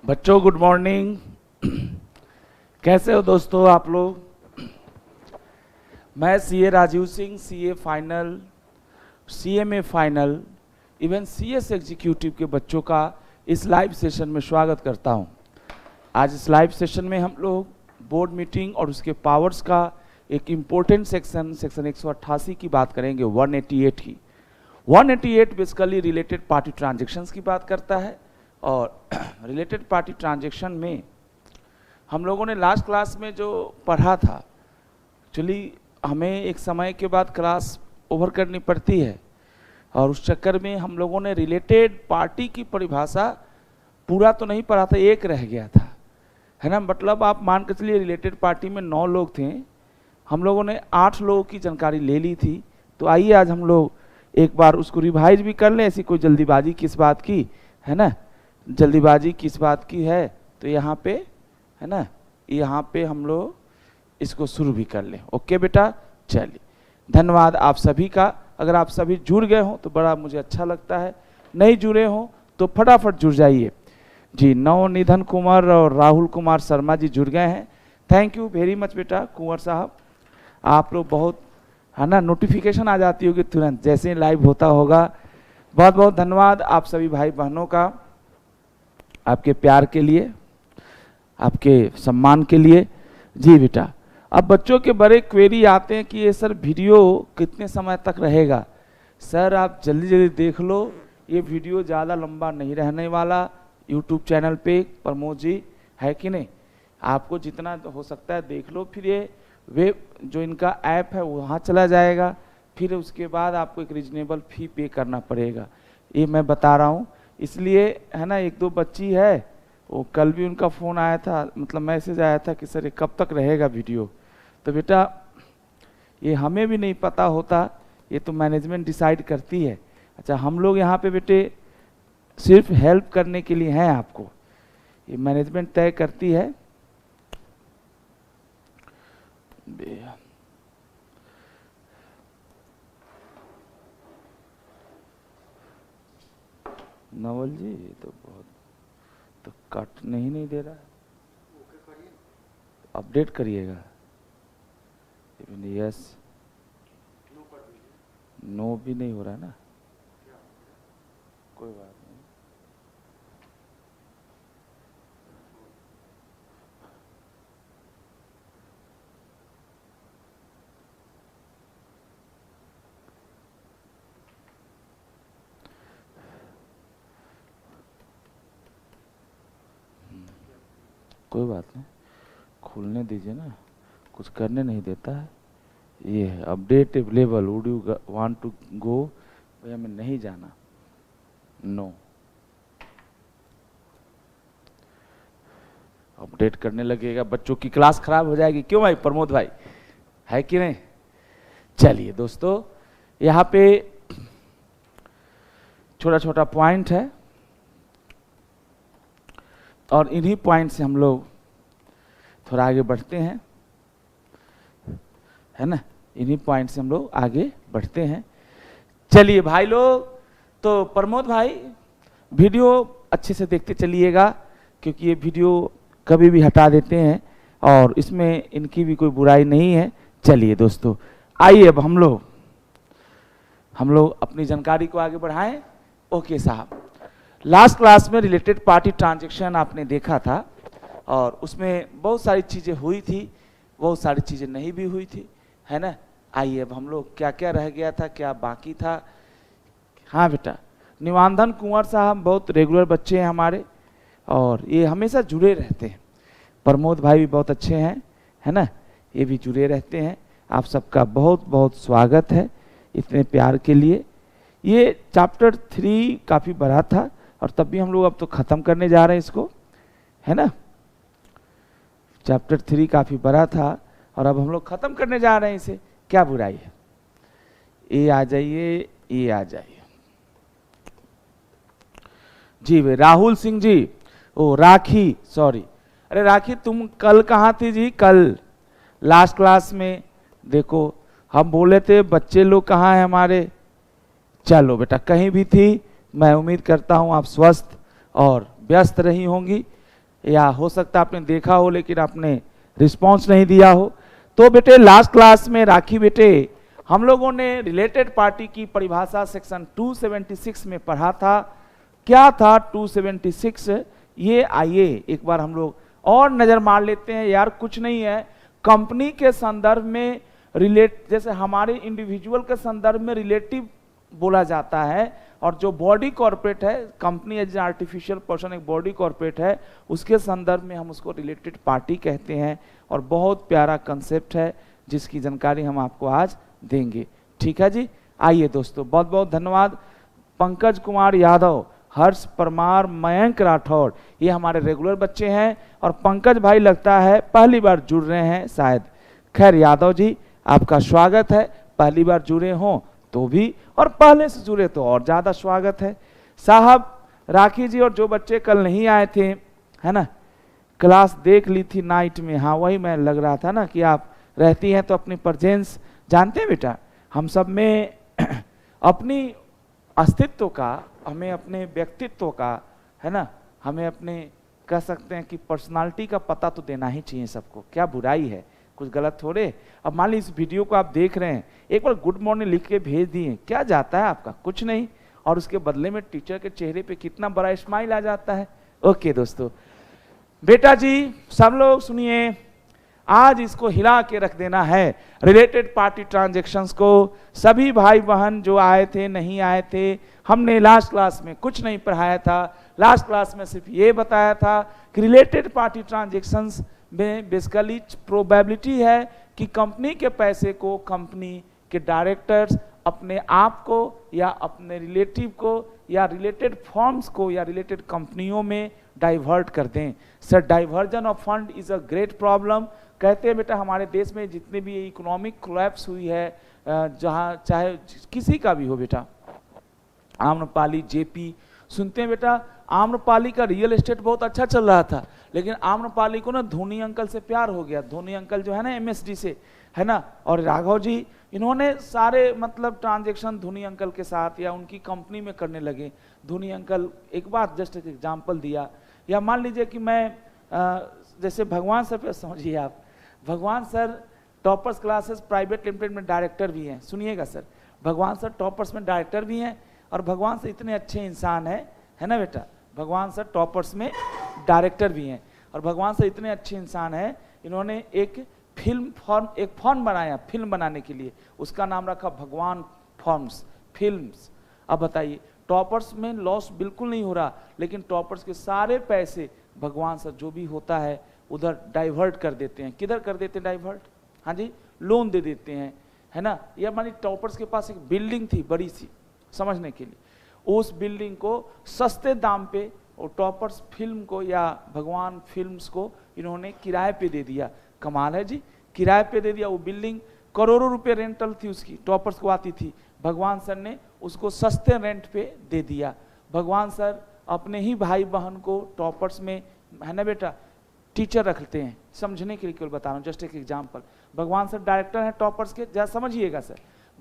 बच्चों good morning. कैसे हो दोस्तों आप लोग? मैं CA Rajeev Singh, CA final, CMA final, even CS executive के बच्चों का इस लाइव सेशन में स्वागत करता हूं। आज इस लाइव सेशन में हम लोग बोर्ड मीटिंग और उसके पावर्स का एक इम्पोर्टेंट सेक्शन 188 की बात करेंगे, 188 की। 188 बेसिकली रिलेटेड पार्टी ट्रांजेक्शन्स की बात करता है और रिलेटेड पार्टी ट्रांजेक्शन में हम लोगों ने लास्ट क्लास में जो पढ़ा था, एक्चुअली हमें एक समय के बाद क्लास ओवर करनी पड़ती है और उस चक्कर में हम लोगों ने रिलेटेड पार्टी की परिभाषा पूरा तो नहीं पढ़ा था, एक रह गया था, है ना। मतलब आप मान के चलिए रिलेटेड पार्टी में 9 लोग थे, हम लोगों ने 8 लोगों की जानकारी ले ली थी। तो आइए आज हम लोग एक बार उसको रिवाइज भी कर लें। ऐसी कोई जल्दीबाजी किस बात की, है ना, जल्दीबाजी किस बात की है, तो यहाँ पे, है ना, यहाँ पे हम लोग इसको शुरू भी कर लें। ओके बेटा, चलिए धन्यवाद आप सभी का। अगर आप सभी जुड़ गए हो तो बड़ा मुझे अच्छा लगता है, नहीं जुड़े हो तो फटाफट जुड़ जाइए जी। नवनिधन कुमार और राहुल कुमार शर्मा जी जुड़ गए हैं, थैंक यू वेरी मच बेटा कुंवर साहब। आप लोग बहुत, है ना, नोटिफिकेशन आ जाती होगी तुरंत जैसे ही लाइव होता होगा। बहुत बहुत धन्यवाद आप सभी भाई बहनों का, आपके प्यार के लिए, आपके सम्मान के लिए जी बेटा। अब बच्चों के बड़े क्वेरी आते हैं कि ये सर वीडियो कितने समय तक रहेगा। सर आप जल्दी जल्दी देख लो, ये वीडियो ज़्यादा लंबा नहीं रहने वाला। यूट्यूब चैनल पे प्रमोद जी, है कि नहीं, आपको जितना हो सकता है देख लो। फिर ये वेब जो इनका ऐप है वहाँ चला जाएगा, फिर उसके बाद आपको एक रीजनेबल फी पे करना पड़ेगा, ये मैं बता रहा हूँ। इसलिए, है ना, 1-2 बच्ची है, वो कल भी उनका फ़ोन आया था, मतलब मैसेज आया था कि सर ये कब तक रहेगा वीडियो। तो बेटा ये हमें भी नहीं पता होता, ये तो मैनेजमेंट डिसाइड करती है। अच्छा, हम लोग यहाँ पे बेटे सिर्फ हेल्प करने के लिए हैं आपको, ये मैनेजमेंट तय करती है। नवल जी तो बहुत तो कट नहीं दे रहा है, अपडेट करिएगा। यस, नो भी नहीं हो रहा है ना, कोई बात नहीं। कोई बात नहीं, खुलने दीजिए ना, कुछ करने नहीं देता है। ये है update available, would you want to go, भैया मैं नहीं जाना, नो। अपडेट करने लगेगा, बच्चों की क्लास खराब हो जाएगी। क्यों भाई प्रमोद भाई, है कि नहीं? चलिए दोस्तों, यहाँ पे छोटा छोटा पॉइंट है और इन्हीं पॉइंट से हम लोग थोड़ा आगे बढ़ते हैं, है ना, इन्हीं पॉइंट से हम लोग आगे बढ़ते हैं। चलिए भाई लोग, तो प्रमोद भाई वीडियो अच्छे से देखते चलिएगा, क्योंकि ये वीडियो कभी भी हटा देते हैं और इसमें इनकी भी कोई बुराई नहीं है। चलिए दोस्तों, आइए अब हम लोग अपनी जानकारी को आगे बढ़ाएं। ओके साहब, लास्ट क्लास में रिलेटेड पार्टी ट्रांजैक्शन आपने देखा था और उसमें बहुत सारी चीज़ें हुई थी, बहुत सारी चीज़ें नहीं भी हुई थी, है ना। आइए अब हम लोग क्या क्या रह गया था, क्या बाकी था। हाँ बेटा, निवांधन कुंवर साहब बहुत रेगुलर बच्चे हैं हमारे और ये हमेशा जुड़े रहते हैं। प्रमोद भाई भी बहुत अच्छे हैं, है ना, ये भी जुड़े रहते हैं। आप सबका बहुत बहुत स्वागत है इतने प्यार के लिए। ये चैप्टर 3 काफ़ी बड़ा था और तब भी हम लोग अब तो ख़त्म करने जा रहे हैं इसको, है ना। चैप्टर 3 काफ़ी बड़ा था और अब हम लोग ख़त्म करने जा रहे हैं इसे, क्या बुराई है। ये आ जाइए, ये आ जाइए। जी वे राहुल सिंह जी, ओ राखी, सॉरी, अरे राखी तुम कल कहाँ थी जी? कल लास्ट क्लास में देखो हम बोले थे बच्चे लोग कहाँ हैं हमारे। चलो बेटा कहीं भी थी, मैं उम्मीद करता हूँ आप स्वस्थ और व्यस्त रही होंगी, या हो सकता आपने देखा हो लेकिन आपने रिस्पांस नहीं दिया हो। तो बेटे लास्ट क्लास में राखी बेटे हम लोगों ने रिलेटेड पार्टी की परिभाषा सेक्शन 276 में पढ़ा था। क्या था 276? ये आइए एक बार हम लोग और नजर मार लेते हैं। यार कुछ नहीं है, कंपनी के संदर्भ में जैसे हमारे इंडिविजुअल के संदर्भ में रिलेटिव बोला जाता है, और जो बॉडी कॉर्पोरेट है, कंपनी एज आर्टिफिशियल पर्सन एक बॉडी कॉर्पोरेट है, उसके संदर्भ में हम उसको रिलेटेड पार्टी कहते हैं। और बहुत प्यारा कंसेप्ट है जिसकी जानकारी हम आपको आज देंगे। ठीक है जी, आइए दोस्तों, बहुत बहुत धन्यवाद। पंकज कुमार यादव, हर्ष परमार, मयंक राठौड़, ये हमारे रेगुलर बच्चे हैं। और पंकज भाई लगता है पहली बार जुड़ रहे हैं शायद। खैर यादव जी आपका स्वागत है, पहली बार जुड़े हों तो भी, और पहले से जुड़े तो और ज्यादा स्वागत है साहब। राखी जी और जो बच्चे कल नहीं आए थे, है ना, क्लास देख ली थी नाइट में, हाँ वही मैं लग रहा था ना कि आप रहती हैं तो अपनी प्रेजेंस जानते हैं बेटा, हम सब में अपनी अस्तित्व का, हमें अपने व्यक्तित्व का, है ना, हमें अपने कह सकते हैं कि पर्सनालिटी का पता तो देना ही चाहिए सबको। क्या बुराई है, कुछ गलत थोड़े। अब मान ली इस वीडियो को आप देख रहे हैं, एक बार गुड मॉर्निंग लिख के भेज दिए, क्या जाता है आपका? कुछ नहीं, और उसके बदले में टीचर के चेहरे पे कितना बड़ा स्माइल आ जाता है। ओके दोस्तों, बेटा जी सब लोग सुनिए, आज इसको हिला के रख देना है, रिलेटेड पार्टी ट्रांजैक्शंस को। सभी भाई बहन जो आए थे नहीं आए थे, हमने लास्ट क्लास में कुछ नहीं पढ़ाया था। लास्ट क्लास में सिर्फ ये बताया था कि रिलेटेड पार्टी ट्रांजैक्शंस में बेसिकली प्रोबेबिलिटी है कि कंपनी के पैसे को कंपनी के डायरेक्टर्स अपने आप को या अपने रिलेटिव को या रिलेटेड फर्म्स को या रिलेटेड कंपनियों में डाइवर्ट कर दें। Sir diversion of fund is a great problem. कहते हैं बेटा हमारे देश में जितनी भी इकोनॉमिक कोलैप्स हुई है, जहाँ चाहे किसी का भी हो बेटा, आम्रपाली, जेपी, सुनते हैं बेटा आम्रपाली का रियल एस्टेट बहुत अच्छा चल रहा था, लेकिन आम्रपाली को ना धोनी अंकल से प्यार हो गया। धोनी अंकल जो है ना एमएसडी से, है ना, और राघव जी इन्होंने सारे मतलब ट्रांजैक्शन धोनी अंकल के साथ या उनकी कंपनी में करने लगे। धोनी अंकल, एक बात जस्ट एक एग्जांपल दिया, या मान लीजिए कि मैं जैसे भगवान सर पे समझिए आप, भगवान sir toppers classes private limited में डायरेक्टर भी हैं। सुनिएगा सर, भगवान सर टॉपर्स में डायरेक्टर भी हैं, और भगवान सर इतने अच्छे इंसान है ना बेटा, भगवान सर टॉपर्स में डायरेक्टर भी हैं, और भगवान सर इतने अच्छे इंसान हैं, इन्होंने एक फर्म बनाया फिल्म बनाने के लिए, उसका नाम रखा भगवान फिल्म्स। अब बताइए टॉपर्स में लॉस बिल्कुल नहीं हो रहा, लेकिन टॉपर्स के सारे पैसे भगवान सर जो भी होता है उधर डाइवर्ट कर देते हैं। किधर कर देते हैं डाइवर्ट? हाँ जी, लोन दे देते हैं, है ना। या मानी टॉपर्स के पास एक बिल्डिंग थी बड़ी सी, समझने के लिए, उस बिल्डिंग को सस्ते दाम पे और टॉपर्स फिल्म को या भगवान फिल्म्स को इन्होंने किराए पे दे दिया। कमाल है जी, किराए पे दे दिया। वो बिल्डिंग करोड़ों रुपए रेंटल थी उसकी, टॉपर्स को आती थी, भगवान सर ने उसको सस्ते रेंट पे दे दिया। भगवान सर अपने ही भाई बहन को टॉपर्स में, है ना बेटा, टीचर रखते हैं, समझने के लिए केवल बता रहा हूँ, जस्ट एक एग्जाम्पल। भगवान सर डायरेक्टर हैं टॉपर्स के, जरा समझिएगा सर,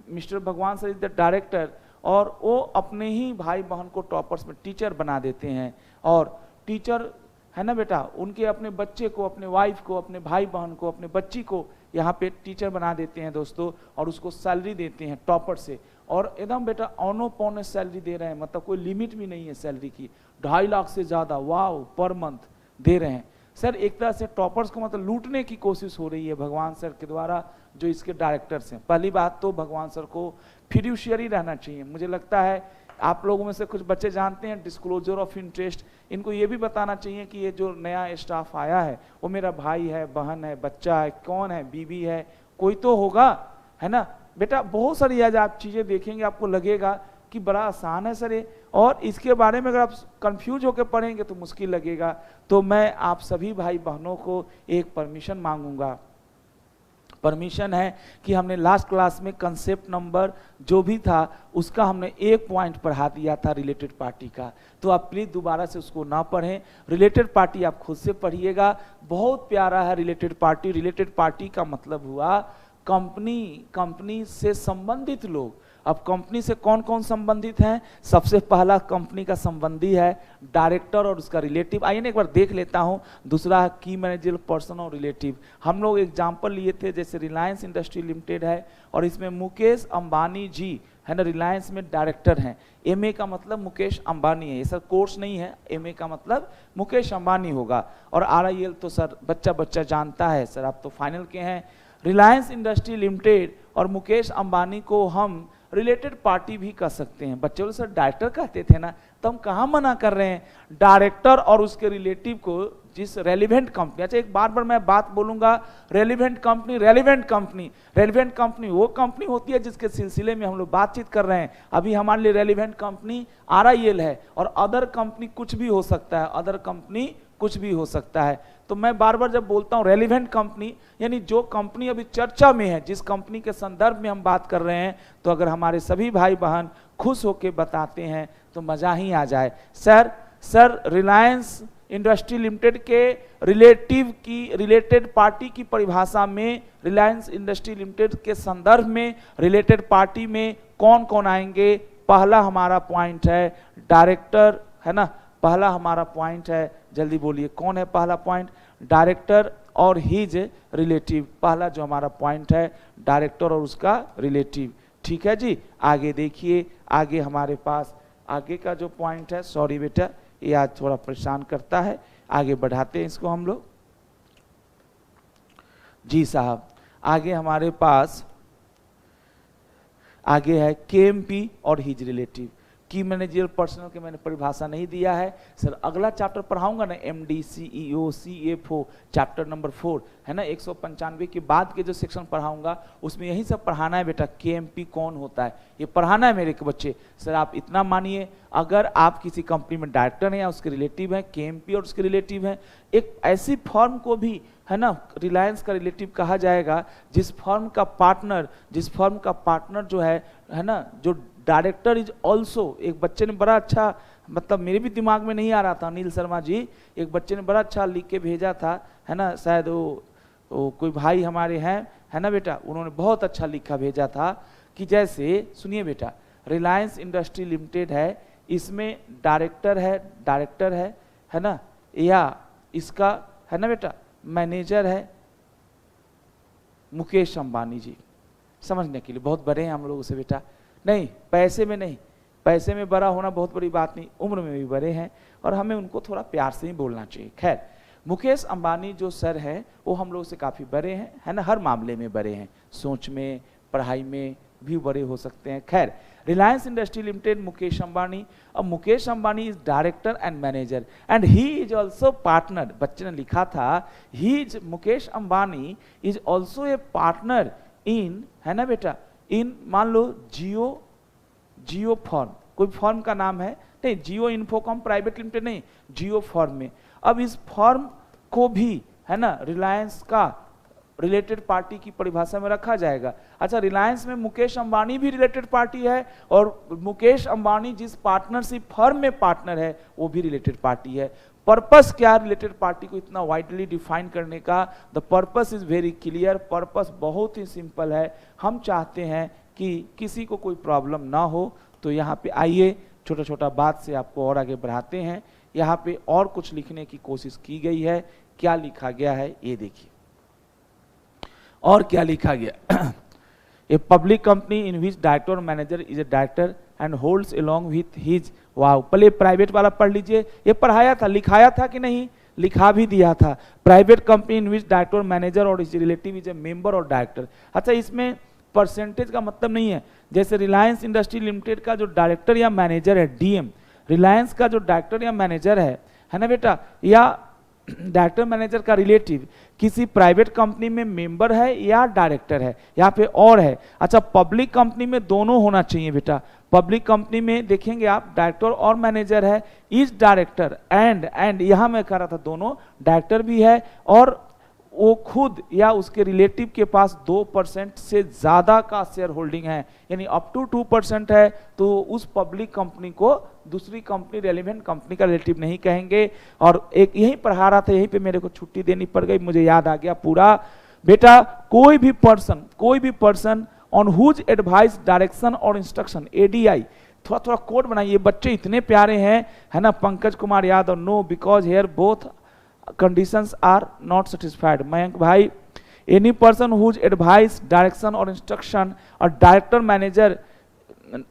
मिस्टर भगवान सर इज द डायरेक्टर, और वो अपने ही भाई बहन को टॉपर्स में टीचर बना देते हैं। और टीचर, है ना बेटा, उनके अपने बच्चे को, अपने वाइफ को, अपने भाई बहन को, अपने बच्ची को यहाँ पे टीचर बना देते हैं दोस्तों, और उसको सैलरी देते हैं टॉपर से, और एकदम बेटा औनो पौने सैलरी दे रहे हैं, मतलब कोई लिमिट भी नहीं है सैलरी की, 2.5 लाख से ज़्यादा वाव पर मंथ दे रहे हैं। सर एक तरह से टॉपर्स को मतलब लूटने की कोशिश हो रही है भगवान सर के द्वारा, जो इसके डायरेक्टर्स हैं। पहली बात तो भगवान सर को फिड्यूशियरी रहना चाहिए। मुझे लगता है आप लोगों में से कुछ बच्चे जानते हैं डिस्क्लोजर ऑफ इंटरेस्ट, इनको ये भी बताना चाहिए कि ये जो नया स्टाफ आया है वो मेरा भाई है, बहन है, बच्चा है, कौन है, बीवी है, कोई तो होगा, है ना बेटा। बहुत सारी आज आप चीज़ें देखेंगे, आपको लगेगा कि बड़ा आसान है सर ये, और इसके बारे में अगर आप कंफ्यूज होकर पढ़ेंगे तो मुश्किल लगेगा। तो मैं आप सभी भाई बहनों को एक परमिशन मांगूंगा, परमिशन है कि हमने लास्ट क्लास में कंसेप्ट नंबर जो भी था उसका हमने 1 पॉइंट पढ़ा दिया था रिलेटेड पार्टी का, तो आप प्लीज दोबारा से उसको ना पढ़ें, रिलेटेड पार्टी आप खुद से पढ़िएगा। बहुत प्यारा है रिलेटेड पार्टी। रिलेटेड पार्टी का मतलब हुआ कंपनी से संबंधित लोग। अब कंपनी से कौन कौन संबंधित हैं? सबसे पहला कंपनी का संबंधी है डायरेक्टर और उसका रिलेटिव। आइए ना एक बार देख लेता हूं। दूसरा है की मैनेजर पर्सन और रिलेटिव। हम लोग एग्जांपल लिए थे, जैसे रिलायंस इंडस्ट्री लिमिटेड है और इसमें मुकेश अंबानी जी है ना, रिलायंस में डायरेक्टर हैं। एमए का मतलब मुकेश अंबानी है, ये सर कोर्स नहीं है, एमए का मतलब मुकेश अंबानी होगा। और आरआईएल तो सर बच्चा बच्चा जानता है सर, आप तो फाइनल के हैं। रिलायंस इंडस्ट्री लिमिटेड और मुकेश अंबानी को हम रिलेटेड पार्टी भी कर सकते हैं। बच्चे लोग सर डायरेक्टर कहते थे ना, तो हम कहाँ मना कर रहे हैं? डायरेक्टर और उसके रिलेटिव को जिस रेलिवेंट कंपनी, अच्छा एक बार मैं बात बोलूंगा, रेलिवेंट कंपनी वो कंपनी होती है जिसके सिलसिले में हम लोग बातचीत कर रहे हैं। अभी हमारे लिए रेलिवेंट कंपनी आरआईएल है और अदर कंपनी कुछ भी हो सकता है, अदर कंपनी कुछ भी हो सकता है। तो मैं बार बार जब बोलता हूं रेलिवेंट कंपनी, यानी जो कंपनी अभी चर्चा में है, जिस कंपनी के संदर्भ में हम बात कर रहे हैं, तो अगर हमारे सभी भाई बहन खुश होकर बताते हैं तो मजा ही आ जाए। सर रिलायंस इंडस्ट्री लिमिटेड के रिलेटेड पार्टी की परिभाषा में, रिलायंस इंडस्ट्री लिमिटेड के संदर्भ में रिलेटेड पार्टी में कौन कौन आएंगे? पहला हमारा पॉइंट है डायरेक्टर, है ना, पहला हमारा पॉइंट है, जल्दी बोलिए कौन है पहला पॉइंट? डायरेक्टर और हिज रिलेटिव। पहला जो हमारा पॉइंट है डायरेक्टर और उसका रिलेटिव। ठीक है जी, आगे देखिए, आगे हमारे पास आगे का जो पॉइंट है, सॉरी बेटा ये आज थोड़ा परेशान करता है, आगे बढ़ाते हैं इसको हम लोग। जी साहब, आगे हमारे पास आगे है केएमपी और हिज रिलेटिव। की मैनेजर पर्सनल के मैंने परिभाषा नहीं दिया है सर, अगला चैप्टर पढ़ाऊंगा ना, MD CEO CFO chapter number 4 है ना, 195 के बाद के जो सेक्शन पढ़ाऊंगा उसमें यही सब पढ़ाना है बेटा। केएमपी कौन होता है ये पढ़ाना है मेरे के बच्चे। सर आप इतना मानिए, अगर आप किसी कंपनी में डायरेक्टर हैं या उसके रिलेटिव हैं, केएमपी और उसके रिलेटिव हैं, एक ऐसी फर्म को भी है ना रिलायंस का रिलेटिव कहा जाएगा जिस फर्म का पार्टनर जो है ना, जो डायरेक्टर इज ऑल्सो। एक बच्चे ने बड़ा अच्छा, मतलब मेरे भी दिमाग में नहीं आ रहा था, अनिल शर्मा जी, एक बच्चे ने बड़ा अच्छा लिख के भेजा था, है ना, शायद वो कोई भाई हमारे हैं, है ना बेटा, उन्होंने बहुत अच्छा लिखा भेजा था कि जैसे सुनिए बेटा, रिलायंस इंडस्ट्री लिमिटेड है, इसमें डायरेक्टर है ना, या इसका है ना बेटा मैनेजर है मुकेश अंबानी जी। समझने के लिए बहुत बड़े हैं हम लोग उसे बेटा, नहीं पैसे में नहीं, पैसे में बड़ा होना बहुत बड़ी बात नहीं, उम्र में भी बड़े हैं और हमें उनको थोड़ा प्यार से ही बोलना चाहिए। खैर, मुकेश अंबानी जो सर है वो हम लोग से काफ़ी बड़े हैं, है ना, हर मामले में बड़े हैं, सोच में, पढ़ाई में भी बड़े हो सकते हैं। खैर, रिलायंस इंडस्ट्री लिमिटेड मुकेश अंबानी, और Mukesh Ambani is director and manager and he is also partner. बच्चे ने लिखा था he is, Mukesh Ambani is also a partner in, है ना बेटा, इन मान लो जियो फॉर्म, कोई फॉर्म का नाम है नहीं, जियो इन्फोकॉम प्राइवेट लिमिटेड नहीं, जियो फॉर्म में। अब इस फॉर्म को भी है ना रिलायंस का रिलेटेड पार्टी की परिभाषा में रखा जाएगा। अच्छा, रिलायंस में मुकेश अंबानी भी रिलेटेड पार्टी है और मुकेश अंबानी जिस पार्टनरशिप फर्म में पार्टनर है वो भी रिलेटेड पार्टी है। पर्पस क्या है रिलेटेड पार्टी को इतना वाइडली डिफाइन करने का? The purpose is very clear. Purpose बहुत ही सिंपल है, हम चाहते हैं कि किसी को कोई प्रॉब्लम ना हो। तो यहाँ पे आइए, छोटा छोटा बात से आपको और आगे बढ़ाते हैं। यहाँ पे और कुछ लिखने की कोशिश की गई है, क्या लिखा गया है ये देखिए, और क्या लिखा गया। A public company in which director manager is A director and holds along with his, वाह, पहले प्राइवेट वाला पढ़ लीजिए, ये पढ़ाया था, लिखाया था कि नहीं, लिखा भी दिया था। Private company in which director manager or his relative is a member or director. अच्छा, इसमें परसेंटेज का मतलब नहीं है, जैसे रिलायंस इंडस्ट्री लिमिटेड का जो डायरेक्टर या मैनेजर है डीएम, रिलायंस का जो डायरेक्टर या मैनेजर है ना बेटा, या डायरेक्टर मैनेजर का रिलेटिव किसी प्राइवेट कंपनी में मेंबर है या डायरेक्टर है, यहाँ पे और है। अच्छा, पब्लिक कंपनी में दोनों होना चाहिए बेटा। पब्लिक कंपनी में देखेंगे आप डायरेक्टर और मैनेजर है, इज डायरेक्टर एंड यहाँ मैं कह रहा था दोनों डायरेक्टर भी है और वो खुद या उसके रिलेटिव के पास 2% से ज़्यादा का शेयर होल्डिंग है, यानी अप टू 2% है, तो उस पब्लिक कंपनी को दूसरी कंपनी रेलिवेंट कंपनी का रिलेटिव नहीं कहेंगे। और एक यहीं पढ़ा रहा था, यहीं पे मेरे को छुट्टी देनी पड़ गई, मुझे याद आ गया पूरा। बेटा कोई भी person on whose advice direction और इंस्ट्रक्शन, एडीआई, थोड़ा थोड़ा कोड बनाइए, बच्चे इतने प्यारे हैं, है ना। Pankaj Kumar Yadav, no because here both conditions are not satisfied. Mayank भाई, any person whose advice direction और instruction or director manager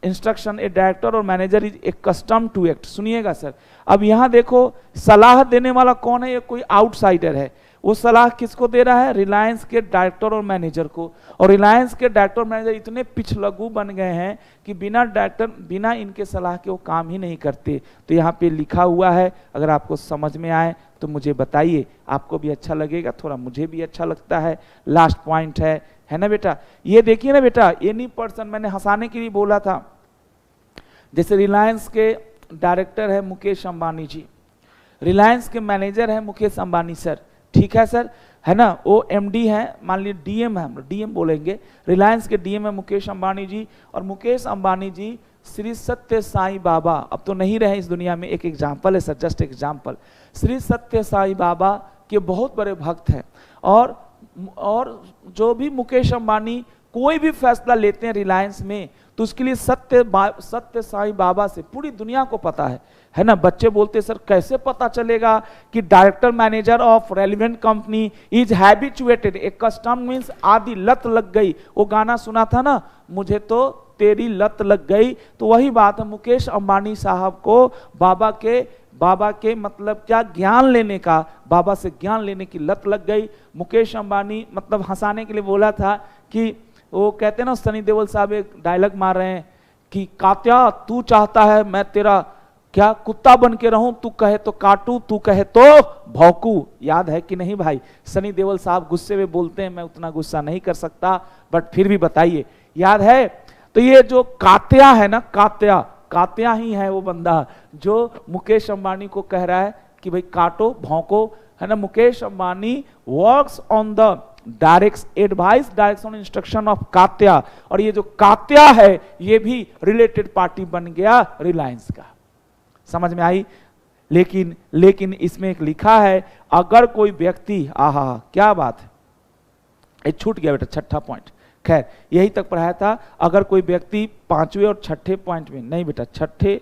instruction, a director or manager is accustomed to act. सुनिएगा सर, अब यहां देखो सलाह देने वाला कौन है, ये कोई आउटसाइडर है। वो सलाह किसको दे रहा है, रिलायंस के डायरेक्टर और मैनेजर को। और रिलायंस के डायरेक्टर और मैनेजर इतने पिछलगू बन गए हैं कि बिना इनके सलाह के वो काम ही नहीं करते। तो यहाँ पे लिखा हुआ है, अगर आपको समझ में आए तो मुझे बताइए, आपको भी अच्छा लगेगा, थोड़ा मुझे भी अच्छा लगता है। लास्ट पॉइंट है ना बेटा। ये देखिए ना बेटा, एनी पर्सन, मैंने हंसाने के लिए बोला था, जैसे रिलायंस के डायरेक्टर है मुकेश अंबानी जी, रिलायंस के मैनेजर है मुकेश अंबानी सर, ठीक है सर, है ना। वो एमडी है, मान लीजिए डीएम है, हम डीएम बोलेंगे, रिलायंस के डीएम है मुकेश अंबानी जी। और मुकेश अंबानी जी श्री सत्य साईं बाबा, अब तो नहीं रहे इस दुनिया में, एक एग्जाम्पल है सर, जस्ट एग्जाम्पल, श्री सत्य साईं बाबा के बहुत बड़े भक्त हैं। और जो भी मुकेश अंबानी कोई भी फैसला लेते हैं रिलायंस में, तो उसके लिए सत्य साईं बाबा से पूरी दुनिया को पता है ना। बच्चे बोलते सर कैसे पता चलेगा कि director manager of relevant company is habituated, एक कस्टम मीन्स आदि लत लग गई। वो गाना सुना था ना, मुझे तो तेरी लत लग गई, तो वही बात है, मुकेश अंबानी साहब को बाबा के मतलब क्या, ज्ञान लेने का, बाबा से ज्ञान लेने की लत लग गई। मुकेश अंबानी मतलब हंसाने के लिए बोला था कि वो कहते हैं ना, सनी देओल साहब एक डायलॉग मार रहे हैं कि कात्या तू चाहता है मैं तेरा क्या कुत्ता बन के रहूं, तू कहे तो काटू, तू कहे तो भौंकू। याद है कि नहीं भाई? सनी देओल साहब गुस्से में बोलते हैं, मैं उतना गुस्सा नहीं कर सकता, बट फिर भी बताइए, याद है? तो ये जो कात्या है ना, कात्या ही है वो बंदा जो मुकेश अंबानी को कह रहा है कि भाई काटो भौंको, है ना। Mukesh Ambani works on the direction instruction of कात्या, और ये जो कात्या है ये भी रिलेटेड पार्टी बन गया रिलायंस का। समझ में आई? लेकिन इसमें एक लिखा है, अगर कोई व्यक्ति, आहा क्या बात है, ये छूट गया बेटा, छठा पॉइंट, खैर यही तक पढ़ाया था। अगर कोई व्यक्ति 5वें और 6ठे पॉइंट में, नहीं बेटा 6ठे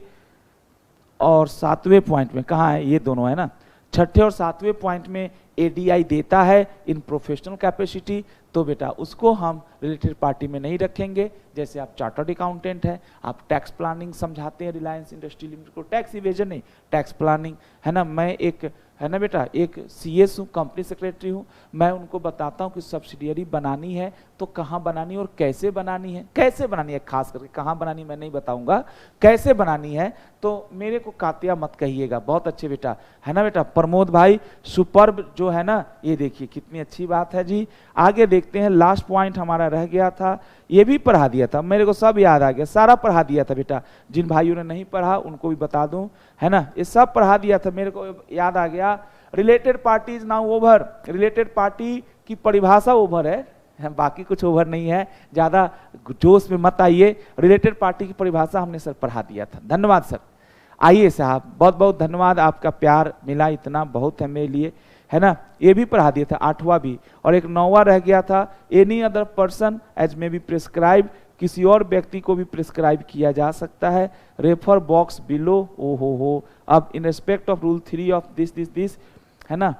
और 7वें पॉइंट में, कहाँ है ये दोनों, है ना, 6ठे और 7वें पॉइंट में एडीआई देता है इन प्रोफेशनल कैपेसिटी, तो बेटा उसको हम रिलेटेड पार्टी में नहीं रखेंगे। जैसे आप चार्टर्ड अकाउंटेंट हैं, आप टैक्स प्लानिंग समझाते हैं रिलायंस इंडस्ट्री लिमिटेड को, टैक्स इवेजन नहीं, टैक्स प्लानिंग, है ना। मैं एक, है ना बेटा, एक सीएस हूँ, कंपनी सेक्रेटरी हूँ, मैं उनको बताता हूँ कि सब्सिडियरी बनानी है तो कहाँ बनानी है और कैसे बनानी है, खास करके कहाँ बनानी मैं नहीं बताऊंगा, कैसे बनानी है, तो मेरे को कातिया मत कहिएगा। बहुत अच्छे बेटा, है ना बेटा। प्रमोद भाई सुपर्ब जो है ना, ये देखिए कितनी अच्छी बात है जी। आगे देखते हैं, लास्ट पॉइंट हमारा रह गया था, ये भी पढ़ा दिया था, मेरे को सब याद आ गया, सारा पढ़ा दिया था बेटा। जिन भाइयों ने नहीं पढ़ा उनको भी बता दूं, है ना, ये सब पढ़ा दिया था, मेरे को याद आ गया। Related party is now over, related party की परिभाषा ओवर है, बाकी कुछ ओवर नहीं है, ज्यादा जोश में मत आइए। रिलेटेड पार्टी की परिभाषा हमने सर पढ़ा दिया था। धन्यवाद सर। आइए साहब, बहुत बहुत धन्यवाद, आपका प्यार मिला इतना बहुत है मेरे लिए, है ना। ये भी पढ़ा दिया था, 8वां भी, और एक 9वां रह गया था, एनी अदर पर्सन एज में भी प्रिस्क्राइब, किसी और व्यक्ति को भी प्रिस्क्राइब किया जा सकता है। रेफर बॉक्स बिलो, ओ हो। अब in respect of rule 3 of this, है ना।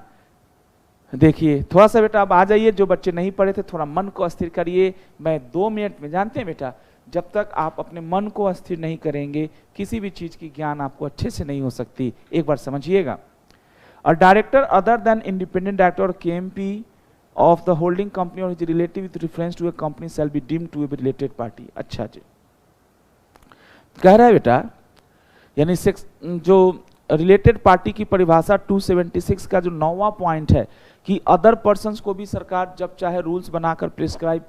देखिए थोड़ा सा बेटा अब आ जाइए, जो बच्चे नहीं पढ़े थे थोड़ा मन को अस्थिर करिए। मैं 2 मिनट में, जानते हैं बेटा, जब तक आप अपने मन को अस्थिर नहीं करेंगे किसी भी चीज की ज्ञान आपको अच्छे से नहीं हो सकती। एक बार समझिएगा, अ director other then independent director KMP of the holding company or is relative with reference to a company shall be deemed to be related party। अच्छा जी, कह रहा है बेटा, यानी जो रिलेटेड पार्टी की परिभाषा 276 का जो 9वां पॉइंट है कि अदर पर्सन्स को भी सरकार जब चाहे रूल्स बनाकर प्रिस्क्राइब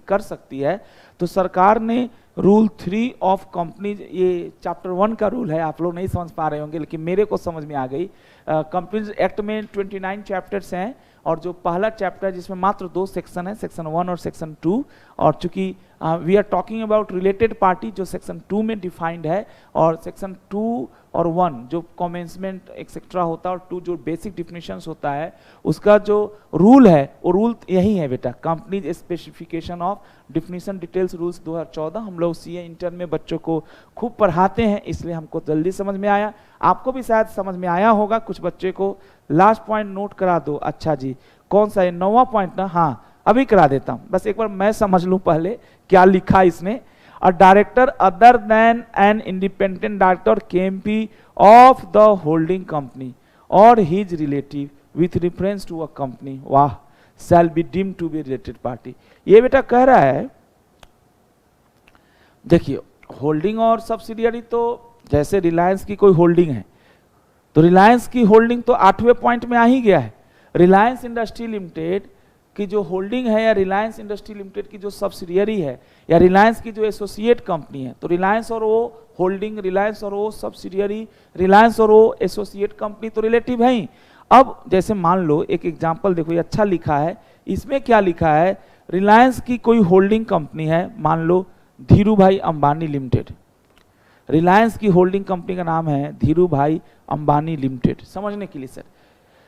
कर सकती है। तो सरकार ने रूल 3 ऑफ कंपनीज, ये चैप्टर 1 का रूल है, आप लोग नहीं समझ पा रहे होंगे लेकिन मेरे को समझ में आ गई। कंपनीज एक्ट में 29 चैप्टर्स हैं और जो पहला चैप्टर जिसमें मात्र 2 सेक्शन है, सेक्शन 1 और सेक्शन 2, और चूंकि we are talking about related party जो सेक्शन 2 में डिफाइंड है, और सेक्शन 2 और 1 जो कमेंसमेंट एक्सेट्रा होता है और 2 जो बेसिक डिफिनेशंस होता है, उसका जो रूल है वो रूल यही है बेटा, companies specification of definition details rules 2014। हम लोग सीए इंटर में बच्चों को खूब पढ़ाते हैं, इसलिए हमको जल्दी समझ में आया, आपको भी शायद समझ में आया होगा। कुछ बच्चे को लास्ट पॉइंट नोट करा दो। अच्छा जी, कौन सा है? 9वां पॉइंट ना? हाँ, अभी करा देता हूं, बस एक बार मैं समझ लूं पहले क्या लिखा इसमें। A director other than an independent director can be of the holding company or his relative with reference to a company who shall be deemed to be related party. ये बेटा कह रहा है, देखिए होल्डिंग और सब्सिडियरी, तो जैसे रिलायंस की कोई होल्डिंग है तो रिलायंस की होल्डिंग तो 8वें पॉइंट में आ ही गया है। रिलायंस इंडस्ट्री लिमिटेड की जो होल्डिंग है या रिलायंस इंडस्ट्री लिमिटेड की जो सब्सिडियरी है या रिलायंस की जो एसोसिएट कंपनी है, तो रिलायंस और वो होल्डिंग, रिलायंस और वो सब्सिडियरी, रिलायंस और वो एसोसिएट कंपनी तो रिलेटिव है ही। अब जैसे मान लो एक एग्जांपल देखो, ये अच्छा लिखा है, इसमें क्या लिखा है, रिलायंस की कोई होल्डिंग कंपनी है, मान लो धीरू भाई अंबानी लिमिटेड। रिलायंस की होल्डिंग कंपनी का नाम है धीरू भाई अंबानी लिमिटेड। समझने के लिए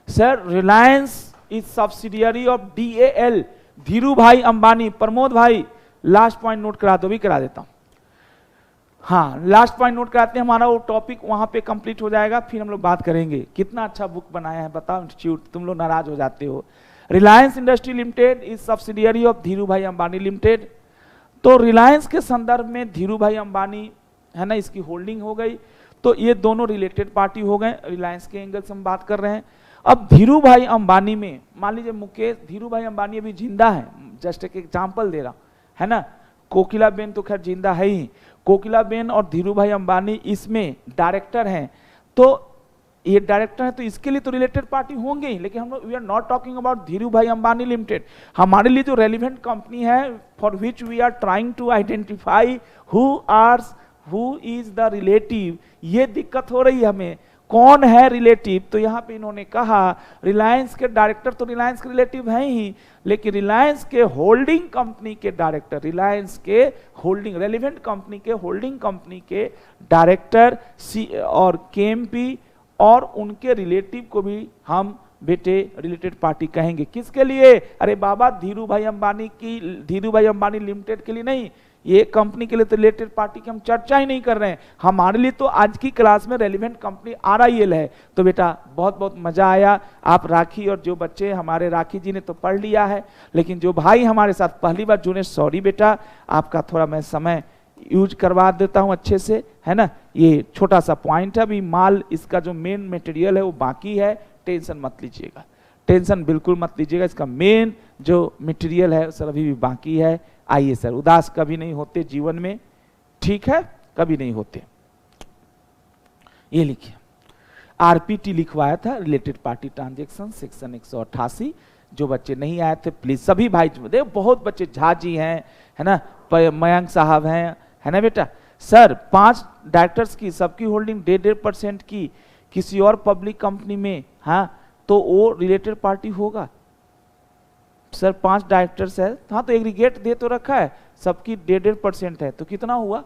sir Reliance is subsidiary of DAL Dhiru भाई अंबानी। प्रमोद भाई लास्ट पॉइंट नोट करा दो, भी करा देता हूं। हाँ, लास्ट पॉइंट नोट कराते हैं, हमारा वो टॉपिक वहां पे कंप्लीट हो जाएगा, फिर हम लोग बात करेंगे। कितना अच्छा बुक बनाया है बताओ इंस्टीट्यूट, तुम लोग नाराज हो जाते हो। Reliance industry limited is subsidiary of Dhiru भाई अंबानी लिमिटेड। तो रिलायंस के संदर्भ में धीरू भाई अंबानी है ना, इसकी होल्डिंग हो गई, तो ये दोनों रिलेटेड पार्टी हो गए। रिलायंस के एंगल से हम बात कर रहे हैं। अब धीरू भाई अंबानी में मान लीजिए मुकेश, धीरू भाई अंबानी अभी जिंदा है, जस्ट एक एग्जांपल दे रहा हूं, है ना। कोकिला बेन तो खैर जिंदा है ही, कोकिला बेन और धीरू भाई अंबानी इसमें डायरेक्टर हैं, तो ये डायरेक्टर है तो इसके लिए तो रिलेटेड पार्टी होंगे ही, लेकिन हम लोग we are not talking about Dhirubhai Ambani limited. हमारे लिए जो रेलिवेंट कंपनी है for which we are trying to identify who is the relative, ये दिक्कत हो रही है हमें, कौन है रिलेटिव। तो यहाँ पे इन्होंने कहा रिलायंस के डायरेक्टर तो रिलायंस के रिलेटिव हैं ही, लेकिन रिलायंस के होल्डिंग कंपनी के डायरेक्टर, रिलायंस के होल्डिंग रेलिवेंट कंपनी के होल्डिंग कंपनी के डायरेक्टर और KMP और उनके रिलेटिव को भी हम बेटे रिलेटेड पार्टी कहेंगे। किसके लिए? अरे बाबा धीरू भाई अंबानी लिमिटेड के लिए नहीं, ये कंपनी के लिए तो रिलेटेड पार्टी की हम चर्चा ही नहीं कर रहे हैं। हमारे लिए तो आज की क्लास में रेलिवेंट कंपनी RIL है। तो बेटा बहुत बहुत मजा आया। आप राखी और जो बच्चे हमारे, राखी जी ने तो पढ़ लिया है, लेकिन जो भाई हमारे साथ पहली बार जुड़े, सॉरी बेटा, आपका थोड़ा मैं समय यूज करवा देता हूं अच्छे से, है ना। ये छोटा सा पॉइंट है, अभी माल इसका जो मेन मटेरियल है वो बाकी है, टेंशन मत लीजिएगा, टेंशन बिल्कुल मत लीजिएगा। इसका मेन जो मटेरियल है सर अभी भी बाकी है। आइए सर, उदास कभी नहीं होते जीवन में, ठीक है, कभी नहीं होते। ये लिखिए, RPT लिखवाया था, रिलेटेड पार्टी ट्रांजेक्शन, सेक्शन 188। जो बच्चे नहीं आए थे प्लीज, सभी भाई, देखो बहुत बच्चे, झा जी हैं, है ना, मयंक साहब हैं, है ना बेटा। सर 5 डायरेक्टर्स की सबकी होल्डिंग 1.5% की किसी और पब्लिक कंपनी में, हाँ, तो वो रिलेटेड पार्टी होगा। सर 5 डायरेक्टर्स है, हाँ, तो एग्रीगेट दे तो रखा है, सबकी 1.5% है, तो कितना हुआ?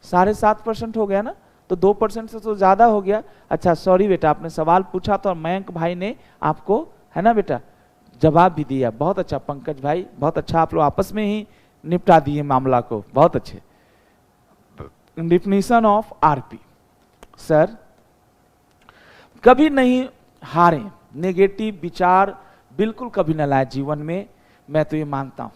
7.5% हो गया ना, तो 2% से तो ज्यादा हो गया। अच्छा सॉरी बेटा, आपने सवाल पूछा तो मयंक भाई ने आपको, है ना बेटा, जवाब भी दिया। बहुत अच्छा पंकज भाई, बहुत अच्छा, आप लोग आपस में ही निपटा दिए मामला को, बहुत अच्छे। डिफिनेशन ऑफ RP, सर कभी नहीं हारे, नेगेटिव विचार बिल्कुल कभी न लाए जीवन में, मैं तो ये मानता हूं,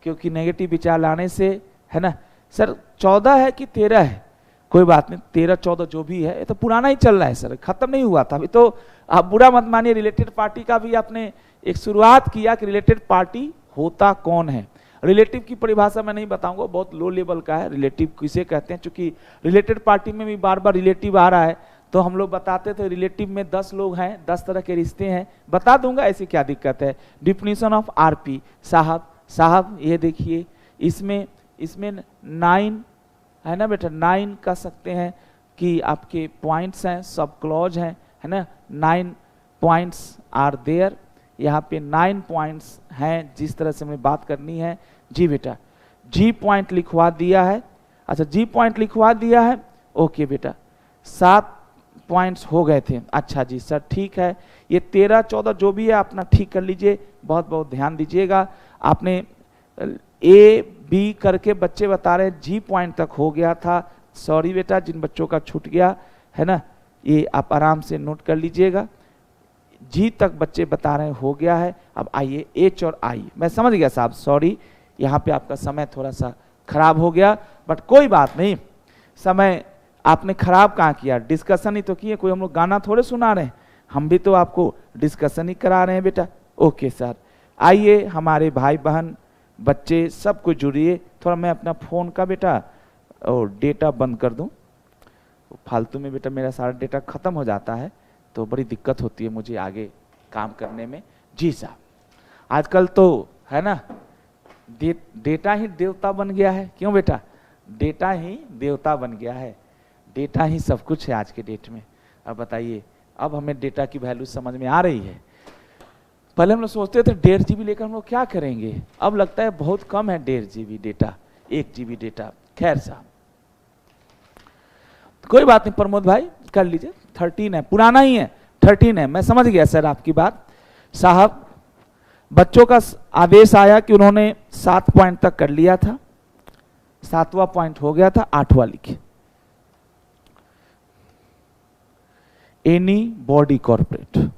क्योंकि नेगेटिव विचार लाने से, है ना। सर 14 है कि 13 है, कोई बात नहीं, 13-14 जो भी है, ये तो पुराना ही चल रहा है सर, खत्म नहीं हुआ था अभी। तो आप बुरा मत मानिए, रिलेटेड पार्टी का भी आपने एक शुरुआत किया कि रिलेटेड पार्टी होता कौन है। रिलेटिव की परिभाषा मैं नहीं बताऊंगा, बहुत लो लेवल का है, रिलेटिव किसे कहते हैं, चूंकि रिलेटेड पार्टी में भी बार बार रिलेटिव आ रहा है, तो हम लोग बताते थे रिलेटिव में 10 लोग हैं, 10 तरह के रिश्ते हैं, बता दूंगा, ऐसी क्या दिक्कत है। डिफिनीशन ऑफ आरपी, साहब ये देखिए, इसमें 9 है ना बेटा, 9 कह सकते हैं कि आपके पॉइंट्स हैं, सब क्लॉज हैं, है ना, 9 पॉइंट्स आर देयर, यहाँ पे 9 पॉइंट्स हैं जिस तरह से हमें बात करनी है। जी बेटा, जी पॉइंट लिखवा दिया है, अच्छा जी पॉइंट लिखवा दिया है, ओके बेटा, 7 पॉइंट्स हो गए थे, अच्छा जी सर ठीक है, ये 13 14 जो भी है अपना ठीक कर लीजिए, बहुत बहुत ध्यान दीजिएगा। आपने ए बी करके बच्चे बता रहे हैं जी पॉइंट तक हो गया था, सॉरी बेटा जिन बच्चों का छूट गया है ना, ये आप आराम से नोट कर लीजिएगा। जी तक बच्चे बता रहे हैं हो गया है। अब आइए एच और आई, मैं समझ गया साहब, सॉरी यहाँ पे आपका समय थोड़ा सा खराब हो गया, बट कोई बात नहीं, समय आपने खराब कहाँ किया, डिस्कशन ही तो किए, कोई हम लोग गाना थोड़े सुना रहे हैं, हम भी तो आपको डिस्कशन ही करा रहे हैं बेटा। ओके सर, आइए हमारे भाई बहन बच्चे सब कुछ जुड़िए। थोड़ा मैं अपना फ़ोन का बेटा और डेटा बंद कर दूं, फालतू में बेटा मेरा सारा डेटा ख़त्म हो जाता है तो बड़ी दिक्कत होती है मुझे आगे काम करने में। जी साहब, आजकल तो है ना डेटा ही देवता बन गया है, क्यों बेटा, डेटा ही देवता बन गया है, डेटा ही सब कुछ है आज के डेट में। अब बताइए, अब हमें डेटा की वैल्यू समझ में आ रही है। पहले हम लोग सोचते थे 1.5 GB लेकर हम लोग क्या करेंगे, अब लगता है बहुत कम है 1.5 GB डेटा, 1 GB डेटा। खैर साहब कोई बात नहीं, प्रमोद भाई कर लीजिए, 13 है, पुराना ही है, 13 है, मैं समझ गया सर आपकी बात। साहब बच्चों का आदेश आया कि उन्होंने 7 पॉइंट तक कर लिया था, 7वां पॉइंट हो गया था, 8वां लिखे। Any body corporate,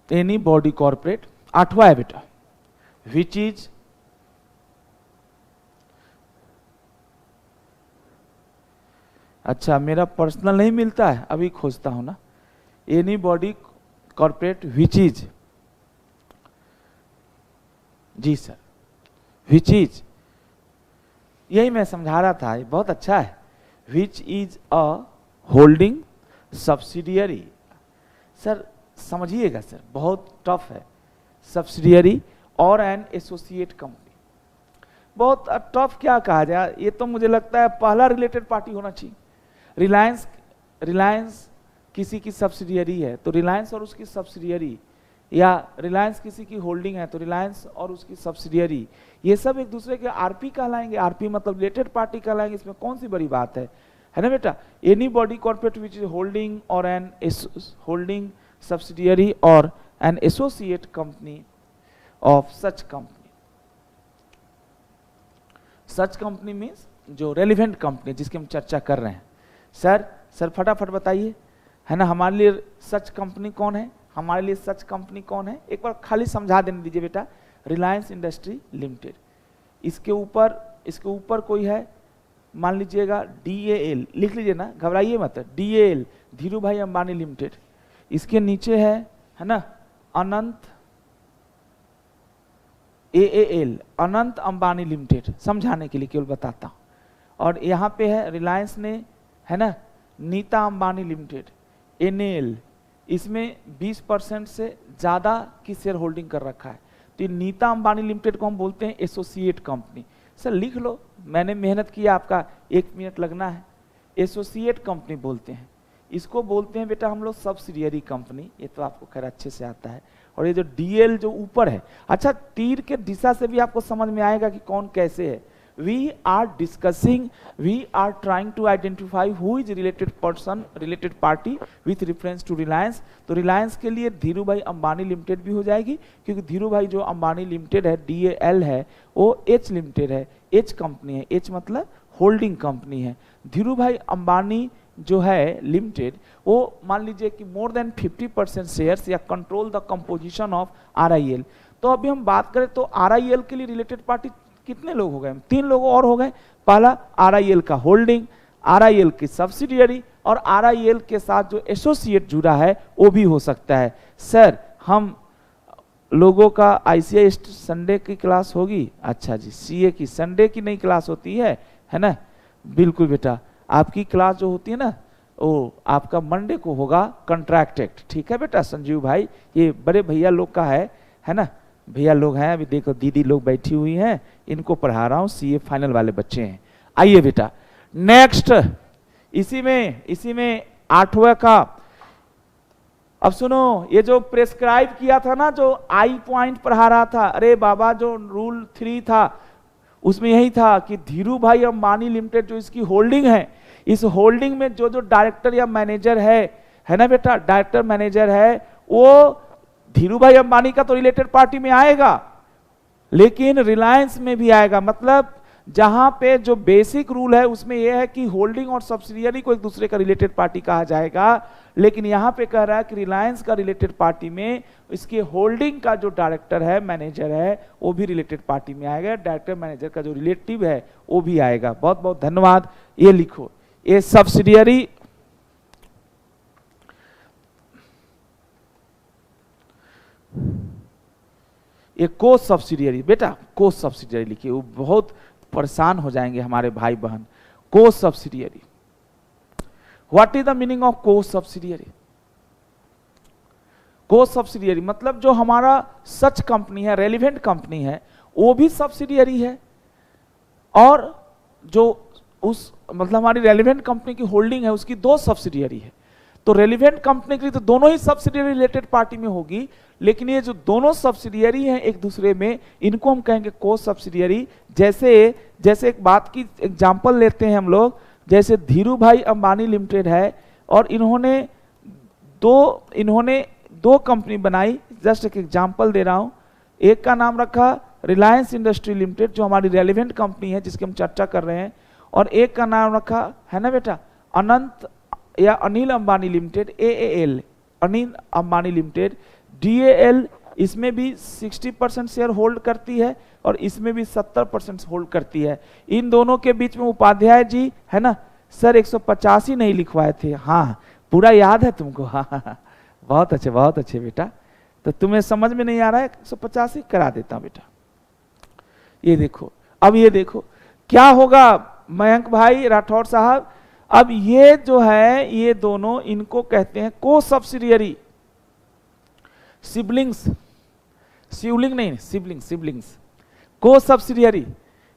any body corporate 8वां है बेटा, विच इज अच्छा मेरा पर्सनल नहीं मिलता है, अभी खोजता हूं ना। Any body corporate which is, जी सर, विच इज, यही मैं समझा रहा था, बहुत अच्छा है। Which is a holding subsidiary, sir समझिएगा सर, बहुत टफ है, सब्सिडियरी और एन एसोसिएट कंपनी, बहुत टफ क्या कहा जाए, ये तो मुझे लगता है पहला रिलेटेड पार्टी होना चाहिए। रिलायंस किसी की सब्सिडियरी है तो रिलायंस और उसकी सब्सिडियरी, या रिलायंस किसी की होल्डिंग है तो रिलायंस और उसकी सब्सिडियरी, ये सब एक दूसरे के आरपी कहलाएंगे, आरपी मतलब रिलेटेड पार्टी कहलाएंगे, इसमें कौन सी बड़ी बात है ना बेटा। Any body corporate which is holding और एन होल्डिंग सब्सिडियरी और an associate company of such company, such company means जो रेलिवेंट कंपनी जिसकी हम चर्चा कर रहे हैं। सर फटाफट बताइए, है ना, हमारे लिए सच कंपनी कौन है, हमारे लिए सच कंपनी कौन है, एक बार खाली समझा देने दीजिए बेटा। रिलायंस इंडस्ट्री लिमिटेड, इसके ऊपर कोई है, मान लीजिएगा DAL, लिख लीजिए ना, घबराइए मत, DAL धीरू भाई अंबानी लिमिटेड, इसके नीचे है ना अनंत AAL अनंत अंबानी लिमिटेड, समझाने के लिए केवल बताता हूं। और यहाँ पे है रिलायंस ने, है ना, नीता अंबानी लिमिटेड NAL, इसमें 20% से ज़्यादा की शेयर होल्डिंग कर रखा है, तो नीता अंबानी लिमिटेड को हम बोलते हैं एसोसिएट कंपनी। सर लिख लो, मैंने मेहनत किया, आपका 1 मिनट लगना है। एसोसिएट कंपनी बोलते हैं, इसको बोलते हैं बेटा हम लोग सब्सिडियरी कंपनी, ये तो आपको खैर अच्छे से आता है। और ये जो DL जो ऊपर है, अच्छा तीर के दिशा से भी आपको समझ में आएगा कि कौन कैसे है। We are discussing, we are trying to identify who is related person, related party with reference to Reliance। तो Reliance के लिए धीरू भाई अंबानी लिमिटेड भी हो जाएगी, क्योंकि धीरू भाई जो अंबानी लिमिटेड है DAL है वो H लिमिटेड है, H कंपनी है, H मतलब होल्डिंग कंपनी है। धीरू भाई अंबानी जो है लिमिटेड वो मान लीजिए कि मोर देन 50% शेयर्स या control the composition of RIL। तो अभी हम बात करें तो RIL के लिए रिलेटेड पार्टी कितने लोग हो गए, 3 लोग और हो गए। पहला RIL का होल्डिंग, RIL की सब्सिडियरी और RIL के साथ जो एसोसिएट जुड़ा है वो भी हो सकता है। सर हम लोगों का ICI संडे की क्लास होगी, अच्छा जी, CA की संडे की नहीं क्लास होती है ना, बिल्कुल बेटा आपकी क्लास जो होती है ना वो आपका मंडे को होगा कंट्रैक्ट एक्ट, ठीक है बेटा संजीव भाई, ये बड़े भैया लोग का है ना, भैया लोग हैं, अभी देखो दीदी लोग बैठी हुई हैं, इनको पढ़ा रहा हूँ, सीए फाइनल वाले बच्चे हैं। आइए बेटा नेक्स्ट, इसी में 8वां का, अब सुनो, ये जो प्रेस्क्राइब किया था ना, जो आई पॉइंट पढ़ा रहा था, अरे बाबा जो रूल 3 था उसमें यही था कि धीरू भाई अंबानी लिमिटेड जो इसकी होल्डिंग है, इस होल्डिंग में जो डायरेक्टर या मैनेजर है ना बेटा, डायरेक्टर मैनेजर है, वो धीरू भाई अंबानी का तो रिलेटेड पार्टी में आएगा, लेकिन रिलायंस में भी आएगा। मतलब जहां पे जो बेसिक रूल है उसमें यह है कि होल्डिंग और सब्सिडियरी को एक दूसरे का रिलेटेड पार्टी कहा जाएगा, लेकिन यहां पे कह रहा है कि रिलायंस का रिलेटेड पार्टी में इसके होल्डिंग का जो डायरेक्टर है, मैनेजर है, वो भी रिलेटेड पार्टी में आएगा, डायरेक्टर मैनेजर का जो रिलेटिव है वो भी आएगा। बहुत बहुत धन्यवाद। ये लिखो, ये सब्सिडियरी, ये को सब्सिडियरी, बेटा को सब्सिडियरी लिखिए, वो बहुत परेशान हो जाएंगे हमारे भाई बहन। को subsidiary, what is the meaning of को सब्सिडियरी? को सब्सिडियरी मतलब जो हमारा सच कंपनी है, रेलिवेंट कंपनी है, वो भी सब्सिडियरी है, और जो उस मतलब हमारी रेलिवेंट कंपनी की होल्डिंग है उसकी 2 सब्सिडियरी है, तो रेलिवेंट कंपनी के लिए तो दोनों ही सब्सिडियरी रिलेटेड पार्टी में होगी, लेकिन ये जो दोनों सब्सिडियरी हैं एक दूसरे में, इनको हम कहेंगे को सब्सिडियरी। जैसे एक बात की एग्जांपल लेते हैं हम लोग, जैसे धीरू भाई अंबानी लिमिटेड है और इन्होंने दो कंपनी बनाई, जस्ट एक एग्जांपल दे रहा हूं, एक का नाम रखा रिलायंस इंडस्ट्री लिमिटेड जो हमारी रेलिवेंट कंपनी है जिसकी हम चर्चा कर रहे हैं, और एक का नाम रखा है ना बेटा अनंत या Anil Ambani limited, AAL Anil Ambani limited, DAL इसमें भी 60% शेयर होल्ड करती है और इसमें भी 70% होल्ड करती है। इन दोनों के बीच में उपाध्याय जी है ना सर 185 नहीं लिखवाए थे, हाँ पूरा याद है तुमको, हाँ बहुत अच्छे बेटा, तो तुम्हें समझ में नहीं आ रहा है 185 करा देता हूं बेटा। ये देखो, अब ये देखो क्या होगा मयंक भाई राठौर साहब, अब ये जो है ये दोनों, इनको कहते हैं को सब्सिडियरी, सिबलिंग्स, सिबलिंग नहीं, सिबलिंग्स को सब्सिडियरी,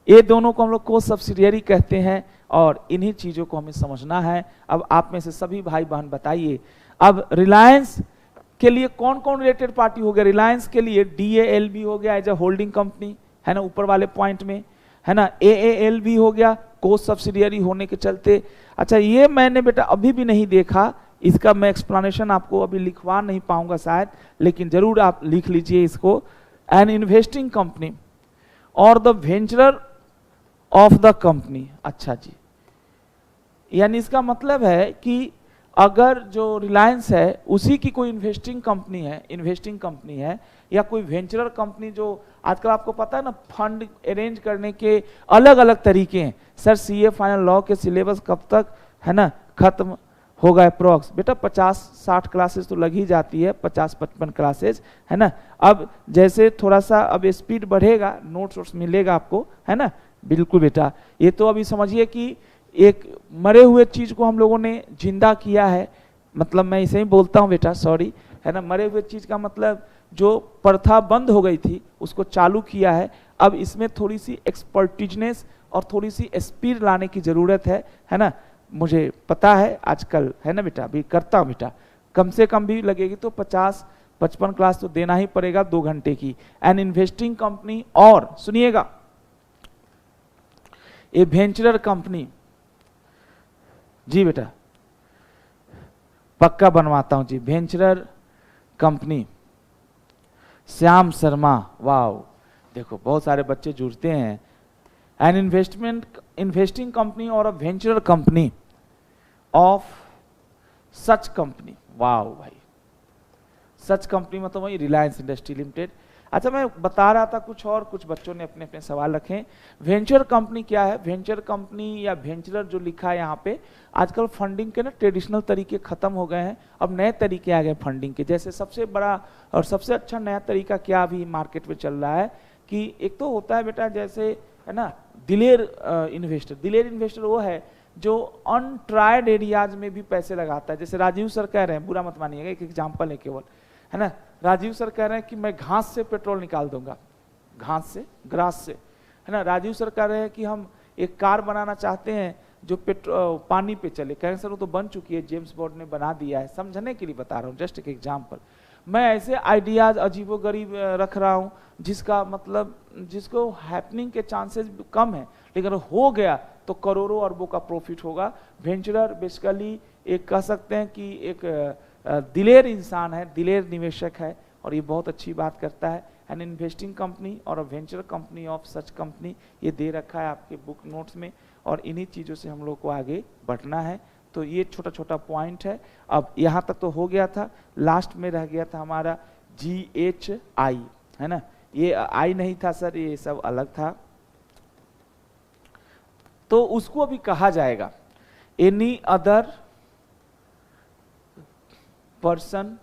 ये दोनों को हम लोग को सब्सिडियरी कहते हैं, और इन्हीं चीजों को हमें समझना है। अब आप में से सभी भाई बहन बताइए, अब रिलायंस के लिए कौन कौन रिलेटेड पार्टी हो गया? रिलायंस के लिए DAL भी हो गया एज अ होल्डिंग कंपनी, है ना ऊपर वाले पॉइंट में, है ना, AAL भी हो गया को सब्सिडियरी होने के चलते। अच्छा ये मैंने बेटा अभी भी नहीं देखा, इसका मैं एक्सप्लेनेशन आपको अभी लिखवा नहीं पाऊंगा शायद, लेकिन जरूर आप लिख लीजिए इसको, एन इन्वेस्टिंग कंपनी और द वेंचरर ऑफ द कंपनी। अच्छा जी, यानी इसका मतलब है कि अगर जो रिलायंस है उसी की कोई इन्वेस्टिंग कंपनी है या कोई वेंचरर कंपनी, जो आजकल आपको पता है ना फंड अरेंज करने के अलग अलग तरीके हैं। सर सीए फाइनल लॉ के सिलेबस कब तक है ना खत्म होगा अप्रोक्स? बेटा 50-60 क्लासेस तो लग ही जाती है, 50-55 क्लासेस, है ना। अब जैसे थोड़ा सा अब स्पीड बढ़ेगा, नोट्स मिलेगा आपको, है ना। बिल्कुल बेटा, ये तो अभी समझिए कि एक मरे हुए चीज को हम लोगों ने जिंदा किया है, मतलब मैं इसे ही बोलता हूँ बेटा, सॉरी, है ना। मरे हुए चीज का मतलब जो प्रथा बंद हो गई थी उसको चालू किया है। अब इसमें थोड़ी सी एक्सपर्टिजनेस और थोड़ी सी स्पीड लाने की जरूरत है ना। मुझे पता है आजकल, है ना बेटा, अभी करता हूँ बेटा, कम से कम भी लगेगी तो 50-55 क्लास तो देना ही पड़ेगा 2 घंटे की। एन इन्वेस्टिंग कंपनी, और सुनिएगा ए वेंचरर कंपनी, जी बेटा पक्का बनवाता हूं जी, venturer company, Shyam Sharma, wow देखो बहुत सारे बच्चे जुड़ते हैं। N investing company or a venturer company of such company, wow भाई, सच कंपनी मतलब वही रिलायंस इंडस्ट्री लिमिटेड। अच्छा मैं बता रहा था कुछ और, कुछ बच्चों ने अपने अपने सवाल रखे। वेंचर कंपनी क्या है? वेंचर कंपनी या वेंचरर जो लिखा है यहाँ पे, आजकल फंडिंग के ना ट्रेडिशनल तरीके खत्म हो गए हैं, अब नए तरीके आ गए फंडिंग के। जैसे सबसे बड़ा और सबसे अच्छा नया तरीका क्या अभी मार्केट में चल रहा है कि एक तो होता है बेटा जैसे, है ना, दिलेर इन्वेस्टर। दिलेर इन्वेस्टर वो है जो अनट्राइड एरियाज में भी पैसे लगाता है। जैसे राजीव सर कह रहे हैं, बुरा मत मानिएगा, एक एग्जाम्पल है केवल, है ना। राजीव सर कह रहे हैं कि मैं घास से पेट्रोल निकाल दूंगा, घास से, ग्रास से, है ना। राजीव सर कह रहे हैं कि हम एक कार बनाना चाहते हैं जो पानी पे चले। कह रहे सर वो तो बन चुकी है, जेम्स बॉन्ड ने बना दिया है। समझने के लिए बता रहा हूँ, जस्ट एक एग्जाम्पल। मैं ऐसे आइडियाज अजीबोगरीब रख रहा हूँ जिसका मतलब, जिसको हैपनिंग के चांसेस कम है, लेकिन हो गया तो करोड़ों अरबों का प्रॉफिट होगा। वेंचरर बेसिकली एक कह सकते हैं कि एक दिलेर इंसान है, दिलेर निवेशक है, और ये बहुत अच्छी बात करता है। N investing company or a venture company of such company, ये दे रखा है आपके बुक नोट्स में, और इन्हीं चीज़ों से हम लोग को आगे बढ़ना है। तो ये छोटा छोटा पॉइंट है। अब यहाँ तक तो हो गया था, लास्ट में रह गया था हमारा GHI, है ना। ये आई नहीं था सर, ये सब अलग था, तो उसको भी कहा जाएगा any other person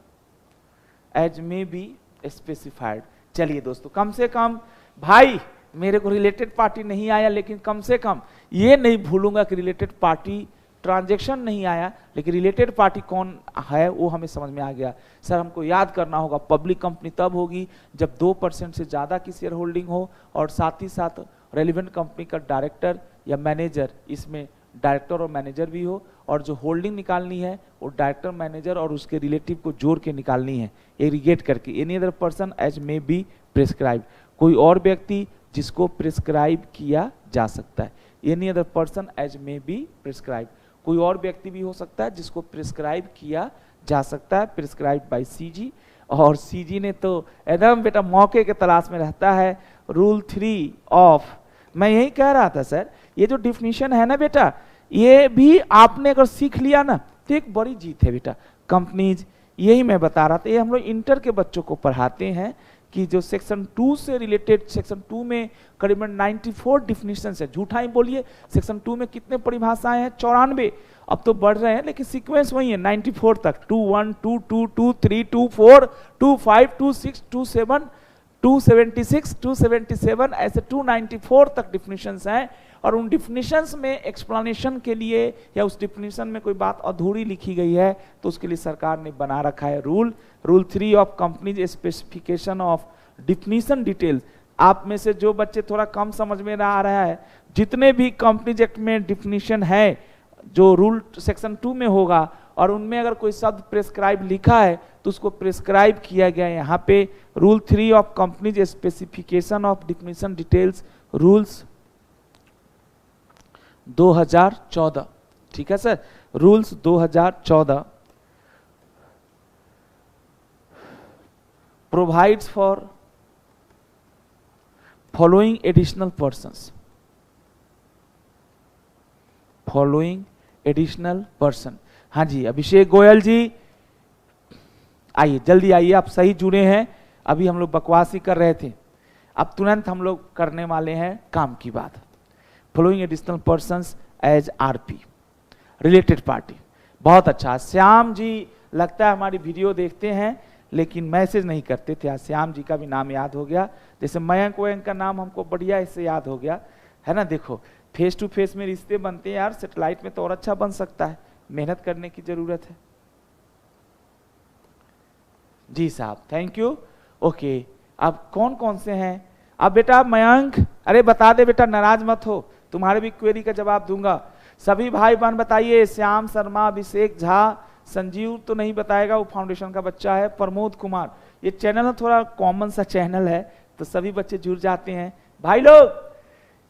as may be specified. चलिए दोस्तों, कम से कम भाई मेरे को रिलेटेड पार्टी नहीं आया, लेकिन कम से कम ये नहीं भूलूंगा कि रिलेटेड पार्टी ट्रांजैक्शन नहीं आया, लेकिन रिलेटेड पार्टी कौन है वो हमें समझ में आ गया। सर हमको याद करना होगा, पब्लिक कंपनी तब होगी जब 2% से ज़्यादा की शेयर होल्डिंग हो, और साथ ही साथ रेलिवेंट कंपनी का डायरेक्टर या मैनेजर, इसमें डायरेक्टर और मैनेजर भी हो, और जो होल्डिंग निकालनी है वो डायरेक्टर, मैनेजर और उसके रिलेटिव को जोड़ के निकालनी है, एग्रीगेट करके। Any other person as may be prescribe, कोई और व्यक्ति जिसको प्रिस्क्राइब किया जा सकता है। Any other person as may be prescribe, कोई और व्यक्ति भी हो सकता है जिसको प्रिस्क्राइब किया जा सकता है, प्रिस्क्राइब बाय CG। और CG ने तो एकदम बेटा मौके के तलाश में रहता है। रूल 3 ऑफ, मैं यही कह रहा था सर, ये जो डिफिनीशन है ना बेटा, ये भी आपने अगर सीख लिया ना तो एक बड़ी जीत है बेटा। कंपनीज, यही मैं बता रहा था, ये हम लोग इंटर के बच्चों को पढ़ाते हैं कि जो सेक्शन 2 से रिलेटेड, सेक्शन 2 में करीबन 94 डिफिनीशन है। झूठा ही बोलिए, सेक्शन 2 में कितने परिभाषाएं हैं? 94। अब तो बढ़ रहे हैं, लेकिन सीक्वेंस वही है 94 तक, 2.1, 2.2, 2.3, 2.4, 2.5, 2.6, 2.7, 276, 277, ऐसे 294 तक डिफिनीशंस हैं। और उन डिफिनीशंस में एक्सप्लेनेशन के लिए या उस डिफिनीशन में कोई बात अधूरी लिखी गई है तो उसके लिए सरकार ने बना रखा है rule 3 of companies specification of definition details. आप में से जो बच्चे थोड़ा कम समझ में आ रहा है, जितने भी कंपनीज एक्ट में डिफिनीशन है जो रूल सेक्शन 2 में होगा, और उनमें अगर कोई शब्द प्रेस्क्राइब लिखा है तो उसको प्रेस्क्राइब किया गया है यहाँ पे। Rule 3 of companies specification of definition details, rules 2014, ठीक है sir, rules 2014 provides for following additional persons, following additional person. हाँ जी अभिषेक गोयल जी, आइए जल्दी आइए, आप सही जुड़े हैं। अभी हम लोग बकवास ही कर रहे थे, अब तुरंत हम लोग करने वाले हैं काम की बात। Following additional persons as RP, related party. बहुत अच्छा, श्याम जी लगता है हमारी वीडियो देखते हैं लेकिन मैसेज नहीं करते थे। आज श्याम जी का भी नाम याद हो गया, जैसे मयंक वयंक का नाम हमको बढ़िया इससे याद हो गया, है ना। देखो फेस टू फेस में रिश्ते बनते हैं यार, सैटेलाइट में तो और अच्छा बन सकता है, मेहनत करने की जरूरत है। जी साहब थैंक यू। ओके, अब कौन कौन से हैं? अब बेटा मयंक, अरे बता दे बेटा, नाराज मत हो, तुम्हारे भी क्वेरी का जवाब दूंगा। सभी भाई बहन बताइए, श्याम शर्मा, अभिषेक झा, संजीव तो नहीं बताएगा, वो फाउंडेशन का बच्चा है, प्रमोद कुमार। ये चैनल थोड़ा कॉमन सा चैनल है तो सभी बच्चे जुड़ जाते हैं। भाई लोग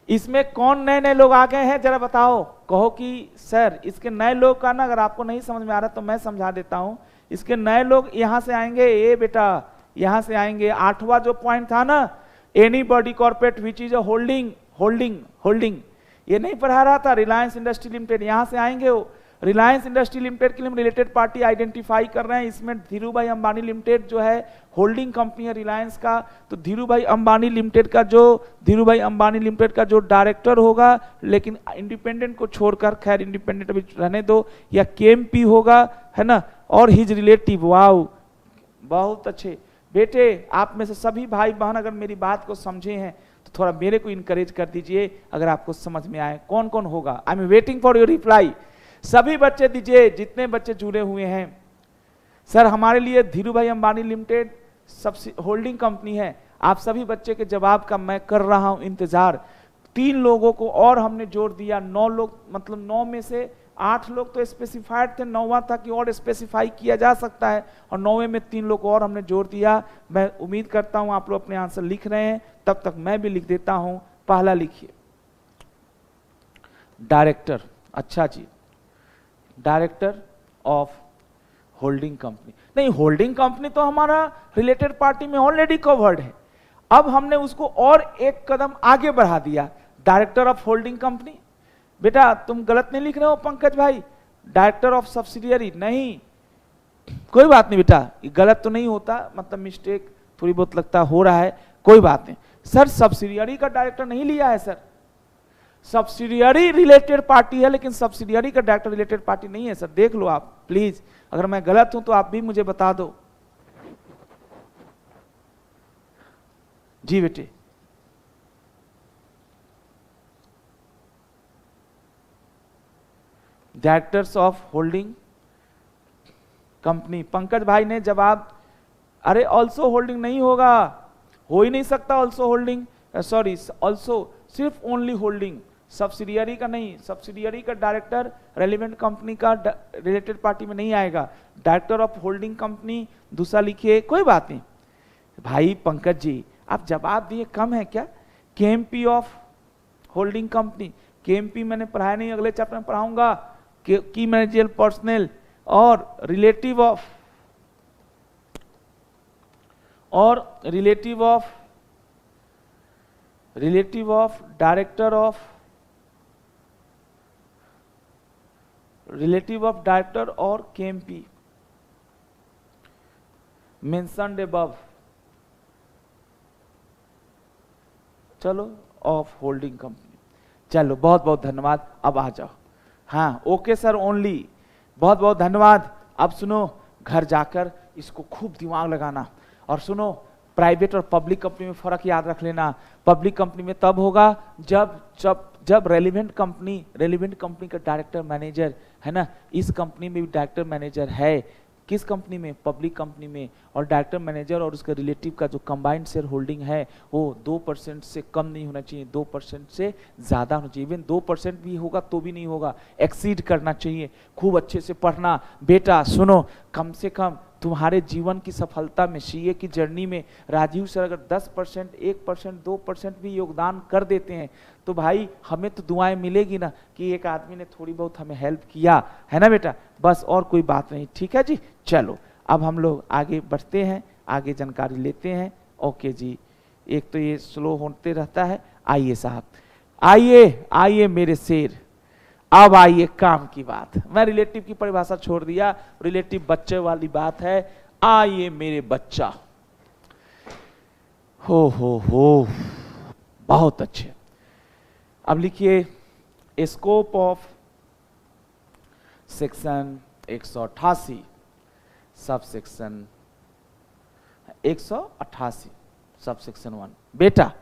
इसमें कौन नए नए लोग आ गए हैं जरा बताओ, कहो कि सर इसके नए लोग का ना अगर आपको नहीं समझ में आ रहा तो मैं समझा देता हूं। इसके नए लोग यहां से आएंगे, ये बेटा यहां से आएंगे। 8वां जो पॉइंट था ना, any body corporate which is a holding, holding, holding, ये नहीं पढ़ा रहा था, रिलायंस इंडस्ट्री लिमिटेड, यहां से आएंगे वो। रिलायंस इंडस्ट्री लिमिटेड के लिए हम रिलेटेड पार्टी आइडेंटिफाई कर रहे हैं। इसमें धीरूभाई अंबानी लिमिटेड जो है होल्डिंग कंपनी है रिलायंस का, तो धीरूभाई अंबानी लिमिटेड का जो डायरेक्टर होगा, लेकिन इंडिपेंडेंट को छोड़कर, खैर इंडिपेंडेंट अभी रहने दो, या KMP होगा, है ना, और हिज रिलेटिव। वाओ बहुत अच्छे, बेटे आप में से सभी भाई बहन अगर मेरी बात को समझे हैं तो थोड़ा मेरे को इनकरेज कर दीजिए अगर आपको समझ में आए। कौन कौन होगा? I am waiting for your reply. सभी बच्चे दीजिए, जितने बच्चे जुड़े हुए हैं। सर हमारे लिए धीरू भाई अंबानी लिमिटेड होल्डिंग कंपनी है। आप सभी बच्चे के जवाब का मैं कर रहा हूं इंतजार। 3 लोगों को और हमने जोड़ दिया, 9 लोग, मतलब 9 में से 8 लोग तो स्पेसिफाइड थे, 9वां था कि और स्पेसिफाई किया जा सकता है, और 9वें में 3 लोग और हमने जोड़ दिया। मैं उम्मीद करता हूं आप लोग अपने आंसर लिख रहे हैं, तब तक मैं भी लिख देता हूं। पहला लिखिए डायरेक्टर। अच्छा जी, डायरेक्टर ऑफ होल्डिंग कंपनी। नहीं, होल्डिंग कंपनी तो हमारा रिलेटेड पार्टी में ऑलरेडी कवर्ड है। अब हमने उसको और एक कदम आगे बढ़ा दिया, डायरेक्टर ऑफ होल्डिंग कंपनी। बेटा तुम गलत नहीं लिख रहे हो पंकज भाई, डायरेक्टर ऑफ सब्सिडियरी नहीं, कोई बात नहीं बेटा, गलत तो नहीं होता, मतलब मिस्टेक थोड़ी बहुत लगता हो रहा है, कोई बात नहीं। सर सब्सिडियरी का डायरेक्टर नहीं लिया है सर, सब्सिडियरी रिलेटेड पार्टी है, लेकिन सब्सिडियरी का डायरेक्टर रिलेटेड पार्टी नहीं है सर, देख लो आप प्लीज। अगर मैं गलत हूं तो आप भी मुझे बता दो। जी बेटे, directors of holding company. Pankaj भाई ने जवाब, अरे ऑल्सो होल्डिंग नहीं होगा, हो ही नहीं सकता ऑल्सो होल्डिंग, सॉरी ऑल्सो, सिर्फ ओनली होल्डिंग, सब्सिडियरी का नहीं। सब्सिडियरी का डायरेक्टर रेलिवेंट कंपनी का रिलेटेड पार्टी में नहीं आएगा। डायरेक्टर ऑफ होल्डिंग कंपनी दूसरा लिखिए, कोई बात नहीं। भाई पंकज जी आप जवाब दिए कम है क्या? KMP of holding company, KMP मैंने पढ़ाया नहीं, अगले चैप्टर में पढ़ाऊंगा। की मैनेजरियल पर्सनल और रिलेटिव ऑफ डायरेक्टर और केएमपी मेंशन्ड अबव, चलो ऑफ होल्डिंग कंपनी। चलो बहुत बहुत धन्यवाद, अब आ जाओ। हाँ ओके सर ओनली, बहुत बहुत धन्यवाद। अब सुनो, घर जाकर इसको खूब दिमाग लगाना, और सुनो प्राइवेट और पब्लिक कंपनी में फर्क याद रख लेना। पब्लिक कंपनी में तब होगा जब रेलिवेंट कंपनी का डायरेक्टर मैनेजर है ना, इस कंपनी में भी डायरेक्टर मैनेजर है। किस कंपनी में? पब्लिक कंपनी में। और डायरेक्टर मैनेजर और उसके रिलेटिव का जो कंबाइंड शेयर होल्डिंग है वो 2% से कम नहीं होना चाहिए, 2% से ज्यादा होना चाहिए। इवन 2% भी होगा तो भी नहीं होगा, एक्सीड करना चाहिए। खूब अच्छे से पढ़ना बेटा। सुनो, कम से कम तुम्हारे जीवन की सफलता में, सीए की जर्नी में राजीव सर अगर 10%, 1%, 2% भी योगदान कर देते हैं तो भाई हमें तो दुआएं मिलेगी ना कि एक आदमी ने थोड़ी बहुत हमें हेल्प किया है ना बेटा, बस और कोई बात नहीं। ठीक है जी, चलो अब हम लोग आगे बढ़ते हैं, आगे जानकारी लेते हैं। ओके जी, एक तो ये स्लो होते रहता है। आइए साहब, आइए मेरे शेर, अब आइए काम की बात। मैं रिलेटिव की परिभाषा छोड़ दिया, रिलेटिव बच्चे वाली बात है। आइए मेरे बच्चा, हो बहुत अच्छे। अब लिखिए scope of section 188 sub section 188 sub section 1। बेटा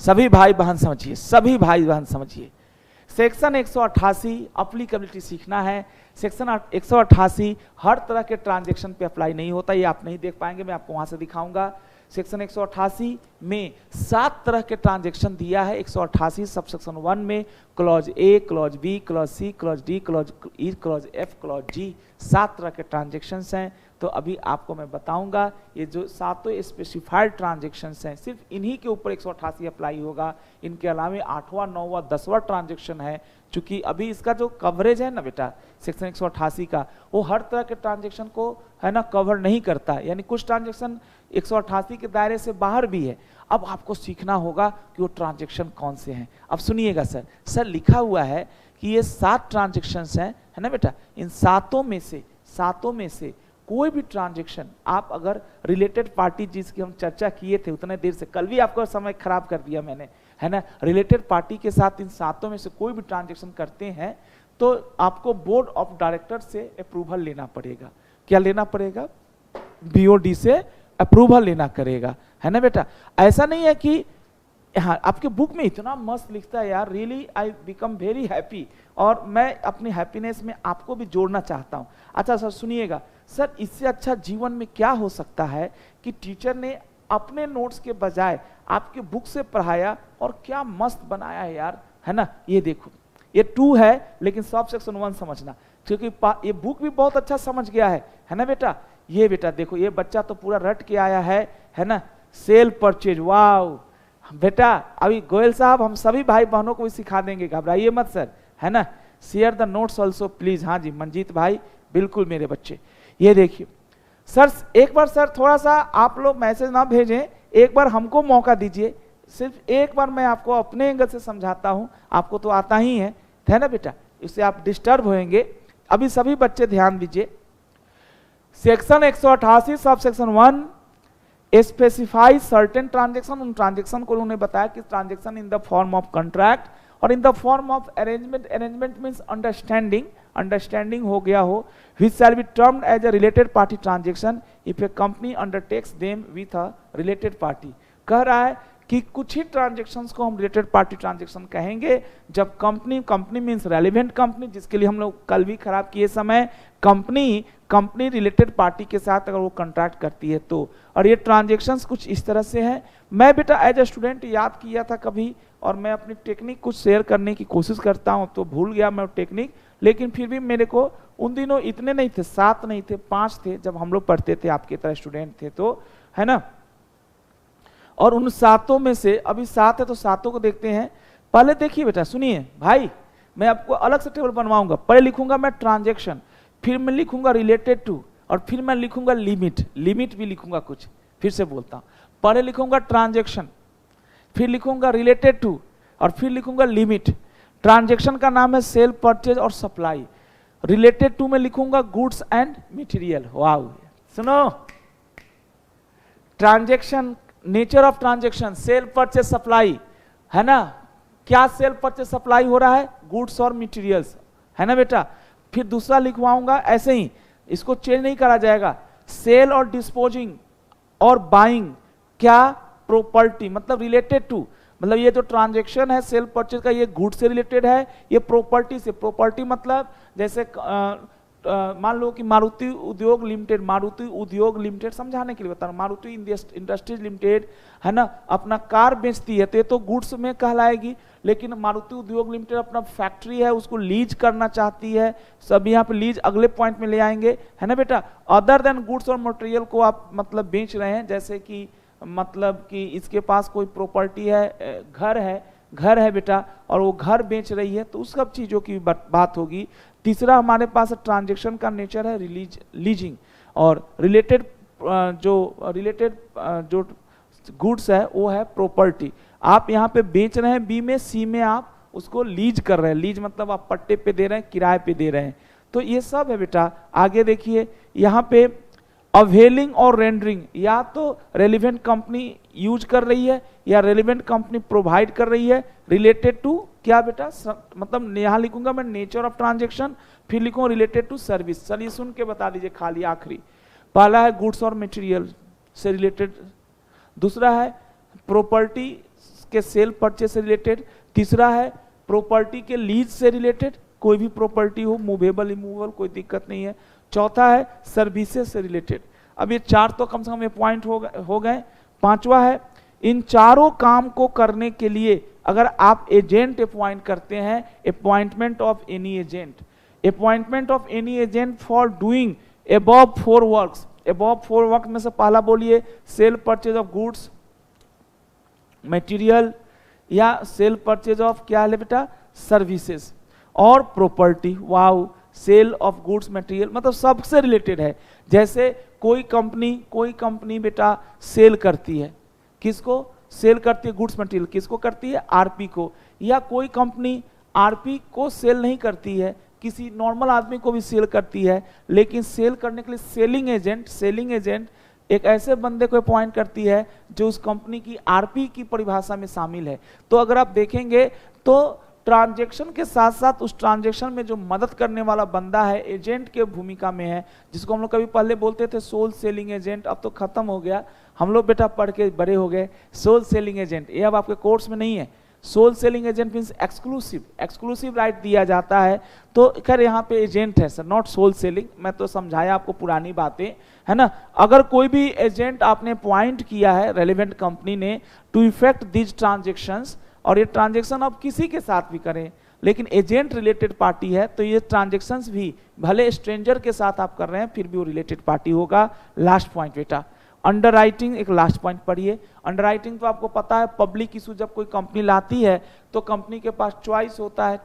सभी भाई बहन समझिए, सभी भाई बहन समझिए, सेक्शन 188 अप्लीकेबिलिटी सीखना है। सेक्शन 188 हर तरह के ट्रांजैक्शन पे अप्लाई नहीं होता, ये आप नहीं देख पाएंगे, मैं आपको वहां से दिखाऊंगा। सेक्शन 188 में 7 तरह के ट्रांजैक्शन दिया है। 188 सब सेक्शन 1 में clause A, clause B, clause C, clause D, clause E, clause F, clause G, 7 तरह के ट्रांजैक्शंस हैं। तो अभी आपको मैं बताऊंगा, ये जो 7 स्पेसिफाइड ट्रांजैक्शंस हैं सिर्फ इन्हीं के ऊपर 188 अप्लाई होगा। इनके अलावा 8वां, 9वां, 10वां ट्रांजैक्शन है, चूंकि अभी इसका जो कवरेज है ना बेटा सेक्शन 188 का, वो हर तरह के ट्रांजैक्शन को है ना कवर नहीं करता, यानी कुछ ट्रांजैक्शन 188 के दायरे से बाहर भी है। अब आपको सीखना होगा कि वो ट्रांजैक्शन कौन से हैं। अब सुनिएगा सर लिखा हुआ है कि ये 7 ट्रांजैक्शंस हैं, है ना बेटा, इन 7 में से कोई भी ट्रांजैक्शन आप अगर रिलेटेड पार्टी जिसकी हम चर्चा किए थे उतने देर से, कल भी आपका समय खराब कर दिया मैंने, है ना, रिलेटेड पार्टी के साथ इन 7 में से कोई भी ट्रांजैक्शन करते हैं तो आपको बोर्ड ऑफ डायरेक्टर से अप्रूवल लेना पड़ेगा। क्या लेना पड़ेगा? बीओडी से अप्रूवल लेना करेगा, है ना बेटा। ऐसा नहीं है कि हाँ आपके बुक में इतना मस्त लिखता है यार, really I become very happy, और मैं अपनी हैप्पीनेस में आपको भी जोड़ना चाहता हूँ। अच्छा सर सुनिएगा, सर इससे अच्छा जीवन में क्या हो सकता है कि टीचर ने अपने नोट्स के बजाय आपके बुक से पढ़ाया और क्या मस्त बनाया है यार, है ना। ये देखो ये 2 है, लेकिन सब सेक्शन 1 समझना, क्योंकि ये बुक भी बहुत अच्छा समझ गया है ना बेटा। ये बेटा देखो, ये बच्चा तो पूरा रट के आया है ना। सेल परचेज, वाव बेटा, अभी गोयल साहब हम सभी भाई बहनों को भी सिखा देंगे, घबराइए मत सर, है ना। Share the notes also please. हाँ जी मंजीत भाई, बिल्कुल मेरे बच्चे। ये देखिए सर, एक बार सर थोड़ा सा आप लोग मैसेज ना भेजें, एक बार हमको मौका दीजिए, सिर्फ एक बार मैं आपको अपने एंगल से समझाता हूं, आपको तो आता ही है ना बेटा, इससे आप डिस्टर्ब होंगे। अभी सभी बच्चे ध्यान दीजिए, section 188 sub section 1 specify certain transaction, उन ट्रांजेक्शन को उन्होंने बताया कि transaction in the form of contract or in the form of arrangement, arrangement means understanding, understanding हो गया हो, which shall be termed as a related party transaction if a company undertakes them with a related party। कह रहा है कि कुछ ही transactions को हम रिलेटेड पार्टी ट्रांजेक्शन कहेंगे जब कंपनी मींस रेलिवेंट कंपनी, जिसके लिए हम लोग कल भी खराब किए समय, कंपनी रिलेटेड पार्टी के साथ अगर वो कॉन्ट्रैक्ट करती है तो। और ये ट्रांजेक्शन्स कुछ इस तरह से हैं। मैं बेटा एज ए स्टूडेंट याद किया था कभी, और मैं अपनी टेक्निक कुछ शेयर करने की कोशिश करता हूँ, तो भूल गया मैं टेक्निक, लेकिन फिर भी मेरे को उन दिनों इतने नहीं थे, 7 नहीं थे, 5 थे जब हम लोग पढ़ते थे, आपकी तरह स्टूडेंट थे तो, है ना। और उन 7 में से अभी 7 है तो 7 को देखते हैं। पहले देखिए बेटा सुनिए भाई, मैं आपको अलग से टेबल बनवाऊंगा। पहले लिखूंगा मैं ट्रांजैक्शन, फिर मैं लिखूंगा रिलेटेड टू, और फिर मैं लिखूंगा लिमिट, लिमिट भी लिखूंगा कुछ, फिर से बोलता हूं। पहले लिखूंगा ट्रांजैक्शन, फिर लिखूंगा रिलेटेड टू, और फिर लिखूंगा लिमिट। ट्रांजैक्शन का नाम है sale, purchase or supply. Related to में लिखूंगा गुड्स एंड मटेरियल। वाओ, सुनो, transaction, nature of transaction, cell purchase supply, है ना। क्या सेल परचेज सप्लाई हो रहा है? गुड्स और मटेरियल्स, है ना बेटा। फिर दूसरा लिखवाऊंगा ऐसे ही, इसको चेंज नहीं करा जाएगा, सेल और डिस्पोजिंग और बाइंग, क्या? प्रॉपर्टी, मतलब रिलेटेड टू, मतलब ये जो ट्रांजैक्शन है सेल परचेज का, ये गुड से रिलेटेड है, ये प्रॉपर्टी से। प्रॉपर्टी मतलब जैसे मान लो कि मारुति उद्योग लिमिटेड, मारुति उद्योग लिमिटेड समझाने के लिए बता रहा हूं, मारुति इंडस्ट्रीज लिमिटेड, है ना, अपना कार बेचती है तो ये तो गुड्स में कहलाएगी। लेकिन मारुति उद्योग लिमिटेड अपना फैक्ट्री है, उसको लीज करना चाहती है, सब यहाँ पे लीज अगले पॉइंट में ले आएंगे, है ना बेटा। Other than goods or material को आप मतलब बेच रहे हैं, जैसे कि मतलब कि इसके पास कोई प्रॉपर्टी है, घर है बेटा, और वो घर बेच रही है, तो उस सब चीजों की बात होगी। तीसरा हमारे पास ट्रांजैक्शन का नेचर है लीजिंग, और रिलेटेड जो गुड्स है वो है प्रॉपर्टी। आप यहाँ पे बेच रहे हैं बी में, सी में आप उसको लीज कर रहे हैं, लीज मतलब आप पट्टे पे दे रहे हैं, किराए पे दे रहे हैं, तो ये सब है बेटा। आगे देखिए यहाँ पे अवेलिंग और रेंडरिंग, या तो रेलिवेंट कंपनी यूज कर रही है या रेलिवेंट कंपनी प्रोवाइड कर रही है। रिलेटेड टू क्या बेटा, मतलब यहाँ लिखूंगा मैं नेचर ऑफ ट्रांजैक्शन, फिर लिखूंगा रिलेटेड टू सर्विस। चलिए सुन के बता दीजिए खाली आखिरी। पहला है गुड्स और मटेरियल से रिलेटेड, दूसरा है प्रॉपर्टी के सेल परचेज से रिलेटेड, तीसरा है प्रॉपर्टी के लीज से रिलेटेड, कोई भी प्रॉपर्टी हो, मूवेबल इमूवेबल, कोई दिक्कत नहीं है। चौथा है सर्विसेज से रिलेटेड। अब ये 4 तो कम से कम ये पॉइंट हो गए। पांचवा है इन चारों काम को करने के लिए अगर आप एजेंट अपॉइंट करते हैं, appointment of any agent, appointment of any agent for doing above 4 works. Above 4 work में से पहला बोलिए sale purchase of goods material, या सेल परचेज ऑफ क्या है बेटा, सर्विसेज और property. Wow, sale of goods material मतलब सबसे रिलेटेड है। जैसे कोई कंपनी बेटा सेल करती है, किसको सेल करती है? Goods material. किसको करती है? आरपी को। या कोई कंपनी आरपी को सेल नहीं करती है, किसी नॉर्मल आदमी को भी सेल करती है, लेकिन सेल करने के लिए सेलिंग एजेंट एक ऐसे बंदे को अपॉइंट करती है जो उस कंपनी की आरपी की परिभाषा में शामिल है। तो अगर आप देखेंगे तो ट्रांजैक्शन के साथ साथ उस ट्रांजैक्शन में जो मदद करने वाला बंदा है एजेंट के भूमिका में है, जिसको हम लोग कभी पहले बोलते थे सोल सेलिंग एजेंट, अब तो खत्म हो गया, हम लोग बेटा पढ़ के बड़े हो गए। सोल सेलिंग एजेंट ये अब आपके कोर्स में नहीं है। Sole selling agent means exclusive right दिया जाता है, तो खैर यहाँ पे एजेंट है सर, नॉट सोल सेलिंग। मैं तो समझाया आपको पुरानी बातें, है ना। अगर कोई भी एजेंट आपने अपॉइंट किया है रेलिवेंट कंपनी ने टू इफेक्ट दीज ट्रांजेक्शंस, और ये ट्रांजेक्शन आप किसी के साथ भी करें, लेकिन एजेंट रिलेटेड पार्टी है तो ये ट्रांजेक्शंस भी भले स्ट्रेंजर के साथ आप कर रहे हैं फिर भी वो रिलेटेड पार्टी होगा। लास्ट पॉइंट बेटा अंडरराइटिंग, एक लास्ट पॉइंट पढ़िए। अंडरराइटिंग तो आपको पता है पब्लिक इशू जब कोई कंपनी लाती है तो कंपनी के पास चॉइस होता है,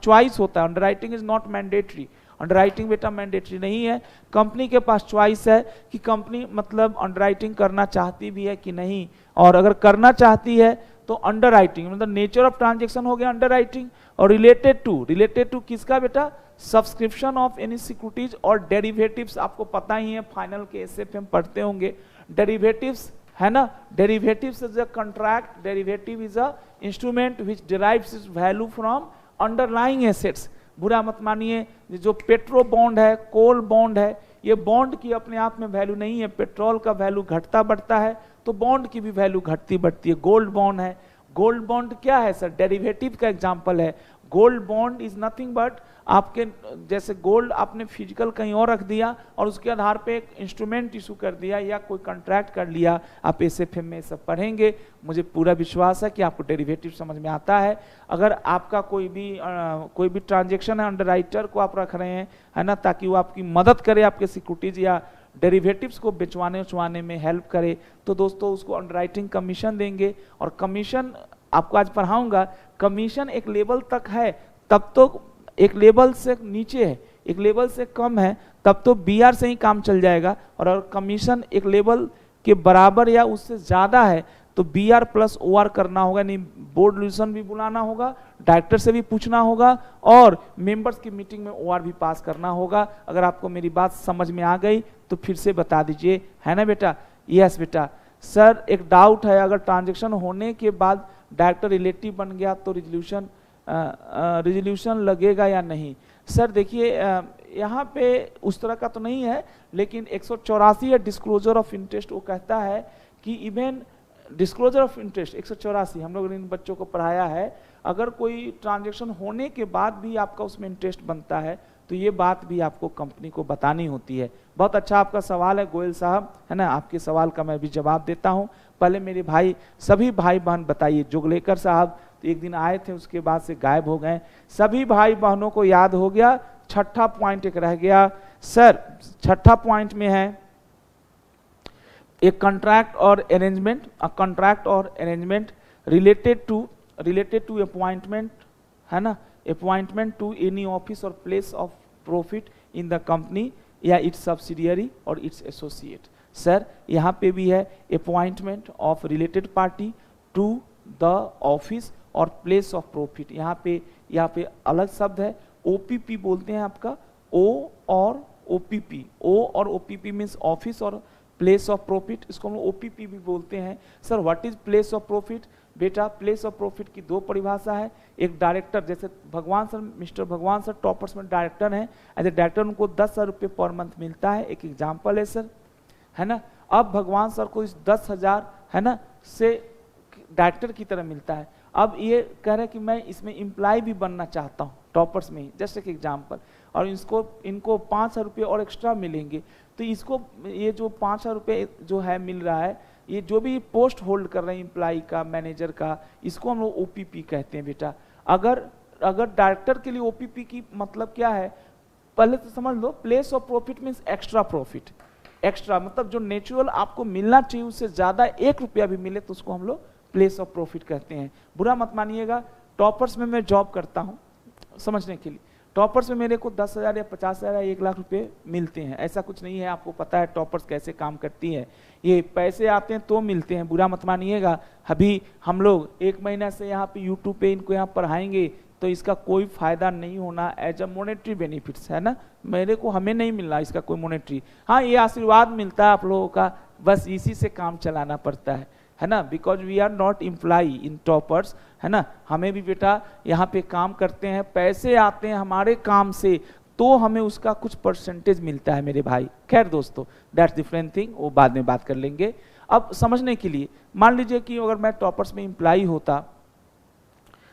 underwriting is not mandatory. Underwriting बेटा मैंडेटरी नहीं है, कंपनी के पास चॉइस है कि कंपनी मतलब अंडरराइटिंग करना चाहती भी है कि नहीं, और अगर करना चाहती है तो अंडरराइटिंग मतलब नेचर ऑफ ट्रांजैक्शन हो गया अंडरराइटिंग। और रिलेटेड टू किसका बेटा, सब्सक्रिप्शन ऑफ एनी सिक्योरिटीज और डेरिवेटिव्स, आपको पता ही है फाइनल के एसएफएम पढ़ते होंगे। डेरिवेटिव्स है ना, derivatives is a contract, derivative is a instrument which derives it's value from underlying assets. बुरा मत मानिए, जो पेट्रो बॉन्ड है, कोल बॉन्ड है, ये बॉन्ड की अपने आप में वैल्यू नहीं है, पेट्रोल का वैल्यू घटता बढ़ता है तो बॉन्ड की भी वैल्यू घटती बढ़ती है। गोल्ड बॉन्ड है, गोल्ड बॉन्ड क्या है सर, डेरिवेटिव का एग्जांपल है। Gold bond is nothing but आपके जैसे गोल्ड आपने फिजिकल कहीं और रख दिया और उसके आधार पे एक इंस्ट्रूमेंट इशू कर दिया या कोई कॉन्ट्रैक्ट कर लिया। आप एसएफएम में सब पढ़ेंगे, मुझे पूरा विश्वास है कि आपको डेरिवेटिव समझ में आता है। अगर आपका कोई भी ट्रांजैक्शन है अंडरराइटर को आप रख रहे हैं, है ना, ताकि वो आपकी मदद करे आपके सिक्योरिटीज या डेरिवेटिव्स को बेचवाने में हेल्प करे, तो दोस्तों उसको अंडरराइटिंग कमीशन देंगे। और कमीशन आपको आज पढ़ाऊंगा, कमीशन एक लेवल तक है तब तो, एक लेवल से नीचे है, एक लेवल से कम है तब तो बीआर से ही काम चल जाएगा, और अगर कमीशन एक लेवल के बराबर या उससे ज्यादा है तो बीआर प्लस ओआर करना होगा, नहीं बोर्ड रेजोल्यूशन भी बुलाना होगा, डायरेक्टर से भी पूछना होगा और मेंबर्स की मीटिंग में ओआर भी पास करना होगा। अगर आपको मेरी बात समझ में आ गई तो फिर से बता दीजिए, है ना बेटा। यस बेटा। सर एक डाउट है, अगर ट्रांजेक्शन होने के बाद डायरेक्टर रिलेटिव बन गया तो रिजोल्यूशन लगेगा या नहीं। सर देखिए यहाँ पे उस तरह का तो नहीं है, लेकिन 184 है डिस्क्लोजर ऑफ इंटरेस्ट, वो कहता है कि इवन डिस्क्लोजर ऑफ इंटरेस्ट 184 हम लोगों ने इन बच्चों को पढ़ाया है, अगर कोई ट्रांजैक्शन होने के बाद भी आपका उसमें इंटरेस्ट बनता है तो ये बात भी आपको कंपनी को बतानी होती है। बहुत अच्छा आपका सवाल है गोयल साहब, है ना, आपके सवाल का मैं भी जवाब देता हूँ। पहले मेरे भाई सभी भाई बहन बताइए, जुगलेकर साहब तो एक दिन आए थे उसके बाद से गायब हो गए, सभी भाई बहनों को याद हो गया। छठा पॉइंट एक रह गया सर, छठा पॉइंट में है एक contract or arrangement, a contract or arrangement related to appointment, है ना, appointment to any office or place of profit in the company या its subsidiary or its associate. Sir यहाँ पे भी है appointment of related party to the office or place of profit. यहाँ पे अलग शब्द है, ओपीपी बोलते हैं आपका, ओ और ओपीपी, ओ और OPP means office or place of profit, इसको हम लोग ओपीपी भी बोलते हैं। Sir what is place of profit? बेटा प्लेस ऑफ प्रॉफिट की दो परिभाषा है। एक डायरेक्टर, जैसे भगवान सर, मिस्टर भगवान सर टॉपर्स में डायरेक्टर हैं, एज ए डायरेक्टर उनको 10,000 रुपये पर मंथ मिलता है, एक एग्जाम्पल है सर, है ना। अब भगवान सर को इस 10,000 है ना से डायरेक्टर की तरह मिलता है। अब ये कह रहे हैं कि मैं इसमें इम्प्लाई भी बनना चाहता हूँ टॉपर्स में ही, जस्ट एक एग्जाम्पल, और इनको 5,000 रुपये और एक्स्ट्रा मिलेंगे। तो इसको ये जो 5,000 रुपये जो है मिल रहा है, ये जो भी पोस्ट होल्ड कर रहे हैं इम्प्लाई का, मैनेजर का, इसको हम लोग ओपीपी कहते हैं बेटा। अगर डायरेक्टर के लिए ओपीपी की मतलब क्या है, पहले तो समझ लो, place of profit means extra profit. Extra मतलब जो नेचुरल आपको मिलना चाहिए उससे ज्यादा 1 रुपया भी मिले तो उसको हम लोग प्लेस ऑफ प्रॉफिट कहते हैं। बुरा मत मानिएगा, टॉपर्स में मैं जॉब करता हूँ, समझने के लिए, टॉपर्स में मेरे को 10,000 या 50,000 या 1 लाख रुपए मिलते हैं, ऐसा कुछ नहीं है। आपको पता है टॉपर्स कैसे काम करती है, ये पैसे आते हैं तो मिलते हैं, बुरा मत मानिएगा। अभी हम लोग 1 महीना से यहाँ पे यूट्यूब पे इनको यहाँ पढ़ाएंगे तो इसका कोई फायदा नहीं होना एज अ मोनेटरी बेनिफिट्स, है ना, मेरे को हमें नहीं मिल रहा इसका कोई मोनेटरी, हाँ ये आशीर्वाद मिलता है आप लोगों का, बस इसी से काम चलाना पड़ता है। है ना, because we are not employ in toppers, है ना, हमें भी बेटा यहाँ पे काम करते हैं, पैसे आते हैं हमारे काम से, तो हमें उसका कुछ परसेंटेज मिलता है मेरे भाई। खैर दोस्तों, दैट्स डिफरेंट थिंग, वो बाद में बात कर लेंगे। अब समझने के लिए मान लीजिए कि अगर मैं टॉपर्स में एम्प्लॉय होता,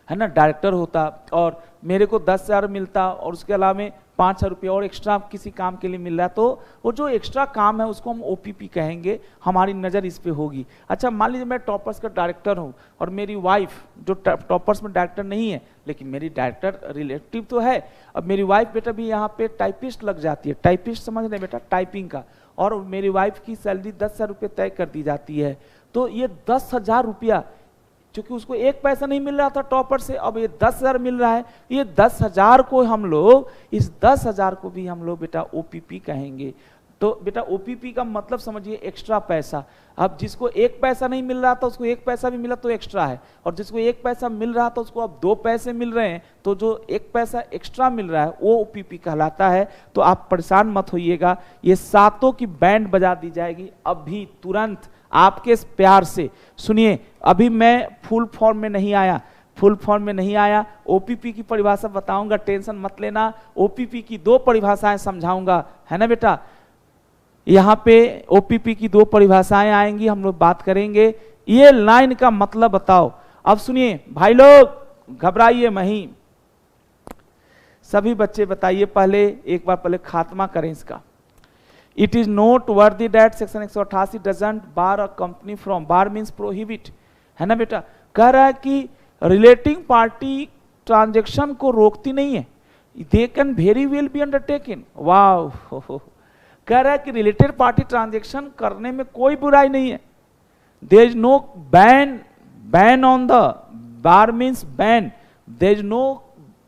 है ना, डायरेक्टर होता, और मेरे को 10,000 मिलता और उसके अलावा 5,000 रुपये और एक्स्ट्रा किसी काम के लिए मिल रहा है, तो वो जो एक्स्ट्रा काम है उसको हम ओपीपी कहेंगे, हमारी नज़र इस पे होगी। अच्छा, मान लीजिए मैं टॉपर्स का डायरेक्टर हूँ और मेरी वाइफ जो टॉपर्स में डायरेक्टर नहीं है, लेकिन मेरी डायरेक्टर रिलेटिव तो है, अब मेरी वाइफ बेटा भी यहाँ पे टाइपिस्ट लग जाती है, टाइपिस्ट समझ रहे बेटा, टाइपिंग का, और मेरी वाइफ की सैलरी 10,000 रुपये तय कर दी जाती है। तो ये 10,000 रुपया, क्योंकि उसको एक पैसा नहीं मिल रहा था टॉपर से, अब ये 10,000 मिल रहा है, ये 10,000 को हम लोग, इस 10,000 को भी हम लोग बेटा ओपीपी कहेंगे। तो बेटा ओपीपी का मतलब समझिए एक्स्ट्रा पैसा। अब जिसको एक पैसा नहीं मिल रहा था उसको एक पैसा भी मिला तो एक्स्ट्रा है, और जिसको एक पैसा मिल रहा था उसको अब 2 पैसे मिल रहे हैं, तो जो एक पैसा एक्स्ट्रा मिल रहा है वो ओपीपी कहलाता है। तो आप परेशान मत होइएगा, ये सातों की बैंड बजा दी जाएगी अभी तुरंत आपके प्यार से। सुनिए, अभी मैं फुल फॉर्म में नहीं आया, फुल फॉर्म में नहीं आया, ओपीपी की परिभाषा बताऊंगा, टेंशन मत लेना। ओपीपी की 2 परिभाषाएं समझाऊंगा, है ना बेटा, यहाँ पे ओपीपी की 2 परिभाषाएं आएंगी, हम लोग बात करेंगे। ये लाइन का मतलब बताओ। अब सुनिए भाई लोग, घबराइए नहीं, सभी बच्चे बताइए, पहले एक बार पहले खात्मा करें इसका। It is noteworthy that section 188 doesn't bar a company from, bar means prohibit, है ना बेटा, कह रहा है कि रिलेटिंग पार्टी ट्रांजेक्शन को रोकती नहीं है, they can very well be undertaken. वाह, कह रहा है कि रिलेटेड पार्टी ट्रांजेक्शन करने में कोई बुराई नहीं है, there is no ban on the, bar means ban, there is no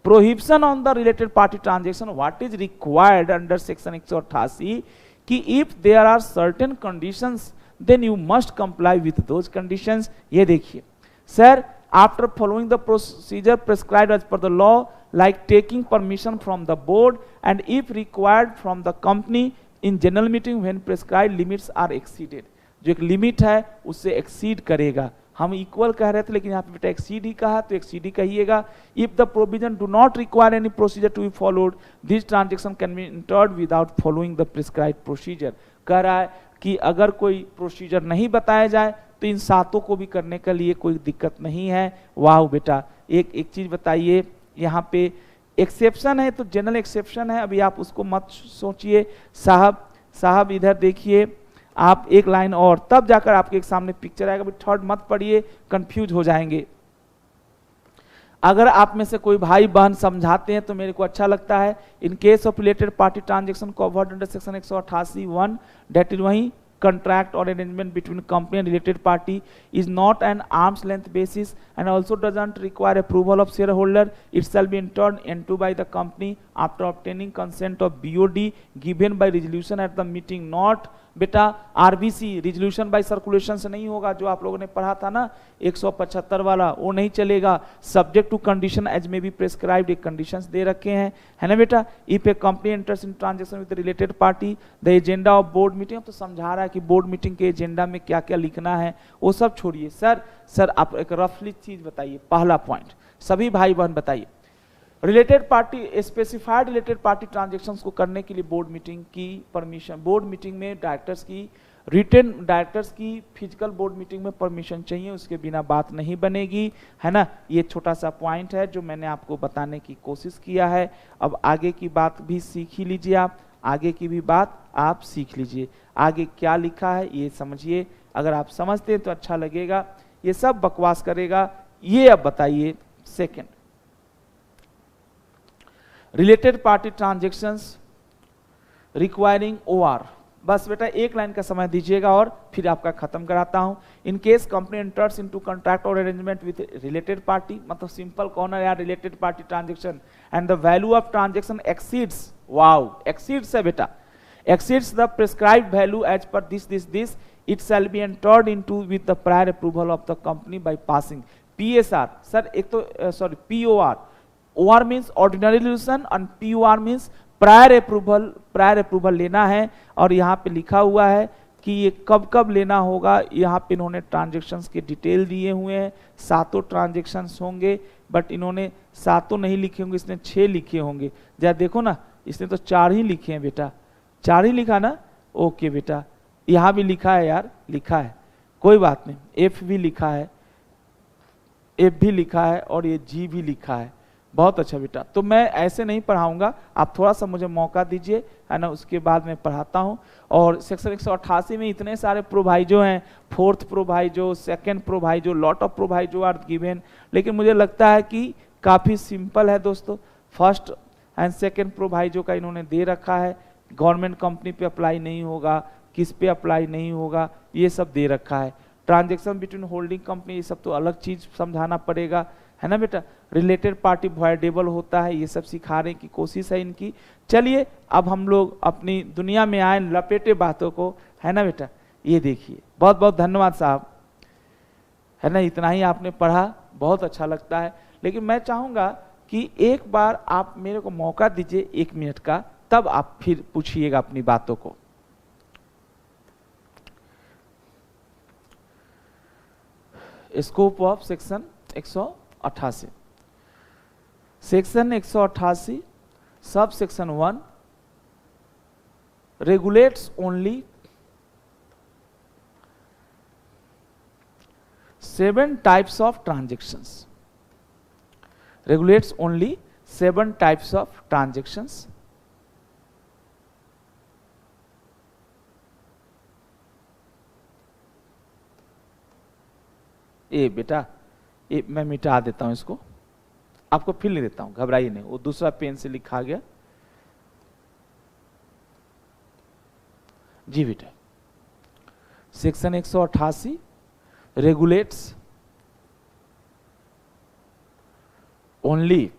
prohibition on the related party transaction. What is required under section 188 कि if there are certain conditions then you must comply with those conditions. ये देखिए sir, after following the procedure prescribed as per the law, like taking permission from the board and if required from the company in general meeting when prescribed limits are exceeded. जो एक limit है उससे exceed करेगा, हम equal कह रहे थे लेकिन यहाँ पे बेटा एक्सीड ही कहा तो एक्सीड ही कहिएगा। If the provision do not require any procedure to be followed, this transaction can be entered without following the prescribed procedure. कह रहा है कि अगर कोई प्रोसीजर नहीं बताया जाए तो इन सातों को भी करने के लिए कोई दिक्कत नहीं है। वाह बेटा, एक चीज बताइए, यहाँ पे एक्सेप्शन है तो जनरल एक्सेप्शन है, अभी आप उसको मत सोचिए। साहब इधर देखिए, आप एक लाइन और, तब जाकर आपके सामने पिक्चर आएगा, थर्ड मत पढ़िए, कंफ्यूज हो जाएंगे। अगर आप में से कोई भाई बहन समझाते हैं तो मेरे को अच्छा लगता है। In case of related party transaction covered under section 188(1), that is वही contract or arrangement between company and related party is not an arm's length basis and also doesn't require approval of shareholder. It shall be entered into by the company after obtaining consent of BOD given by resolution at the meeting, not बेटा RBC resolution bye circulation से नहीं होगा, जो आप लोगों ने पढ़ा था ना 175 वाला, वो नहीं चलेगा। सब्जेक्ट टू कंडीशन एज में भी प्रेस्क्राइब्ड, एक कंडीशंस दे रखे हैं, है ना बेटा। If A company enters in transaction with related party the agenda of board meeting, तो समझा रहा है कि बोर्ड मीटिंग के एजेंडा में क्या क्या लिखना है, वो सब छोड़िए। सर आप एक रफली चीज बताइए, पहला पॉइंट सभी भाई बहन बताइए, related party specified related party transactions को करने के लिए बोर्ड मीटिंग की परमिशन, बोर्ड मीटिंग में डायरेक्टर्स की, रिटेन डायरेक्टर्स की फिजिकल बोर्ड मीटिंग में परमिशन चाहिए, उसके बिना बात नहीं बनेगी, है ना। ये छोटा सा पॉइंट है जो मैंने आपको बताने की कोशिश किया है। अब आगे की बात भी सीख ही लीजिए, आप आगे की भी बात आप सीख लीजिए, आगे क्या लिखा है ये समझिए। अगर आप समझते हैं तो अच्छा लगेगा, ये सब बकवास करेगा। ये अब बताइए second, related party transactions requiring OR, बस बेटा एक लाइन का समय दीजिएगा और फिर आपका खत्म कराता हूं। In case company enters into contract or arrangement with related party, मतलब सिंपल कौन है यार, related party transaction, and the value of transaction exceeds, wow exceeds है बेटा, exceeds the prescribed value as per this, it shall be entered into with the prior approval of the company by passing PSR. Sir एक तो sorry POR, OR means ordinary resolution and POR means prior approval लेना है। और यहाँ पे लिखा हुआ है कि ये कब कब लेना होगा। यहाँ पे इन्होंने ट्रांजेक्शन्स के डिटेल दिए हुए हैं, 7 ट्रांजेक्शन्स होंगे, बट इन्होंने 7 नहीं लिखे होंगे, इसने 6 लिखे होंगे। जरा देखो ना, इसने तो 4 ही लिखे हैं बेटा, 4 ही लिखा ना, ओके बेटा। यहाँ भी लिखा है यार, लिखा है, कोई बात नहीं, एफ भी लिखा है, एफ भी लिखा है और ये जी भी लिखा है, बहुत अच्छा बेटा। तो मैं ऐसे नहीं पढ़ाऊंगा, आप थोड़ा सा मुझे मौका दीजिए, है ना, उसके बाद मैं पढ़ाता हूं। और सेक्शन 188 में इतने सारे प्रोवाइजो हैं, 4th proviso, 2nd proviso, lot of proviso are given, लेकिन मुझे लगता है कि काफी सिंपल है दोस्तों। 1st एंड 2nd प्रोवाइजो का इन्होंने दे रखा है, गवर्नमेंट कंपनी पे अप्लाई नहीं होगा, किस पे अप्लाई नहीं होगा, ये सब दे रखा है। ट्रांजेक्शन बिटवीन होल्डिंग कंपनी, ये सब तो अलग चीज समझाना पड़ेगा, है ना बेटा। रिलेटेड पार्टी वॉइडेबल होता है, ये सब सिखाने की कोशिश है इनकी। चलिए अब हम लोग अपनी दुनिया में आए, लपेटे बातों को, है ना बेटा। ये देखिए, बहुत बहुत धन्यवाद साहब, है ना, इतना ही आपने पढ़ा, बहुत अच्छा लगता है। लेकिन मैं चाहूंगा कि एक बार आप मेरे को मौका दीजिए 1 मिनट का, तब आप फिर पूछिएगा अपनी बातों को। Scope of section 188, section 188 sub section 1 regulates only 7 types of transactions, regulates only 7 types of transactions. ए बेटा, ये मैं मिटा देता हूं इसको, आपको फिर लिख देता हूं, घबराइए नहीं, वो दूसरा पेन से लिखा गया। जी बेटा, section 188 regulates only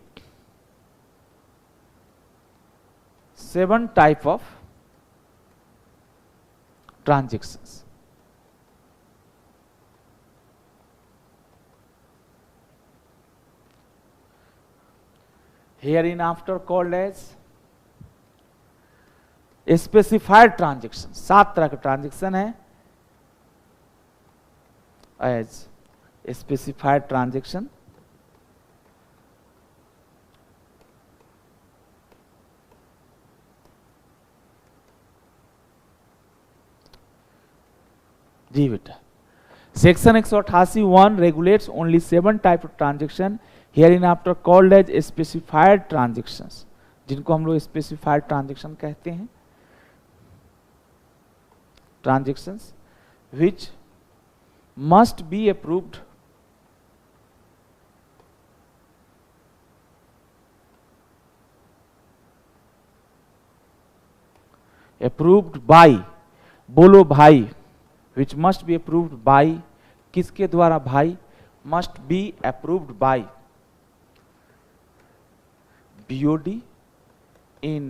7 type of transactions. hereinafter called as specified transaction। 7 तरह के ट्रांजेक्शन है एज स्पेसिफाइड ट्रांजेक्शन। जी बेटा, section 188 1 regulates only 7 type of transaction hereinafter called as specified transactions, जिनको हम लोग स्पेसिफाइड ट्रांजेक्शन कहते हैं। Transactions which must be approved by, बोलो भाई, which must be approved by, किसके द्वारा भाई, must be approved by BOD in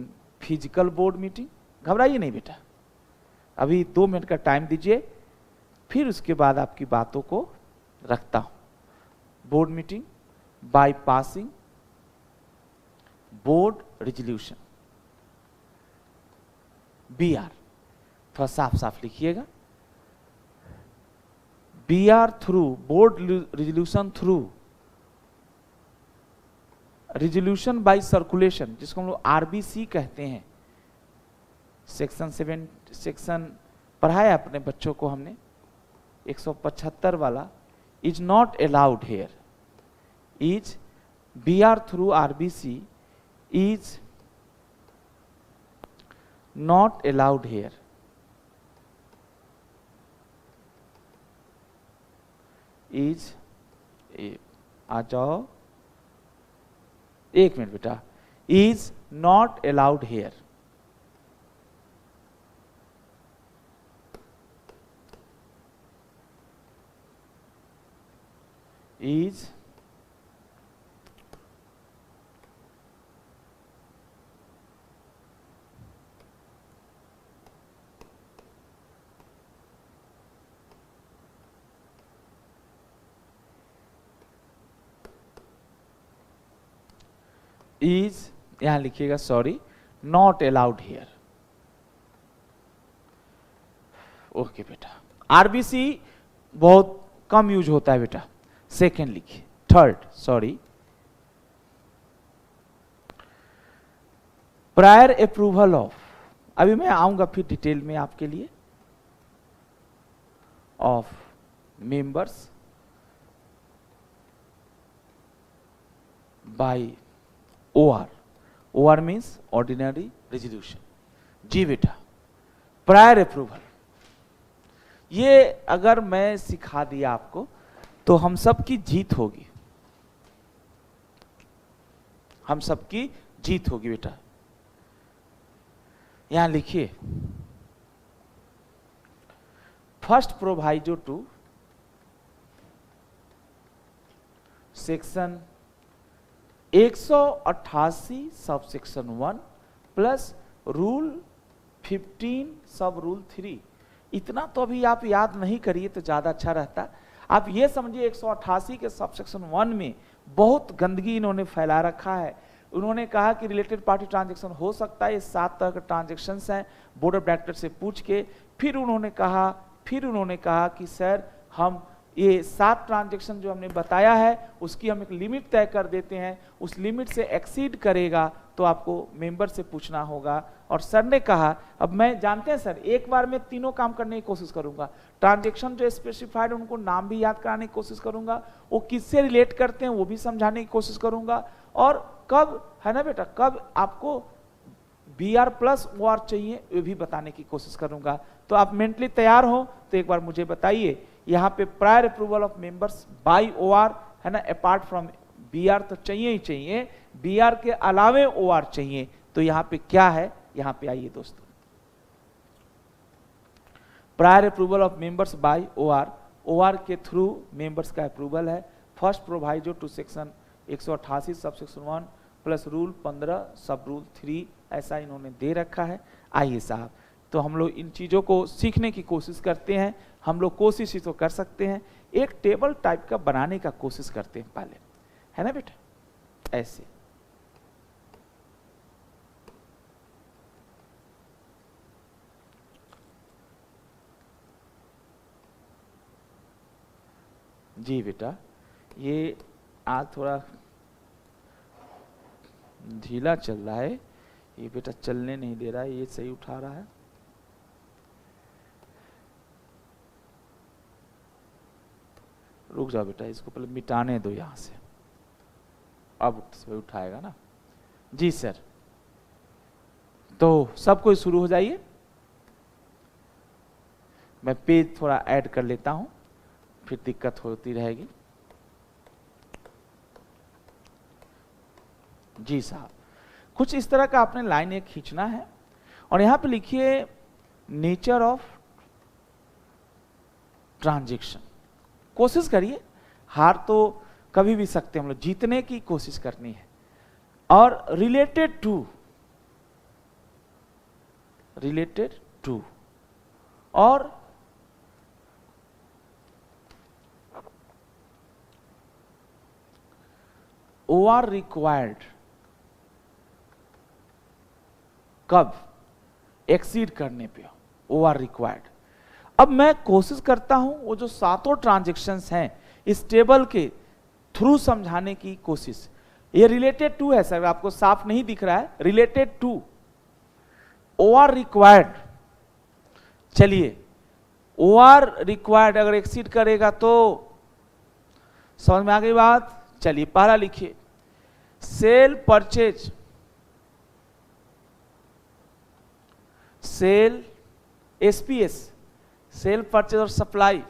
physical board meeting. घबराइए नहीं बेटा, अभी 2 मिनट का टाइम दीजिए, फिर उसके बाद आपकी बातों को रखता हूं। Board meeting by passing board resolution, BR, थोड़ा साफ साफ लिखिएगा, BR through board resolution, through resolution bye circulation, जिसको हम लोग RBC कहते हैं। सेक्शन पढ़ाया अपने बच्चों को हमने 175 वाला, is not allowed here, is BR through RBC is not allowed here. Is, आ जाओ 1 मिनट बेटा, is not allowed here. is यहां लिखिएगा, sorry, not allowed here. Okay बेटा, आरबीसी बहुत कम यूज होता है बेटा। सेकेंड लिखिए, third sorry, prior approval of, अभी मैं आऊंगा फिर डिटेल में आपके लिए, of members by OR, OR means ordinary resolution. जी बेटा, प्रायर अप्रूवल, ये अगर मैं सिखा दिया आपको तो हम सबकी जीत होगी, हम सबकी जीत होगी बेटा। यहां लिखिए, first proviso to section 188 sub section 1 plus rule 15 सब रूल 3। इतना तो अभी आप याद नहीं करिए तो ज्यादा अच्छा रहता। आप ये समझिए 188 के सब सेक्शन 1 में बहुत गंदगी इन्होंने फैला रखा है। उन्होंने कहा कि रिलेटेड पार्टी ट्रांजैक्शन हो सकता है, ये 7 तरह के ट्रांजैक्शंस हैं, बोर्ड ऑफ डायरेक्टर से पूछ के। फिर उन्होंने कहा कि सर हम ये 7 ट्रांजैक्शन जो हमने बताया है उसकी हम एक लिमिट तय कर देते हैं, उस लिमिट से एक्सीड करेगा तो आपको मेंबर से पूछना होगा। और सर ने कहा, अब मैं जानते हैं सर एक बार में तीनों काम करने की कोशिश करूंगा, ट्रांजैक्शन जो स्पेसिफाइड उनको नाम भी याद कराने की कोशिश करूंगा, वो किससे रिलेट करते हैं वो भी समझाने की कोशिश करूंगा, और कब है ना बेटा, कब आपको BR प्लस OR चाहिए ये भी बताने की कोशिश करूंगा। तो आप मेंटली तैयार हो तो एक बार मुझे बताइए, यहाँ पे prior approval of members by OR है ना, अपार्ट फ्रॉम BR तो चाहिए ही चाहिए, BR के अलावे OR चाहिए, तो यहाँ पे क्या है, यहाँ पे आइए दोस्तों, prior approval of members by OR, OR के थ्रू मेंबर्स का अप्रूवल है। First proviso to section 188 sub section 1 plus rule 15 सब रूल 3, ऐसा इन्होंने दे रखा है। आइए साहब, तो हम लोग इन चीजों को सीखने की कोशिश करते हैं, हम लोग कोशिश ही तो कर सकते हैं, एक टेबल टाइप का बनाने का कोशिश करते हैं पहले, है ना बेटा, ऐसे। जी बेटा, ये आज थोड़ा ढीला चल रहा है, ये बेटा चलने नहीं दे रहा है, ये सही उठा रहा है। रुक जाओ बेटा, इसको पहले मिटाने दो यहां से, अब उठाएगा ना। जी सर, तो सब कोई शुरू हो जाइए, मैं पेज थोड़ा ऐड कर लेता हूं, फिर दिक्कत होती रहेगी। जी साहब, कुछ इस तरह का आपने लाइन एक खींचना है और यहां पे लिखिए नेचर ऑफ ट्रांजैक्शन। कोशिश करिए, हार तो कभी भी सकते हैं हम लोग, जीतने की कोशिश करनी है। और रिलेटेड टू और OR रिक्वायर्ड, कब एक्सीड करने पे OR रिक्वायर्ड। अब मैं कोशिश करता हूं वो जो 7 ट्रांजैक्शंस हैं इस टेबल के थ्रू समझाने की कोशिश। ये रिलेटेड टू है सर, आपको साफ नहीं दिख रहा है, रिलेटेड टू OR रिक्वायर्ड। चलिए, OR रिक्वायर्ड अगर एक्सीड करेगा तो समझ में आ गई बात। चलिए पहला लिखिए, sale purchase, sale SPS, sale purchase or supply,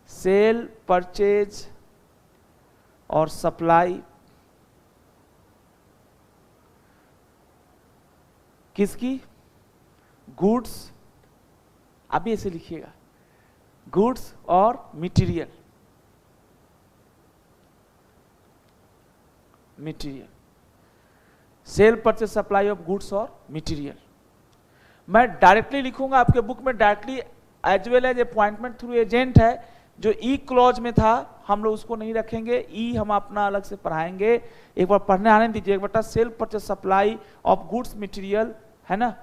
sale purchase or supply किसकी, गुड्स, अभी ऐसे लिखिएगा, goods or material, sale purchase supply of goods or material. मैं डायरेक्टली लिखूंगा आपके बुक में, directly as well as appointment through agent है, जो ई क्लॉज में था हम लोग उसको नहीं रखेंगे, ई हम अपना अलग से पढ़ाएंगे। एक बार पढ़ने आने दीजिए एक बेटा, cell purchase supply of goods material है ना,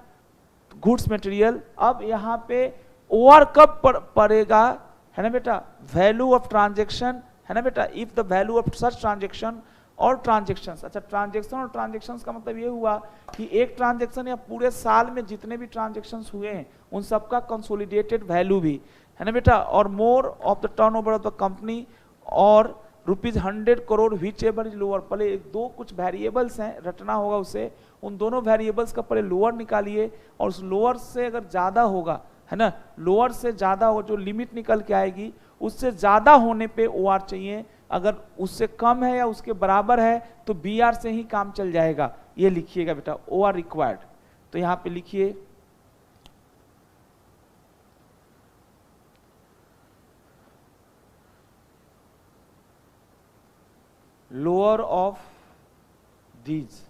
गुड्स मटेरियल। अब यहाँ पे ओआर कब पड़ेगा, है ना बेटा, वैल्यू ऑफ ट्रांजेक्शन, है ना बेटा, if the value of such transaction और ट्रांजेक्शंस। अच्छा, ट्रांजेक्शन और ट्रांजेक्शंस का मतलब ये हुआ कि एक ट्रांजेक्शन या पूरे साल में जितने भी ट्रांजेक्शंस हुए हैं उन सबका कंसोलिडेटेड वैल्यू भी, है ना बेटा, और more of the turnover of the company और ₹100 crore which ever is lower. पहले दो कुछ वेरिएबल्स हैं, रटना होगा उसे, उन दोनों वेरिएबल्स का पहले लोअर निकालिए और उस लोअर से अगर ज्यादा होगा, है ना, लोअर से ज्यादा हो, जो लिमिट निकल के आएगी उससे ज्यादा होने पे ओआर चाहिए, अगर उससे कम है या उसके बराबर है तो बीआर से ही काम चल जाएगा। ये लिखिएगा बेटा, ओआर रिक्वायर्ड। तो यहां पे लिखिए लोअर ऑफ दीज,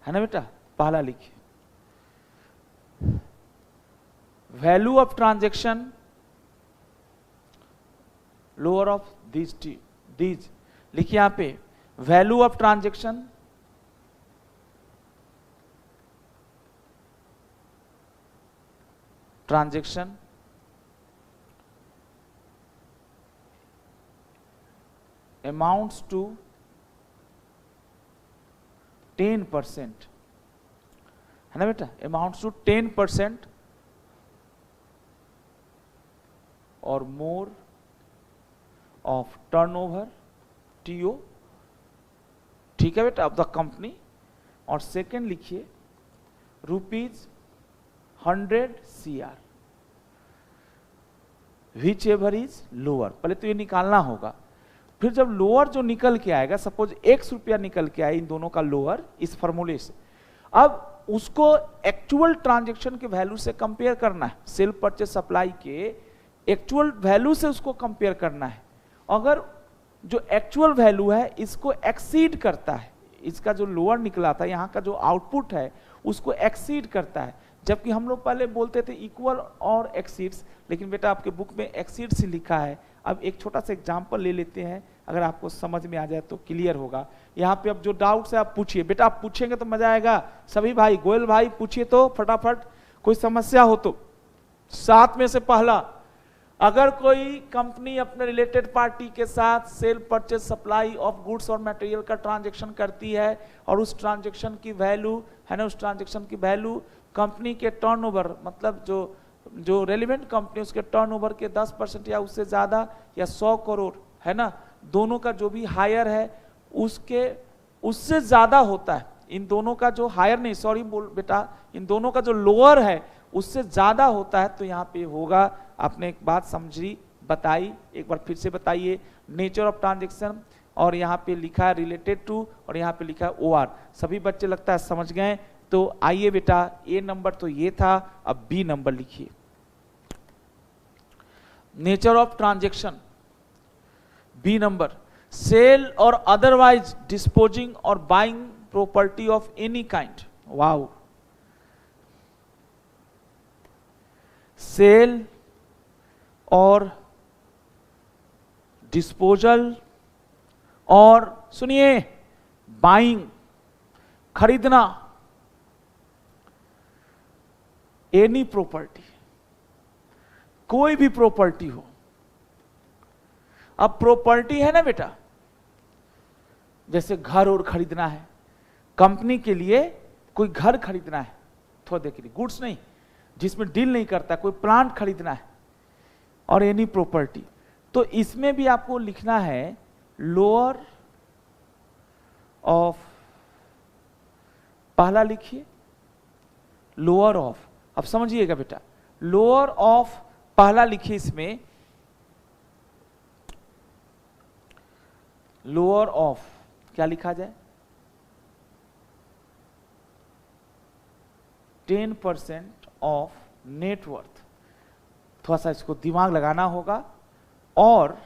है ना बेटा, पहला लिखिए value of transaction lower of these लिखिए यहां पे value of transaction amounts to 10%, है ना बेटा, amounts to 10% or more of turnover TO, ठीक है बेटा, ऑफ द कंपनी। और सेकेंड लिखिए ₹100 CR which ever is lower. पहले तो ये निकालना होगा, फिर जब लोअर जो निकल के आएगा, सपोज ₹1 निकल के आए इन दोनों का लोअर इस फॉर्मूले से, अब उसको एक्चुअल ट्रांजेक्शन के वैल्यू से कंपेयर करना है, सेल परचेज सप्लाई के एक्चुअल वैल्यू से उसको कंपेयर करना है। अगर जो एक्चुअल वैल्यू है इसको एक्सीड करता है, इसका जो लोअर निकला था यहाँ का जो आउटपुट है उसको एक्सीड करता है, जबकि हम लोग पहले बोलते थे इक्वल और एक्सीड्स, लेकिन बेटा आपके बुक में एक्सीड्स ही लिखा है। अब एक छोटा सा एग्जांपल ले लेते हैं, अगर आपको समझ में आ जाए तो क्लियर होगा। यहाँ पे अब जो डाउट्स है आप पूछिए बेटा, आप पूछेंगे तो मजा आएगा। सभी भाई, गोयल भाई पूछिए तो फटाफट, कोई समस्या हो तो। 7 में से पहला, अगर कोई कंपनी अपने रिलेटेड पार्टी के साथ cell purchase supply of goods or material का ट्रांजैक्शन करती है और उस ट्रांजैक्शन की वैल्यू, है ना, उस ट्रांजैक्शन की वैल्यू कंपनी के टर्नओवर, मतलब जो रेलिवेंट कंपनी उसके टर्नओवर के 10% या उससे ज्यादा या 100 करोड़, है ना, दोनों का जो भी हायर है उससे ज्यादा होता है। इन दोनों का जो हायर नहीं, सॉरी बोल बेटा, इन दोनों का जो लोअर है उससे ज्यादा होता है, तो यहाँ पे होगा। आपने एक बात समझी, बताई, एक बार फिर से बताइए, नेचर ऑफ ट्रांजेक्शन, और यहाँ पे लिखा है रिलेटेड टू, और यहाँ पे लिखा है ओआर। सभी बच्चे लगता है समझ गए। तो आइए बेटा, ए नंबर तो ये था, अब बी नंबर लिखिए। Nature of transaction, B number, sale or otherwise disposing or buying property of any kind. Wow, sale or disposal or सुनिए बाइंग, खरीदना, एनी प्रॉपर्टी, कोई भी प्रॉपर्टी हो। अब प्रॉपर्टी है ना बेटा, जैसे घर और खरीदना है, कंपनी के लिए कोई घर खरीदना है, थोड़ा देखिए, गुड्स नहीं, जिसमें डील नहीं करता, कोई प्लांट खरीदना है, और एनी प्रॉपर्टी। तो इसमें भी आपको लिखना है लोअर ऑफ, पहला लिखिए लोअर ऑफ। अब समझिएगा बेटा, लोअर ऑफ पहला लिखिए, इसमें लोअर ऑफ क्या लिखा जाए, 10% ऑफ नेटवर्थ। थोड़ा सा इसको दिमाग लगाना होगा। और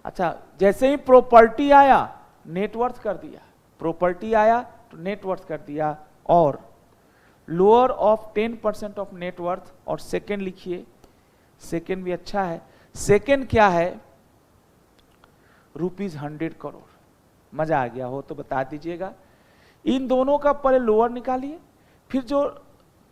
अच्छा, जैसे ही प्रॉपर्टी आया नेटवर्थ कर दिया, प्रॉपर्टी आया तो नेटवर्थ कर दिया, और लोअर ऑफ 10% ऑफ नेटवर्थ। और सेकेंड लिखिए, सेकेंड भी अच्छा है, सेकेंड क्या है, ₹100 करोड़। मजा आ गया हो तो बता दीजिएगा। इन दोनों का पहले लोअर निकालिए, फिर जो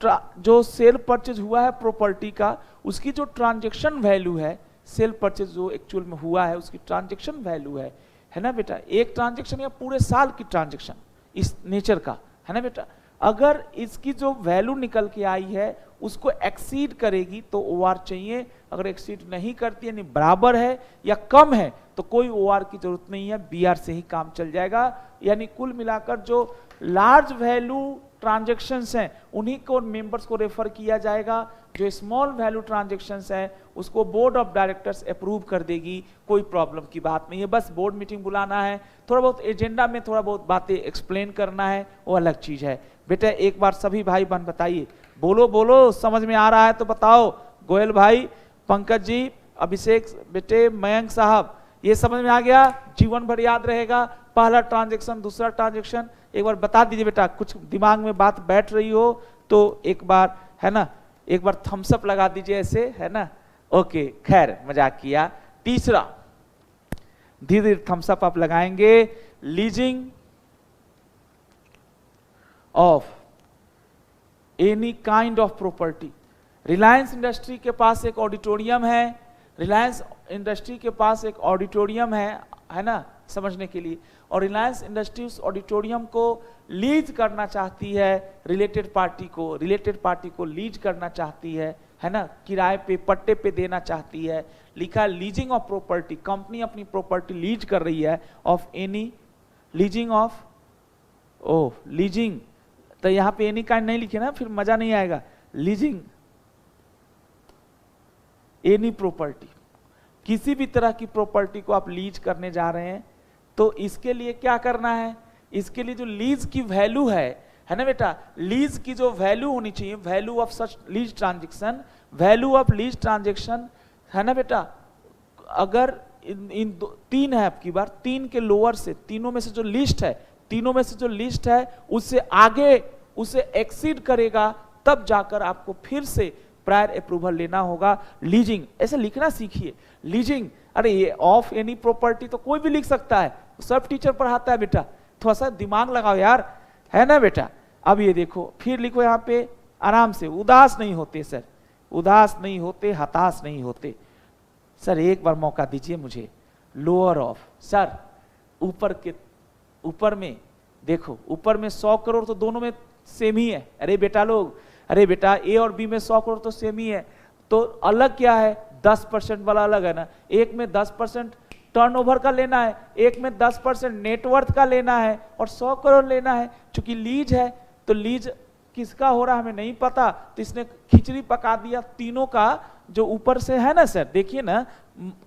जो सेल परचेज हुआ है प्रॉपर्टी का, उसकी जो ट्रांजैक्शन वैल्यू है, सेल परचेज जो एक्चुअल में हुआ है उसकी ट्रांजैक्शन वैल्यू है ना बेटा, एक ट्रांजैक्शन या पूरे साल की ट्रांजैक्शन इस नेचर का, है ना बेटा। अगर इसकी जो वैल्यू निकल के आई है उसको एक्सीड करेगी तो ओआर चाहिए, अगर एक्सीड नहीं करती यानी बराबर है या कम है तो कोई ओआर की जरूरत नहीं है, बीआर से ही काम चल जाएगा। यानी कुल मिलाकर जो लार्ज वैल्यू ट्रांजैक्शंस हैं उन्हीं को मेंबर्स को रेफर किया जाएगा, जो स्मॉल वैल्यू ट्रांजैक्शंस हैं उसको बोर्ड ऑफ डायरेक्टर्स अप्रूव कर देगी, कोई प्रॉब्लम की बात नहीं है। बस बोर्ड मीटिंग बुलाना है, थोड़ा बहुत एजेंडा में थोड़ा बहुत बातें एक्सप्लेन करना है, वो अलग चीज है। बेटा एक बार सभी भाई बहन बताइए, बोलो बोलो, समझ में आ रहा है तो बताओ। गोयल भाई, पंकज जी, अभिषेक बेटे, मयंक साहब, ये समझ में आ गया? जीवन भर याद रहेगा, पहला ट्रांजैक्शन दूसरा ट्रांजैक्शन। एक बार बता दीजिए बेटा, कुछ दिमाग में बात बैठ रही हो तो एक बार, है ना, एक बार थम्स अप लगा दीजिए ऐसे, है ना। ओके, खैर मजाक किया। तीसरा, धीरे धीरे थम्स अप आप लगाएंगे। Leasing of any kind of property. Reliance industry के पास एक ऑडिटोरियम है, रिलायंस इंडस्ट्री के पास एक ऑडिटोरियम है ना, समझने के लिए, और रिलायंस इंडस्ट्री उस ऑडिटोरियम को लीज करना चाहती है रिलेटेड पार्टी को लीज करना चाहती है ना, किराए पे पट्टे पे देना चाहती है। लिखा लीजिंग ऑफ प्रॉपर्टी, कंपनी अपनी प्रॉपर्टी लीज कर रही है of any, leasing of, oh leasing, तो यहां पे एनी काइंड नहीं लिखे ना, फिर मजा नहीं आएगा। लीजिंग एनी प्रॉपर्टी, किसी भी तरह की प्रॉपर्टी को आप लीज करने जा रहे हैं तो इसके लिए क्या करना है, इसके लिए जो लीज की वैल्यू है ना बेटा, लीज की जो वैल्यू होनी चाहिए, value of such lease transaction, value of lease transaction, है ना बेटा। अगर इन तीन है आपकी बार, तीन के लोअर से, तीनों में से जो लिस्ट है, तीनों में से जो लिस्ट है उससे आगे उसे एक्सीड करेगा, तब जाकर आपको फिर से प्रायर अप्रूवल लेना होगा। लीजिंग ऐसे लिखना सीखिए, लीजिंग, अरे ये ऑफ एनी प्रॉपर्टी तो कोई भी लिख सकता है, सब टीचर पढ़ाता है बेटा, थोड़ा सा दिमाग लगाओ यार, है ना बेटा। अब ये देखो, फिर लिखो यहाँ पे आराम से, उदास नहीं होते सर, उदास नहीं होते, हताश नहीं होते। सर एक बार मौका दीजिए मुझे। लोअर ऑफ, सर ऊपर में देखो, ऊपर में 100 करोड़ तो दोनों में सेम ही है। अरे बेटा लोग, अरे बेटा ए और बी में 100 करोड़ तो सेम ही है, तो अलग क्या है, 10% वाला अलग है ना। एक में 10% टर्नओवर का लेना है, एक में 10% नेटवर्थ का लेना है, और 100 करोड़ लेना है। चूंकि लीज है तो लीज किसका हो रहा है हमें नहीं पता, तो इसने खिचड़ी पका दिया तीनों का, जो ऊपर से है ना सर, देखिए ना,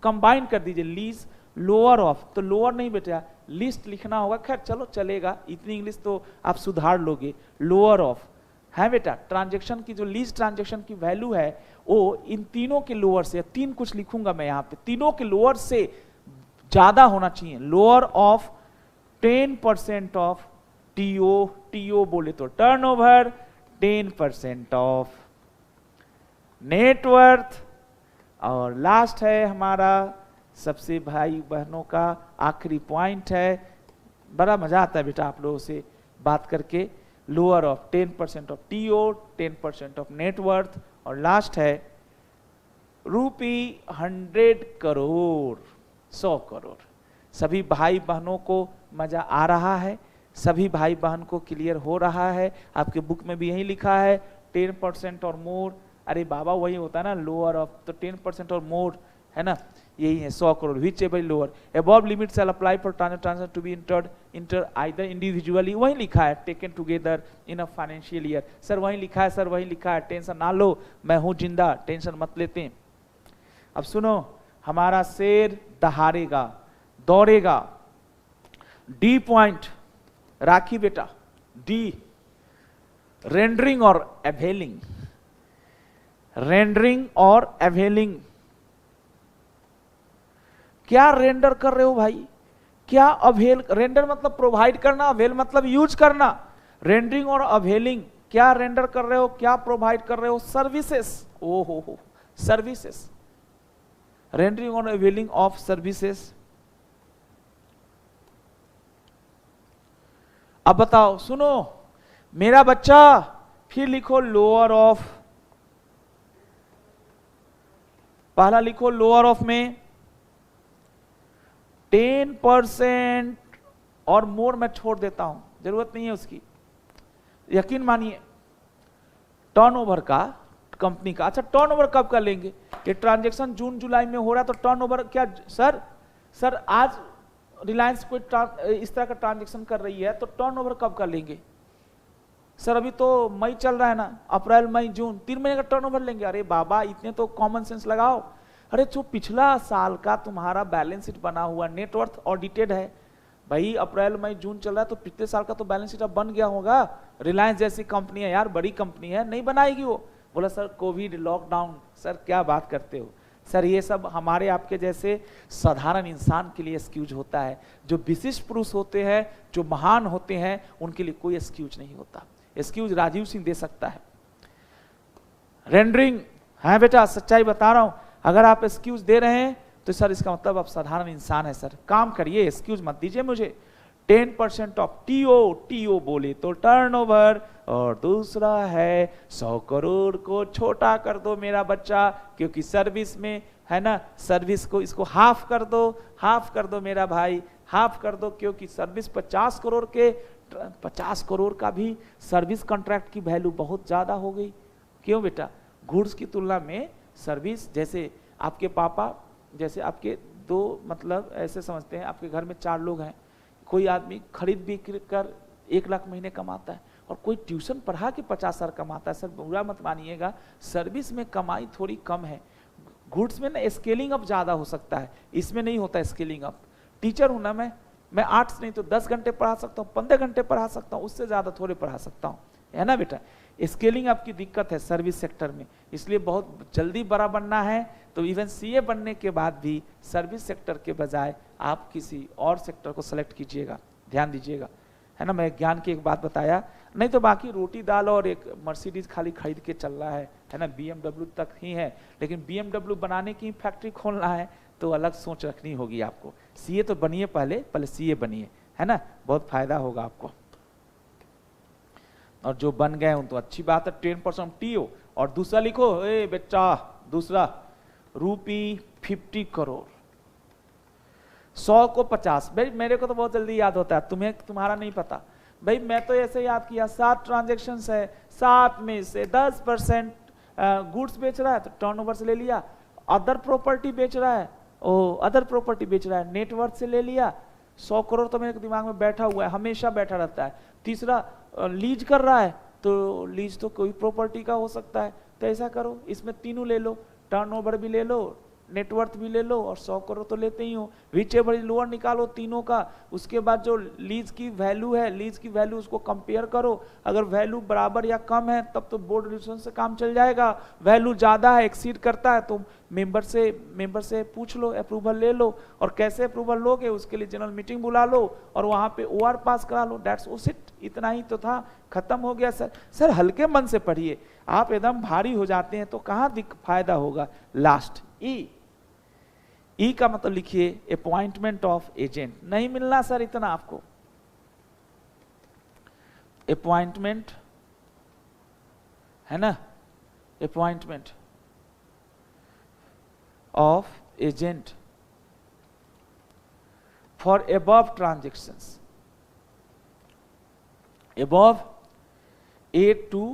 कंबाइन कर दीजिए। लीज लोअर ऑफ, तो लोअर नहीं बेटा, लिस्ट लिखना होगा, खैर चलो चलेगा, इतनी इंग्लिश तो आप सुधार लोगे। लोअर ऑफ है बेटा, ट्रांजैक्शन की जो लीज ट्रांजैक्शन की वैल्यू है वो इन तीनों के लोअर से, तीन कुछ लिखूंगा मैं यहाँ पे, तीनों के लोअर से ज्यादा होना चाहिए। Lower of 10% of TO, TO बोले तो टर्नओवर, 10% ऑफ नेटवर्थ, और लास्ट है हमारा सबसे भाई बहनों का आखिरी पॉइंट है, बड़ा मजा आता है बेटा आप लोगों से बात करके। Lower of 10% of TO, 10% of net worth, और लास्ट है ₹100 करोड़, 100 करोड़। सभी भाई बहनों को मजा आ रहा है, सभी भाई बहन को क्लियर हो रहा है। आपके बुक में भी यही लिखा है 10% और मोर, अरे बाबा वही होता है ना, लोअर ऑफ तो 10% और मोर, है ना, यही है 100 crore. Whichever lower above limit shall apply for transaction to be enter either individually, वही लिखा है taken together in a financial year. Sir वही लिखा है, सर वही लिखा है, टेंशन ना लो, मैं हूं जिंदा, टेंशन मत लेते। अब सुनो, हमारा शेर दहाड़ेगा, दौड़ेगा। डी पॉइंट राखी बेटा, डी रेंडरिंग और अवेलिंग, रेंडरिंग और अवेलिंग। क्या रेंडर कर रहे हो भाई, क्या अवेल, रेंडर मतलब प्रोवाइड करना, अवेल मतलब यूज करना। रेंडरिंग और अवेलिंग, क्या रेंडर कर रहे हो, क्या प्रोवाइड कर रहे हो, सर्विसेस। ओहो, सर्विसेस, रेंडरिंग और अवेलिंग ऑफ सर्विसेस। अब बताओ, सुनो, मेरा बच्चा फिर लिखो लोअर ऑफ, पहला लिखो लोअर ऑफ में 10% और मोर मैं छोड़ देता हूं, जरूरत नहीं है उसकी, यकीन मानिए टर्नओवर का कंपनी का। अच्छा टर्नओवर कब कर लेंगे? ये ट्रांजैक्शन जून जुलाई में हो रहा है तो टर्नओवर क्या सर आज रिलायंस कोई इस तरह का ट्रांजैक्शन कर रही है तो टर्नओवर कब कर लेंगे? सर अभी तो मई चल रहा है ना, अप्रैल मई जून 3 महीने का टर्नओवर लेंगे। अरे बाबा इतने तो कॉमन सेंस लगाओ। अरे जो पिछला साल का तुम्हारा बैलेंस शीट बना हुआ नेटवर्थ ऑडिटेड है भाई, अप्रैल मई जून चल रहा है तो पिछले साल का तो बैलेंस शीट अब बन गया होगा। रिलायंस जैसी कंपनी है यार, बड़ी कंपनी है, नहीं बनाएगी वो? बोला सर कोविड लॉकडाउन। सर क्या बात करते हो सर, ये सब हमारे आपके जैसे साधारण इंसान के लिए एक्सक्यूज होता है। जो विशिष्ट पुरुष होते हैं, जो महान होते हैं, उनके लिए कोई एक्सक्यूज नहीं होता। एक्सक्यूज राजीव सिंह दे सकता है। रेंडरिंग है बेटा, सच्चाई बता रहा हूं, अगर आप एक्सक्यूज दे रहे हैं तो सर इसका मतलब आप साधारण इंसान है। सर काम करिए, एक्सक्यूज मत दीजिए मुझे। 10% ऑफ टीओ बोले तो टर्नओवर, और दूसरा है 100 करोड़ को छोटा कर दो मेरा बच्चा, क्योंकि सर्विस में है ना, सर्विस को इसको हाफ कर दो मेरा भाई, हाफ कर दो, क्योंकि सर्विस 50 करोड़ के 50 करोड़ का भी सर्विस कॉन्ट्रैक्ट की वैल्यू बहुत ज्यादा हो गई। क्यों बेटा? गुड्स की तुलना में सर्विस, जैसे आपके पापा, जैसे आपके दो मतलब ऐसे समझते हैं, आपके घर में 4 लोग हैं, कोई आदमी खरीद बिक्री कर 1 लाख महीने कमाता है और कोई ट्यूशन पढ़ा के 50,000 कमाता है। सर बुरा मत मानिएगा, सर्विस में कमाई थोड़ी कम है, गुड्स में ना स्केलिंग अप ज्यादा हो सकता है, इसमें नहीं होता स्केलिंग अप। टीचर हूं ना मैं 8 नहीं तो 10 घंटे पढ़ा सकता हूँ, 15 घंटे पढ़ा सकता हूँ, उससे ज्यादा थोड़े पढ़ा सकता हूँ, है ना बेटा? स्केलिंग अप की दिक्कत है सर्विस सेक्टर में, इसलिए बहुत जल्दी बड़ा बनना है तो इवन सीए बनने के बाद भी सर्विस सेक्टर के बजाय आप किसी और सेक्टर को सेलेक्ट कीजिएगा, ध्यान दीजिएगा, है ना? मैं ज्ञान की एक बात बताया, नहीं तो बाकी रोटी दाल और एक मर्सिडीज खाली खरीद के चल रहा है ना, BMW तक ही है, लेकिन BMW बनाने की फैक्ट्री खोलना है तो अलग सोच रखनी होगी आपको। सीए तो बनिए, पहले सीए बनिए, है ना, बहुत फायदा होगा आपको। और जो बन गए उन तो अच्छी बात है। 10% टीओ, और दूसरा लिखो ए बेटा, दूसरा ₹50 करोड़, 100 को 50। भाई मेरे को तो बहुत जल्दी याद होता है, तुम्हें तुम्हारा नहीं पता भाई, मैं तो ऐसे याद किया 7 ट्रांजेक्शन है, 7 में से 10% गुड्स बेच रहा है तो टर्नओवर से ले लिया, अदर प्रॉपर्टी बेच रहा है, अदर प्रॉपर्टी बेच रहा है, नेटवर्थ से ले लिया। 100 करोड़ तो मेरे दिमाग में बैठा हुआ है, हमेशा बैठा रहता है। तीसरा लीज कर रहा है तो लीज तो कोई प्रॉपर्टी का हो सकता है, तो ऐसा करो इसमें तीनों ले लो, टर्नओवर भी ले लो, नेटवर्थ भी ले लो, और 100 करोड़ तो लेते ही हो। विचेवर लोअर निकालो तीनों का, उसके बाद जो लीज की वैल्यू है, लीज की वैल्यू उसको कंपेयर करो, अगर वैल्यू बराबर या कम है तब तो बोर्ड डिसीजन से काम चल जाएगा, वैल्यू ज्यादा है, एक्सीड करता है तो मेंबर से पूछ लो, अप्रूवल ले लो, और कैसे अप्रूवल लोगे उसके लिए जनरल मीटिंग बुला लो और वहां पे ओआर पास करा लो, दैट्स इट, इतना ही तो था, खत्म हो गया। सर हल्के मन से पढ़िए, आप एकदम भारी हो जाते हैं तो कहां फायदा होगा। लास्ट ई का मतलब लिखिए अपॉइंटमेंट ऑफ एजेंट, नहीं मिलना सर इतना आपको, अपॉइंटमेंट है ना, appointment of agent for above transactions, above A to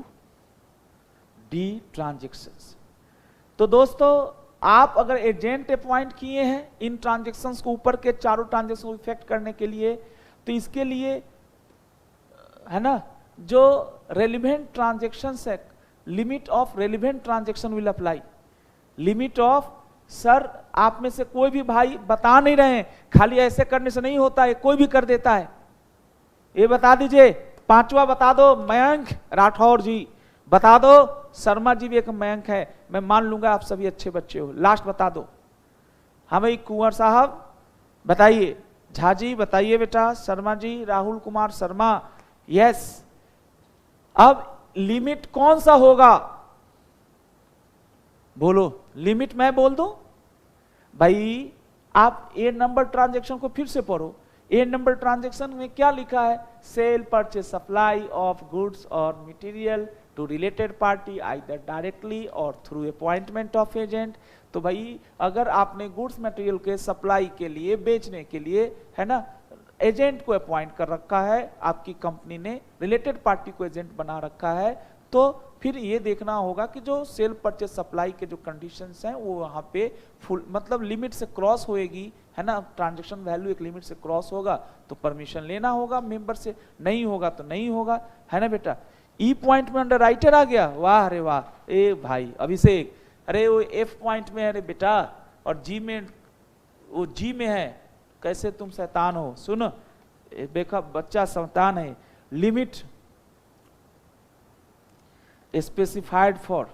D transactions। तो दोस्तों आप अगर एजेंट अपॉइंट किए हैं इन ट्रांजेक्शन्स को, ऊपर के चारों ट्रांजेक्शन को इफेक्ट करने के लिए, तो इसके लिए है ना जो रेलिवेंट ट्रांजेक्शन्स है, limit of relevant transaction will apply. Limit of, sir आप में से कोई भी भाई बता नहीं रहे हैं, खाली ऐसे करने से नहीं होता है, कोई भी कर देता है, ये बता दीजिए। 5वां बता दो, मयंक राठौर जी बता दो, शर्मा जी भी एक मयंक है, मैं मान लूंगा आप सभी अच्छे बच्चे हो। लास्ट बता दो, हाँ भाई कुंवर साहब बताइए, झा जी बताइए बेटा, शर्मा जी, राहुल कुमार शर्मा, यस। अब लिमिट कौन सा होगा बोलो, लिमिट मैं बोल दूं भाई, आप ए नंबर ट्रांजैक्शन को फिर से पढ़ो। ए नंबर ट्रांजैक्शन में क्या लिखा है, sale purchase supply of goods or material to related party either directly or through appointment of agent. तो भाई अगर आपने गुड्स मटेरियल के सप्लाई के लिए, बेचने के लिए, है ना, एजेंट को अपॉइंट कर रखा है, आपकी कंपनी ने रिलेटेड पार्टी को एजेंट बना रखा है, तो फिर ये देखना होगा कि जो सेल परचेज सप्लाई के जो कंडीशंस हैं वो वहाँ पे फुल मतलब लिमिट से क्रॉस होएगी, है ना, ट्रांजैक्शन वैल्यू एक लिमिट से क्रॉस होगा तो परमिशन लेना होगा मेंबर से, नहीं होगा तो नहीं होगा, है ना बेटा। ई पॉइंट में अंडरराइटर आ गया, वाह अरे वाह, ए भाई अभिषेक, अरे वो एफ पॉइंट में है अरे बेटा, और जी में, वो जी में है, कैसे तुम शैतान हो, सुन देखा बच्चा शैतान है। लिमिट स्पेसिफाइड फॉर,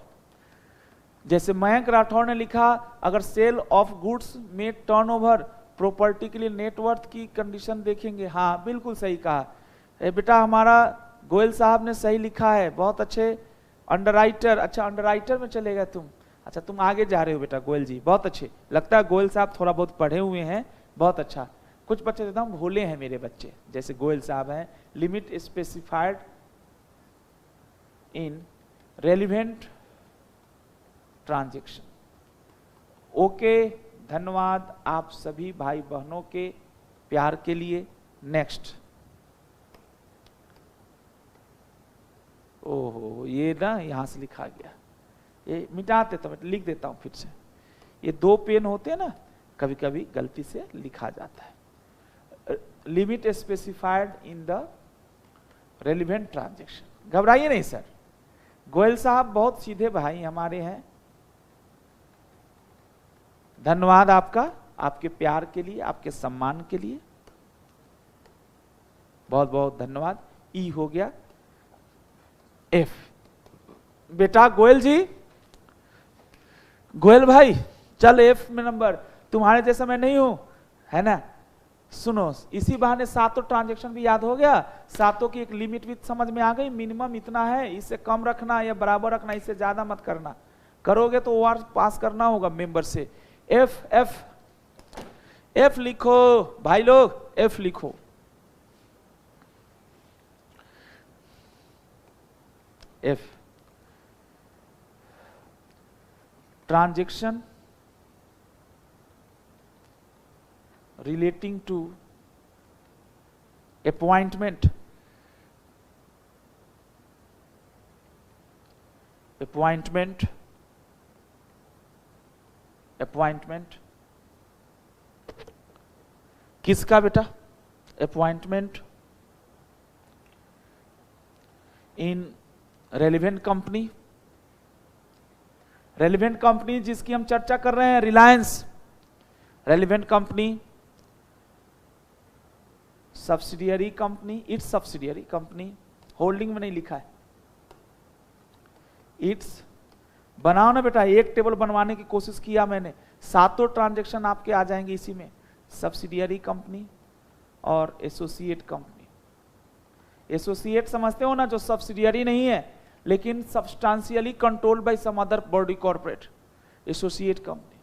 जैसे मयंक राठौर ने लिखा, अगर सेल ऑफ गुड्स में टर्नओवर, प्रॉपर्टी के लिए नेटवर्थ की कंडीशन देखेंगे। हाँ बिल्कुल सही कहा बेटा, हमारा गोयल साहब ने सही लिखा है, बहुत अच्छे। अंडरराइटर, अच्छा अंडरराइटर में चलेगा तुम, अच्छा तुम आगे जा रहे हो बेटा गोयल जी, बहुत अच्छे, लगता है गोयल साहब थोड़ा बहुत पढ़े हुए हैं, बहुत अच्छा। कुछ बच्चे एकदम भोले हैं मेरे बच्चे, जैसे गोयल साहब हैं। Limit specified in relevant transaction. Okay, धन्यवाद आप सभी भाई बहनों के प्यार के लिए। नेक्स्ट, ओहो ये ना यहां से लिखा गया, ये मिटाते तो मैं लिख देता हूं फिर से, ये दो पेन होते हैं ना, कभी कभी गलती से लिखा जाता है। Limit specified in the relevant transaction. घबराइए नहीं सर, गोयल साहब बहुत सीधे भाई हमारे हैं, धन्यवाद आपका, आपके प्यार के लिए, आपके सम्मान के लिए बहुत बहुत धन्यवाद। ई हो गया। एफ बेटा गोयल जी, गोयल भाई चल एफ में नंबर, तुम्हारे जैसा मैं नहीं हूं, है ना। सुनो, इसी बहाने सातों ट्रांजैक्शन भी याद हो गया, सातों की एक लिमिट भी समझ में आ गई, मिनिमम इतना है, इससे कम रखना या बराबर रखना, इससे ज्यादा मत करना, करोगे तो ओआर पास करना होगा मेंबर से। एफ एफ एफ लिखो भाई लोग, एफ लिखो। F transaction relating to appointment किसका बेटा, appointment in relevant company. Relevant company जिसकी हम चर्चा कर रहे हैं, Reliance, relevant company, subsidiary company, it's subsidiary company, holding में नहीं लिखा है, इट्स। बनाओ ना बेटा, एक टेबल बनवाने की कोशिश किया मैंने, सातों ट्रांजैक्शन आपके आ जाएंगे इसी में, सब्सिडियरी कंपनी और एसोसिएट कंपनी। एसोसिएट समझते हो ना, जो सब्सिडियरी नहीं है लेकिन substantially controlled by some other body corporate, associate company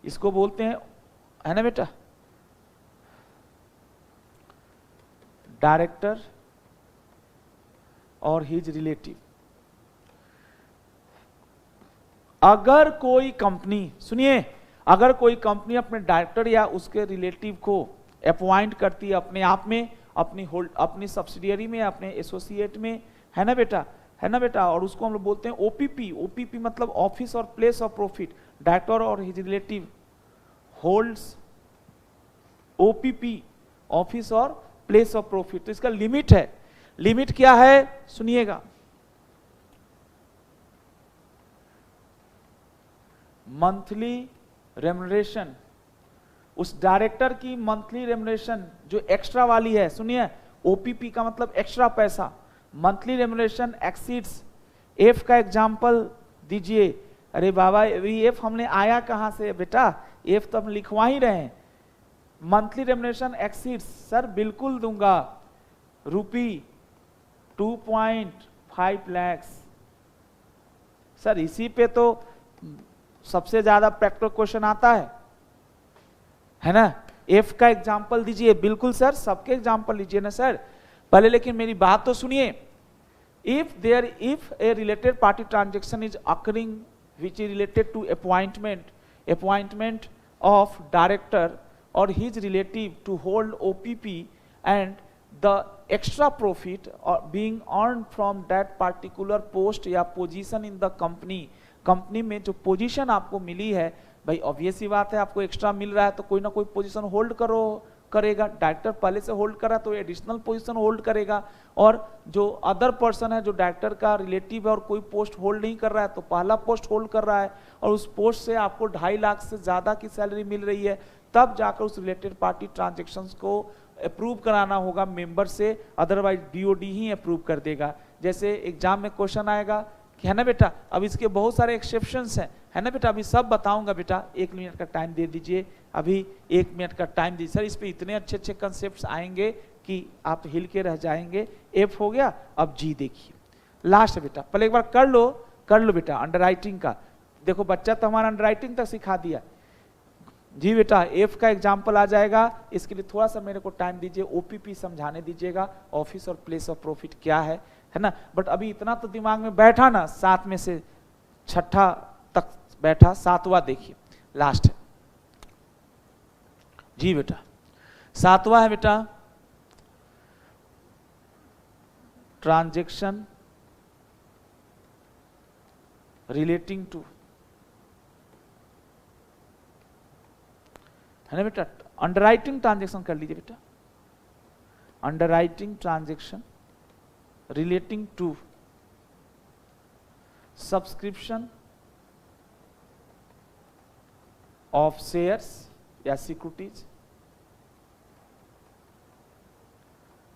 इसको बोलते हैं, है ना बेटा। डायरेक्टर और हिज रिलेटिव, अगर कोई कंपनी, सुनिए, अगर कोई कंपनी अपने डायरेक्टर या उसके रिलेटिव को अपॉइंट करती है अपने आप में, अपनी सब्सिडियरी में, अपने एसोसिएट में, है ना बेटा, है ना बेटा, और उसको हम लोग बोलते हैं ओपीपी। ओपीपी मतलब office or place of profit. Director और his relative holds OPP, office or place of profit. तो इसका लिमिट है, लिमिट क्या है सुनिएगा, मंथली रेम्युनरेशन, उस डायरेक्टर की मंथली रेम्युनरेशन जो एक्स्ट्रा वाली है, सुनिए, ओपीपी का मतलब एक्स्ट्रा पैसा, मंथली रेम्युनरेशन एक्सीड्स। एफ का एग्जांपल दीजिए। अरे बाबा एफ हमने आया कहां से बेटा, एफ तो हम लिखवा ही रहे हैं। मंथली रेम्युनरेशन एक्सीड्स, सर बिल्कुल दूंगा, रुपी 2.5 लाख। सर इसी पे तो सबसे ज्यादा प्रैक्टिकल क्वेश्चन आता है ना। एफ का एग्जांपल दीजिए। बिल्कुल सर, सबके एग्जांपल लीजिए ना सर पहले, लेकिन मेरी बात तो सुनिए। if a related party transaction is occurring which is related to appointment of director or his relative to hold OPP and the extra profit or being earned from that particular post या position in the company में जो position आपको मिली है, भाई obvious ही बात है, आपको extra मिल रहा है तो कोई ना कोई पोजीशन होल्ड करेगा। डायरेक्टर पहले से होल्ड कर रहा है तो एडिशनल पोजीशन होल्ड करेगा, और जो अदर पर्सन है जो डायरेक्टर का रिलेटिव है और कोई पोस्ट होल्ड नहीं कर रहा है तो पहला पोस्ट होल्ड कर रहा है, और उस पोस्ट से आपको 2.5 लाख से ज्यादा की सैलरी मिल रही है, तब जाकर उस रिलेटेड पार्टी ट्रांजेक्शन्स को अप्रूव कराना होगा मेंबर से, अदरवाइज बीओडी ही अप्रूव कर देगा। जैसे एग्जाम में क्वेश्चन आएगा कि है ना बेटा, अब इसके बहुत सारे एक्सेप्शंस हैं, है ना बेटा, अभी सब बताऊंगा बेटा, 1 मिनट का टाइम दे दीजिए, अभी 1 मिनट का टाइम दीजिए सर, इस पे इतने अच्छे अच्छे कंसेप्ट्स आएंगे कि आप हिल के रह जाएंगे। एफ हो गया, अब जी देखिए लास्ट बेटा, पहले एक बार कर लो बेटा अंडरराइटिंग का। देखो बच्चा तो हमारा अंडरराइटिंग तक सिखा दिया जी बेटा, एफ का एग्जाम्पल आ जाएगा, इसके लिए थोड़ा सा मेरे को टाइम दीजिए, ओपीपी समझाने दीजिएगा, office or place of profit क्या है ना। बट अभी इतना तो दिमाग में बैठा ना, 7 में से 6ठा तक बैठा, 7वां देखिए लास्ट है जी बेटा, 7वां है बेटा ट्रांजैक्शन रिलेटिंग टू, है ना बेटा, अंडरराइटिंग ट्रांजैक्शन कर लीजिए बेटा, underwriting transaction relating to subscription of shares या securities,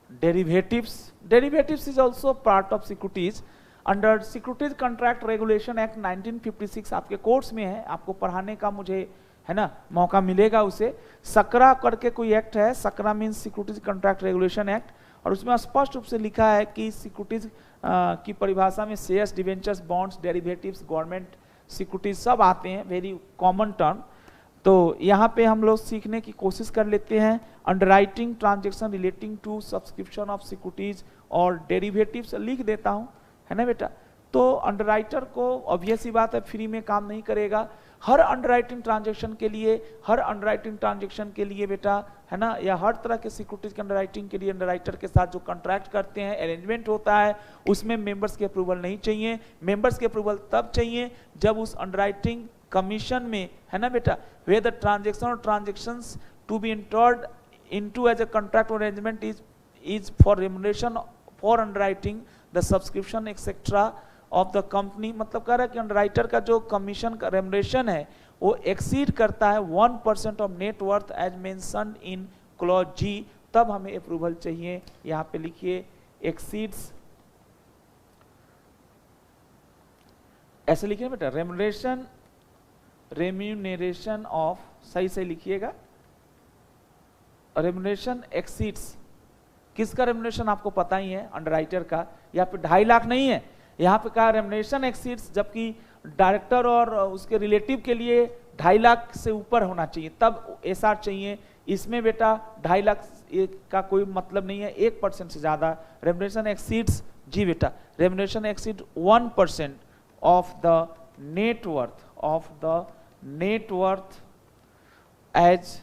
derivatives is also part of securities under securities contract regulation act 1956 आपके कोर्स में है, आपको पढ़ाने का मुझे है ना मौका मिलेगा उसे। सकरा करके कोई एक्ट है, Sakra means securities contract regulation act, और उसमें स्पष्ट रूप से लिखा है कि सिक्योरिटीज की परिभाषा में shares, debentures, bonds, derivatives, government securities सब आते हैं, वेरी कॉमन टर्म। तो यहाँ पे हम लोग सीखने की कोशिश कर लेते हैं underwriting transaction relating to subscription of securities और डेरिवेटिव्स लिख देता हूँ, है ना बेटा। तो अंडरराइटर को ऑब्वियस ही बात है फ्री में काम नहीं करेगा, हर अंडरराइटिंग ट्रांजैक्शन के लिए बेटा, है ना, या हर तरह के सिक्योरिटीज के अंडरराइटिंग के लिए अंडरराइटर के साथ जो कॉन्ट्रैक्ट करते हैं, अरेंजमेंट होता है, उसमें मेंबर्स के अप्रूवल नहीं चाहिए। मेंबर्स के अप्रूवल तब चाहिए जब उस अंडरराइटिंग कमीशन में, है ना बेटा, where the transaction or transactions to be entered into as a contract or arrangement is for remuneration for underwriting the subscription etc of the company, मतलब कह रहा है कि अंडरराइटर का जो कमीशन का रेमुनरेशन है वो एक्सीड करता है 1% of net worth as mentioned in clause G, तब हमें अप्रूवल चाहिए। यहाँ पे लिखिए एक्सीड्स, ऐसे लिखिए बेटा, रेम्यूनरेशन ऑफ, सही लिखिएगा, रेम्यूनरेशन एक्सीड्स, किसका रेम्यूनरेशन आपको पता ही है, अंडरराइटर का। यहाँ पे 2.5 लाख नहीं है, यहाँ पे कहा रेम्यूनरेशन एक्सीड्स, जबकि डायरेक्टर और उसके रिलेटिव के लिए 2.5 लाख से ऊपर होना चाहिए, तब एसआर चाहिए। इसमें बेटा 2.5 लाख का कोई मतलब नहीं है, 1% से ज्यादा रेम्यूनरेशन एक्सीड्स जी बेटा, remuneration exceed 1% of the net worth as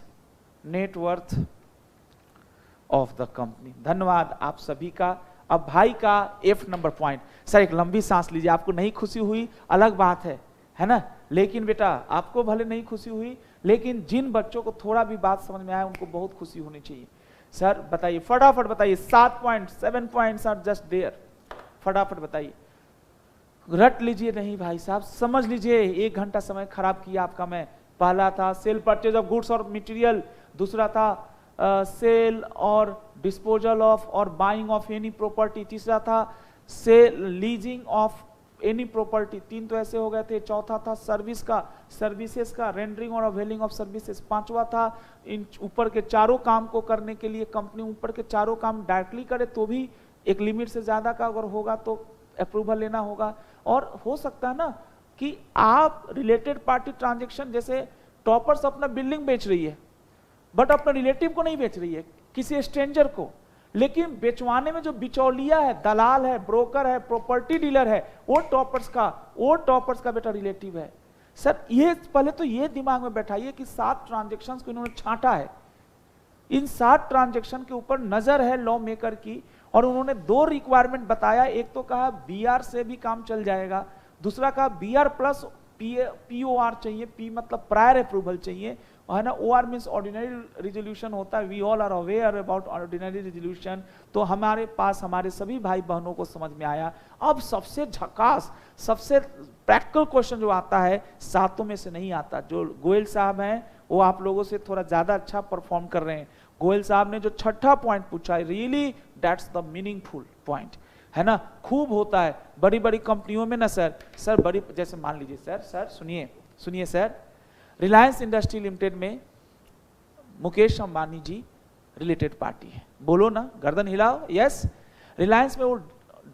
net worth of the company. धन्यवाद आप सभी का। अब भाई का F नंबर पॉइंट, सर एक लंबी सांस लीजिए, आपको नहीं खुशी हुई अलग बात है ना, लेकिन बेटा आपको भले नहीं खुशी हुई, लेकिन जिन बच्चों को थोड़ा भी बात समझ में आया उनको बहुत खुशी होनी चाहिए। सर बताइए, फटाफट बताइए, 7 point, 7 points are just there, फटाफट बताइए, रट लीजिए नहीं भाई साहब, समझ लीजिए। 1 घंटा समय खराब किया आपका मैं। पहला था sale purchase of goods or material, दूसरा था sale or disposal of or buying of any property, तीसरा था sale leasing of any property, 3 तो ऐसे हो गए थे, चौथा था सर्विसेज का रेंडरिंग और अवेलिंग ऑफ सर्विसेज, 5वां था इन ऊपर के चारों काम को करने के लिए कंपनी ऊपर के चारों काम डायरेक्टली करे तो भी एक लिमिट से ज्यादा का अगर होगा तो अप्रूवल लेना होगा। और हो सकता है ना कि आप रिलेटेड पार्टी ट्रांजैक्शन, जैसे टॉपर्स अपना बिल्डिंग बेच रही है बट अपना रिलेटिव को नहीं बेच रही है, किसी स्ट्रेंजर को, लेकिन बेचवाने में जो बिचौलिया है, दलाल है, ब्रोकर है, प्रॉपर्टी डीलर है, वो टॉपर्स का बेटा रिलेटिव है। सर ये पहले तो ये दिमाग में बैठाइए कि 7 ट्रांजैक्शंस को इन्होंने छांटा है, इन 7 ट्रांजैक्शन के ऊपर नजर है लॉ मेकर की, और उन्होंने 2 रिक्वायरमेंट बताया। एक तो कहा बीआर से भी काम चल जाएगा, दूसरा कहा बीआर प्लस पीओआर चाहिए, पी मतलब प्रायर अप्रूवल चाहिए, है ना। ओआर मींस ऑर्डिनरी रिजोल्यूशन होता है, we all are aware about ordinary resolution. तो हमारे पास हमारे सभी भाई बहनों को समझ में आया। अब सबसे झकास, सबसे प्रैक्टिकल क्वेश्चन जो आता है, 7 में से नहीं आता। जो गोयल साहब हैं वो आप लोगों से थोड़ा ज्यादा अच्छा परफॉर्म कर रहे हैं। गोयल साहब ने जो 6ठा पॉइंट पूछा है, really that's the meaningful point, है ना। खूब होता है बड़ी बड़ी कंपनियों में ना सर बड़ी, जैसे मान लीजिए सर सुनिए सर, रिलायंस इंडस्ट्री लिमिटेड में मुकेश अंबानी जी रिलेटेड पार्टी है, बोलो ना, गर्दन हिलाओ, यस। रिलायंस में वो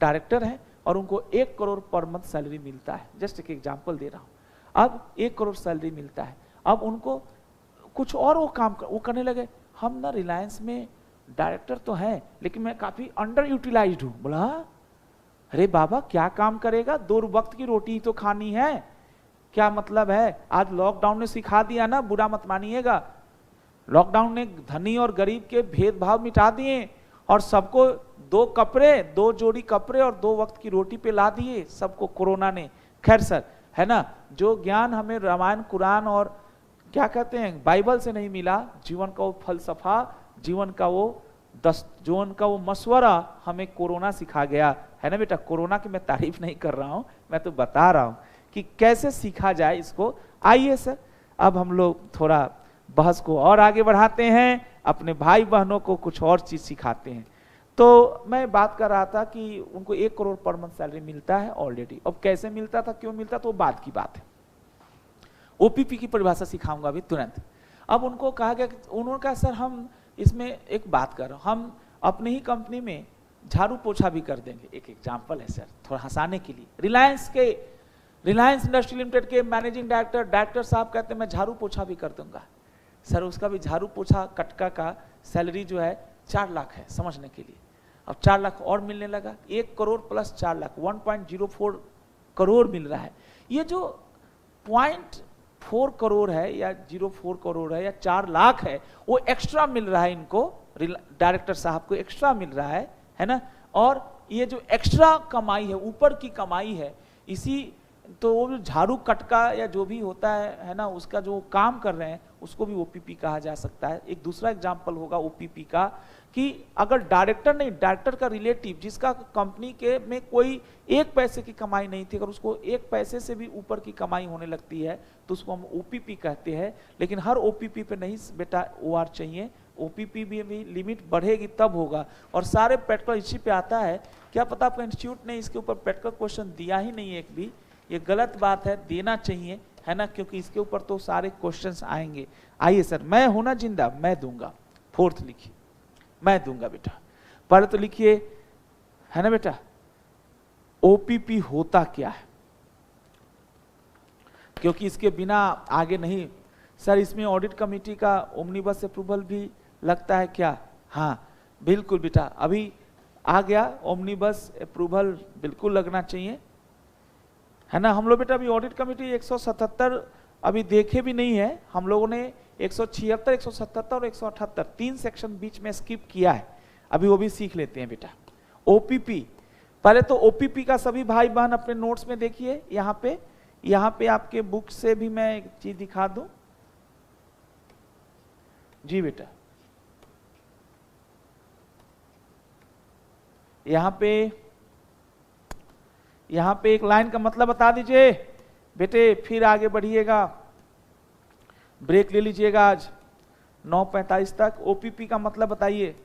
डायरेक्टर हैं और उनको 1 करोड़ पर मंथ सैलरी मिलता है। जस्ट एक एग्जांपल दे रहा हूं। अब 1 करोड़ सैलरी मिलता है, अब उनको कुछ और वो करने लगे। हम ना रिलायंस में डायरेक्टर तो हैं लेकिन मैं काफी अंडर यूटिलाइज्ड हूं। बोला अरे बाबा क्या काम करेगा, 2 वक्त की रोटी तो खानी है, क्या मतलब है। आज लॉकडाउन ने सिखा दिया ना, बुरा मत मानिएगा, लॉकडाउन ने धनी और गरीब के भेदभाव मिटा दिए और सबको 2 जोड़ी कपड़े और 2 वक्त की रोटी पे ला दिए सबको कोरोना ने। खैर सर, है ना, जो ज्ञान हमें रामायण कुरान और क्या कहते हैं बाइबल से नहीं मिला, जीवन का वो फलसफा, जीवन का वो मशवरा हमें कोरोना सिखा गया, है ना बेटा। कोरोना की मैं तारीफ नहीं कर रहा हूं, मैं तो बता रहा हूं कि कैसे सीखा जाए इसको। आइए सर, अब हम लोग थोड़ा बहस को और आगे बढ़ाते हैं, अपने भाई बहनों को कुछ और चीज सिखाते हैं। तो मैं बात कर रहा था कि उनको 1 करोड़ पर मंथ सैलरी मिलता है ऑलरेडी। अब कैसे मिलता था, क्यों मिलता, तो बाद की बात है। ओपीपी की परिभाषा सिखाऊंगा अभी तुरंत। अब उनको कहा गया, उन्होंने कहा सर हम इसमें एक बात कर रहा हूं, हम अपने ही कंपनी में झाड़ू पोछा भी कर देंगे। एक एग्जांपल है सर, थोड़ा हंसाने के लिए। रिलायंस इंडस्ट्री लिमिटेड के मैनेजिंग डायरेक्टर साहब कहते हैं मैं झाड़ू पोछा भी कर दूंगा। सर उसका भी झाड़ू पोछा कटका का सैलरी जो है 4 लाख है, समझने के लिए। अब 4 लाख और मिलने लगा, 1 करोड़ प्लस 4 लाख 1.04 करोड़ मिल रहा है। ये जो 0.4 करोड़ है या 0.4 करोड़ है या 4 लाख है, वो एक्स्ट्रा मिल रहा है इनको, डायरेक्टर साहब को एक्स्ट्रा मिल रहा है ना। और ये जो एक्स्ट्रा कमाई है, ऊपर की कमाई है, इसी तो वो झाड़ू कटका या जो भी होता है ना, उसका जो काम कर रहे हैं उसको भी ओपीपी कहा जा सकता है। एक दूसरा एग्जांपल होगा ओपीपी का कि अगर डायरेक्टर नहीं, डायरेक्टर का रिलेटिव जिसका कंपनी के में कोई 1 पैसे की कमाई नहीं थी, अगर उसको 1 पैसे से भी ऊपर की कमाई होने लगती है तो उसको हम ओपीपी कहते हैं। लेकिन हर ओपीपी पे नहीं बेटा ओआर चाहिए, ओपीपी भी लिमिट बढ़ेगी तब होगा। और सारे प्रैक्टिकल इसी पे आता है। क्या पता आपका इंस्टीट्यूट ने इसके ऊपर प्रैक्टिकल क्वेश्चन दिया ही नहीं एक भी, ये गलत बात है, देना चाहिए, है ना, क्योंकि इसके ऊपर तो सारे क्वेश्चंस आएंगे। आइए सर, मैं हूं ना जिंदा, मैं दूंगा। 4th लिखिए, मैं दूंगा बेटा। पहले तो लिखिए, है ना बेटा, ओपीपी होता क्या है, क्योंकि इसके बिना आगे नहीं। सर इसमें ऑडिट कमेटी का ओमनिबस अप्रूवल भी लगता है क्या? हाँ बिल्कुल बेटा, अभी आ गया ओमनिबस अप्रूवल, बिल्कुल लगना चाहिए, है ना। हम लोग बेटा अभी ऑडिट कमेटी 177 अभी देखे भी नहीं है हम लोगों ने। 176, 177 और 178 3 सेक्शन बीच में स्किप किया है, अभी वो भी सीख लेते हैं बेटा। ओपीपी, पहले तो ओपीपी का सभी भाई बहन अपने नोट्स में देखिए, यहाँ पे आपके बुक से भी मैं एक चीज दिखा दूं जी बेटा। यहाँ पे एक लाइन का मतलब बता दीजिए बेटे, फिर आगे बढ़िएगा। ब्रेक ले लीजिएगा आज 9:45 तक। ओपीपी का मतलब बताइए,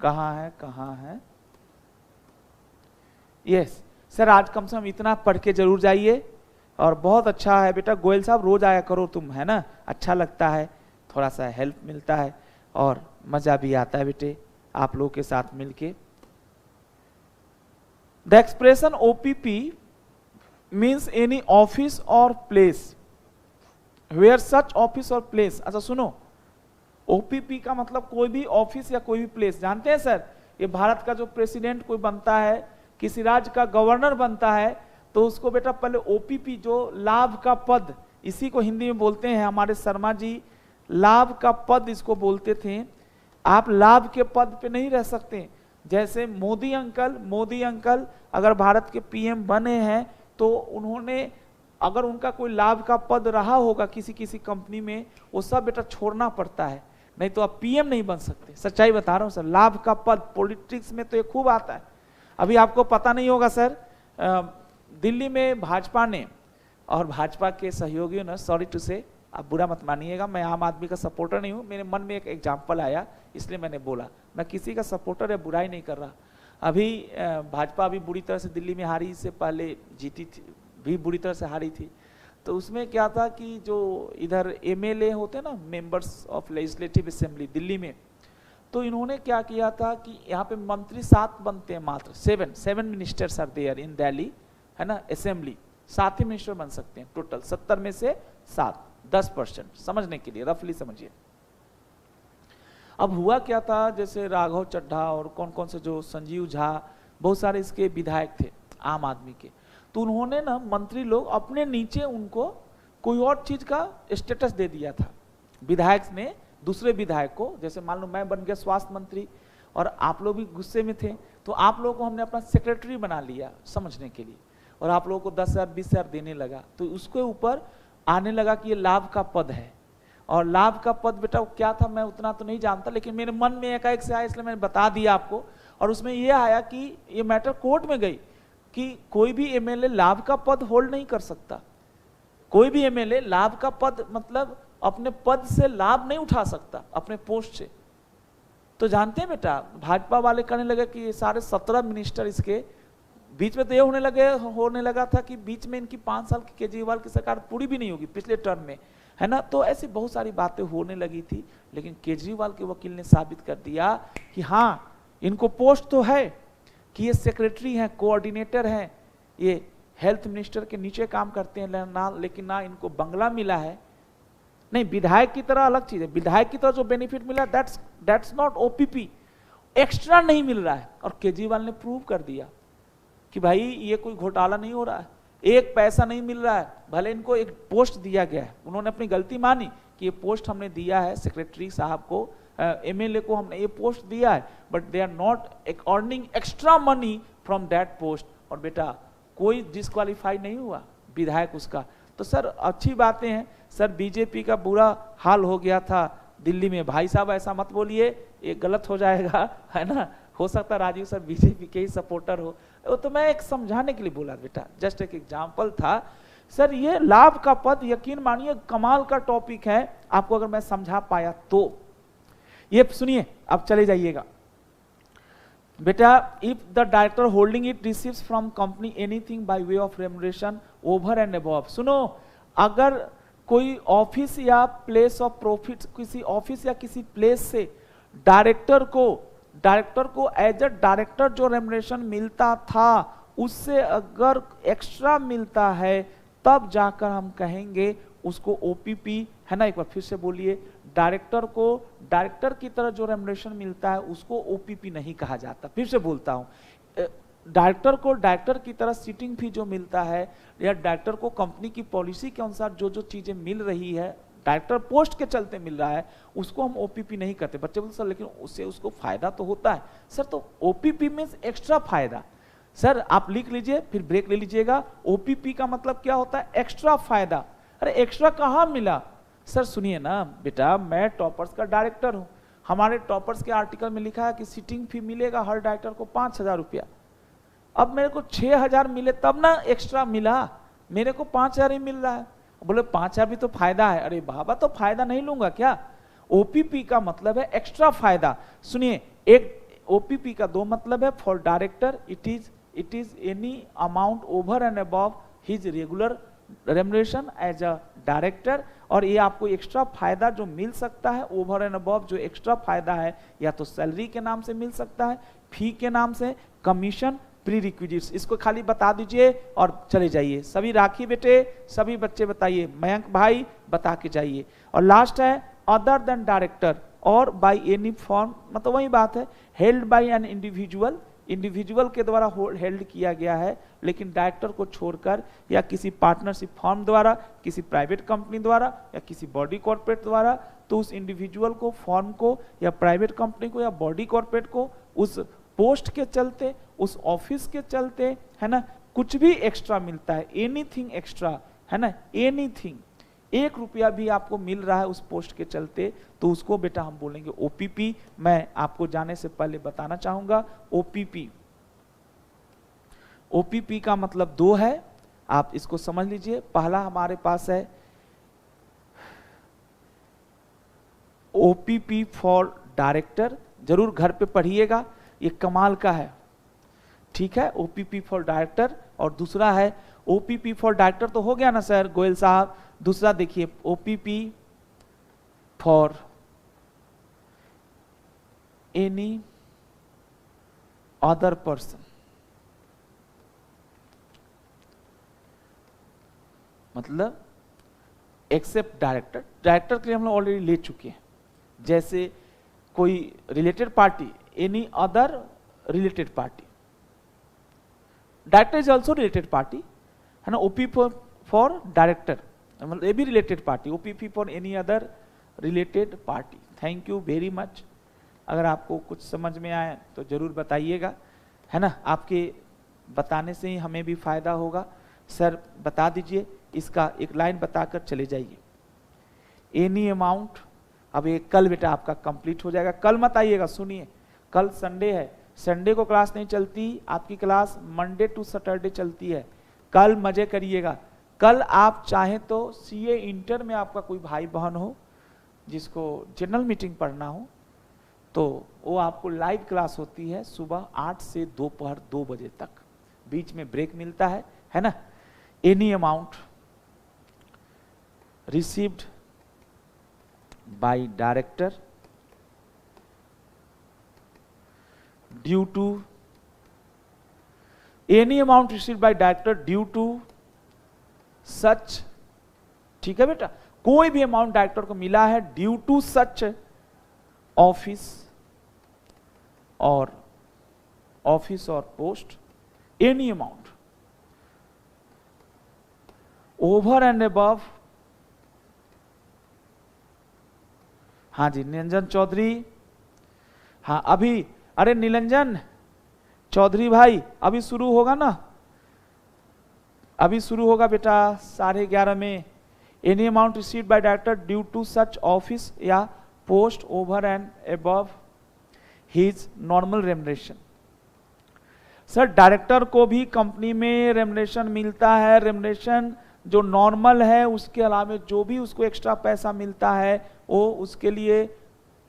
कहाँ है? यस सर, आज कम से कम इतना पढ़ के जरूर जाइए। और बहुत अच्छा है बेटा, गोयल साहब रोज आया करो तुम, है ना, अच्छा लगता है, थोड़ा सा हेल्प मिलता है और मजा भी आता है बेटे आप लोगों के साथ मिलके। The expression OPP means any office or place where such office or place. अच्छा सुनो, ओपीपी का मतलब कोई भी ऑफिस या कोई भी प्लेस, जानते हैं सर, ये भारत का जो प्रेसिडेंट कोई बनता है, किसी राज्य का गवर्नर बनता है, तो उसको बेटा पहले ओपीपी, जो लाभ का पद, इसी को हिंदी में बोलते हैं हमारे शर्मा जी, लाभ का पद इसको बोलते थे। आप लाभ के पद पे नहीं रह सकते। जैसे मोदी अंकल अगर भारत के पीएम बने हैं तो उन्होंने, अगर उनका कोई लाभ का पद रहा होगा किसी किसी कंपनी में, वो सब बेटा छोड़ना पड़ता है, नहीं तो आप पीएम नहीं बन सकते। सच्चाई बता रहा हूं सर, लाभ का पद पॉलिटिक्स में तो ये खूब आता है। अभी आपको पता नहीं होगा सर, दिल्ली में भाजपा ने और भाजपा के सहयोगियों ने, सॉरी टू से, आप बुरा मत मानिएगा, मैं आम आदमी का सपोर्टर नहीं हूं, मेरे मन में एक एग्जाम्पल आया इसलिए मैंने बोला, मैं किसी का सपोर्टर या बुराई नहीं कर रहा। अभी भाजपा अभी बुरी तरह से दिल्ली में हारी, इससे पहले जीती थी, भी बुरी तरह से हारी थी। तो उसमें क्या था कि जो इधर एमएलए होते ना, members of legislative assembly Delhi में, तो इन्होंने क्या किया था कि यहाँ पे मंत्री 7 बनते हैं मात्र, 7 ministers are there in Delhi, है ना, असेंबली 7 ही मिनिस्टर बन सकते हैं टोटल, 70 में से 7, 10%, समझने के लिए रफली समझिए। अब हुआ क्या था, जैसे राघव चड्ढा और कौन कौन से, जो संजीव झा, बहुत सारे इसके विधायक थे आम आदमी के, तो उन्होंने ना मंत्री लोग अपने नीचे उनको कोई और चीज का स्टेटस दे दिया था। विधायक ने दूसरे विधायक को, जैसे मान लो मैं बन गया स्वास्थ्य मंत्री और आप लोग भी गुस्से में थे, तो आप लोगों को हमने अपना सेक्रेटरी बना लिया समझने के लिए, और आप लोगों को 10,000 20,000 देने लगा, तो उसके ऊपर आने लगा कि ये लाभ का पद है। और लाभ का पद बेटा क्या था मैं उतना तो नहीं जानता, लेकिन मेरे मन में एकाएक से आया इसलिए मैंने बता दिया आपको। और उसमें यह आया कि ये मैटर कोर्ट में गई कि कोई भी एमएलए लाभ का पद होल्ड नहीं कर सकता, कोई भी एमएलए लाभ का पद मतलब अपने पद से लाभ नहीं उठा सकता अपने पोस्ट से। तो जानते हैं बेटा, भाजपा वाले कहने लगे कि ये सारे 17 मिनिस्टर इसके बीच में, तो ये होने लगा था कि बीच में इनकी 5 साल की केजरीवाल की सरकार पूरी भी नहीं होगी पिछले टर्म में, है ना। तो ऐसी बहुत सारी बातें होने लगी थी, लेकिन केजरीवाल के वकील ने साबित कर दिया कि हाँ इनको पोस्ट तो है कि ये सेक्रेटरी हैं, कोऑर्डिनेटर हैं, ये हेल्थ मिनिस्टर के नीचे काम करते हैं ना, लेकिन ना इनको बंगला मिला है, नहीं विधायक की तरह अलग चीज है, विधायक की तरह जो बेनिफिट मिला दैट्स नॉट ओपीपी, एक्स्ट्रा नहीं मिल रहा है। और केजरीवाल ने प्रूव कर दिया कि भाई ये कोई घोटाला नहीं हो रहा है, एक पैसा नहीं मिल रहा है, भले इनको एक पोस्ट दिया गया है, उन्होंने अपनी गलती मानी कि ये पोस्ट हमने दिया है सेक्रेटरी साहब को, एमएलए को हमने ये पोस्ट दिया है, but they are not earning extra money from that post. और बेटा कोई डिस्क्वालीफाई नहीं हुआ विधायक उसका। तो सर अच्छी बातें हैं सर, बीजेपी का बुरा हाल हो गया था दिल्ली में, भाई साहब ऐसा मत बोलिए, ये गलत हो जाएगा, है ना, हो सकता है राजीव सर बीजेपी के ही सपोर्टर हो, वो तो मैं एक समझाने के लिए बोला बेटा, जस्ट एक एग्जांपल था सर। ये लाभ का पद यकीन मानिए कमाल का टॉपिक है, आपको अगर मैं समझा पाया तो। ये सुनिए, अब चले जाइएगा बेटा, if the director holding it receives from company anything by way of remuneration over and above, सुनो, अगर कोई ऑफिस या प्लेस ऑफ प्रॉफिट, किसी ऑफिस या किसी प्लेस से डायरेक्टर को एज अ डायरेक्टर जो रेम्युनरेशन मिलता था उससे अगर एक्स्ट्रा मिलता है तब जाकर हम कहेंगे उसको ओपीपी, है ना। एक बार फिर से बोलिए, डायरेक्टर को डायरेक्टर की तरह जो रेम्युनरेशन मिलता है उसको ओपीपी नहीं कहा जाता। फिर से बोलता हूं, डायरेक्टर को डायरेक्टर की तरह सिटिंग फी जो मिलता है या डायरेक्टर को कंपनी की पॉलिसी के अनुसार जो जो चीजें मिल रही है डायरेक्टर पोस्ट के चलते मिल रहा है, उसको हम ओपीपी नहीं करते। बच्चे बोलते सर लेकिन उससे उसको फायदा तो होता है। सर तो ओपीपी मींस एक्स्ट्रा फायदा। सर आप लिख लीजिए फिर ब्रेक ले लीजिएगा, ओपीपी का मतलब क्या होता है, एक्स्ट्रा फायदा। अरे एक्स्ट्रा कहाँ मिला सर, सुनिए ना बेटा, मैं टॉपर्स का डायरेक्टर हूं, हमारे टॉपर्स के आर्टिकल में लिखा है कि सिटिंग फी मिलेगा हर डायरेक्टर को 5,000 रुपया। अब मेरे को 6,000 मिले तब ना एक्स्ट्रा मिला, मेरे को 5,000 ही मिल रहा है। बोले 5,000 भी तो फायदा है। अरे बाबा तो फायदा नहीं लूंगा क्या? ओपीपी का मतलब है एक्स्ट्रा फायदा। सुनिए, एक ओपीपी का 2 मतलब है। For director it is any amount over and above his regular remuneration as a director. और ये आपको एक्स्ट्रा फायदा जो मिल सकता है ओवर एंड अबव, जो एक्स्ट्रा फायदा है या तो सैलरी के नाम से मिल सकता है, फी के नाम से, कमीशन, प्री रिक्विजिट्स। इसको खाली बता दीजिए और चले जाइए। सभी राखी बेटे, सभी बच्चे बताइए, मयंक भाई बता के जाइए। और लास्ट है अदर देन डायरेक्टर, और बाय एनी फॉर्म, मतलब वही बात है, held by an individual, individual के द्वारा हेल्ड किया गया है, लेकिन डायरेक्टर को छोड़कर या किसी पार्टनरशिप फॉर्म द्वारा, किसी प्राइवेट कंपनी द्वारा या किसी बॉडी कॉर्पोरेट द्वारा, तो उस इंडिविजुअल को, फॉर्म को या प्राइवेट कंपनी को या बॉडी कॉर्पोरेट को उस पोस्ट के चलते, उस ऑफिस के चलते, है ना, कुछ भी एक्स्ट्रा मिलता है, एनीथिंग एक्स्ट्रा, है ना, एनीथिंग, 1 रुपया भी आपको मिल रहा है उस पोस्ट के चलते, तो उसको बेटा हम बोलेंगे ओपीपी। मैं आपको जाने से पहले बताना चाहूंगा ओपीपी, ओपीपी का मतलब 2 है, आप इसको समझ लीजिए। पहला हमारे पास है ओपीपी फॉर डायरेक्टर, जरूर घर पे पढ़िएगा, ये कमाल का है, ठीक है, ओपीपी फॉर डायरेक्टर। और दूसरा है ओपीपी फॉर डायरेक्टर, तो हो गया ना सर गोयल साहब। दूसरा देखिए OPP for any other person, मतलब एक्सेप्ट डायरेक्टर, डायरेक्टर के लिए हम लोग ऑलरेडी ले चुके हैं, जैसे कोई related party, any other related party, director is also related party, है ना, ओपीपी फॉर डायरेक्टर मतलब ये भी related party, OPP for any other related party. Thank you very much. अगर आपको कुछ समझ में आए तो जरूर बताइएगा, है ना, आपके बताने से ही हमें भी फायदा होगा। सर बता दीजिए, इसका एक लाइन बताकर चले जाइए। एनी अमाउंट, अब ये कल बेटा आपका कंप्लीट हो जाएगा, कल मत आइएगा, सुनिए, कल संडे है, संडे को क्लास नहीं चलती, आपकी क्लास मंडे टू सैटरडे चलती है। कल मजे करिएगा। कल आप चाहें तो सीए इंटर में आपका कोई भाई बहन हो जिसको जनरल मीटिंग पढ़ना हो, तो वो आपको लाइव क्लास होती है सुबह 8 से दोपहर 2 बजे तक, बीच में ब्रेक मिलता है ना। Any amount received by director due to, any amount received by director due to such, ठीक है बेटा, कोई भी अमाउंट डायरेक्टर को मिला है ड्यू टू सच ऑफिस और post, any amount over and above. हाँ जी निरंजन चौधरी, हाँ अभी, अरे निरंजन चौधरी भाई अभी शुरू होगा ना, अभी शुरू होगा बेटा 11:30 में। Any amount received by director due to such office या post over and above his normal remuneration. Sir director को भी कंपनी में रेमुनरेशन मिलता है, रेमुनरेशन जो नॉर्मल है उसके अलावा जो भी उसको एक्स्ट्रा पैसा मिलता है वो उसके लिए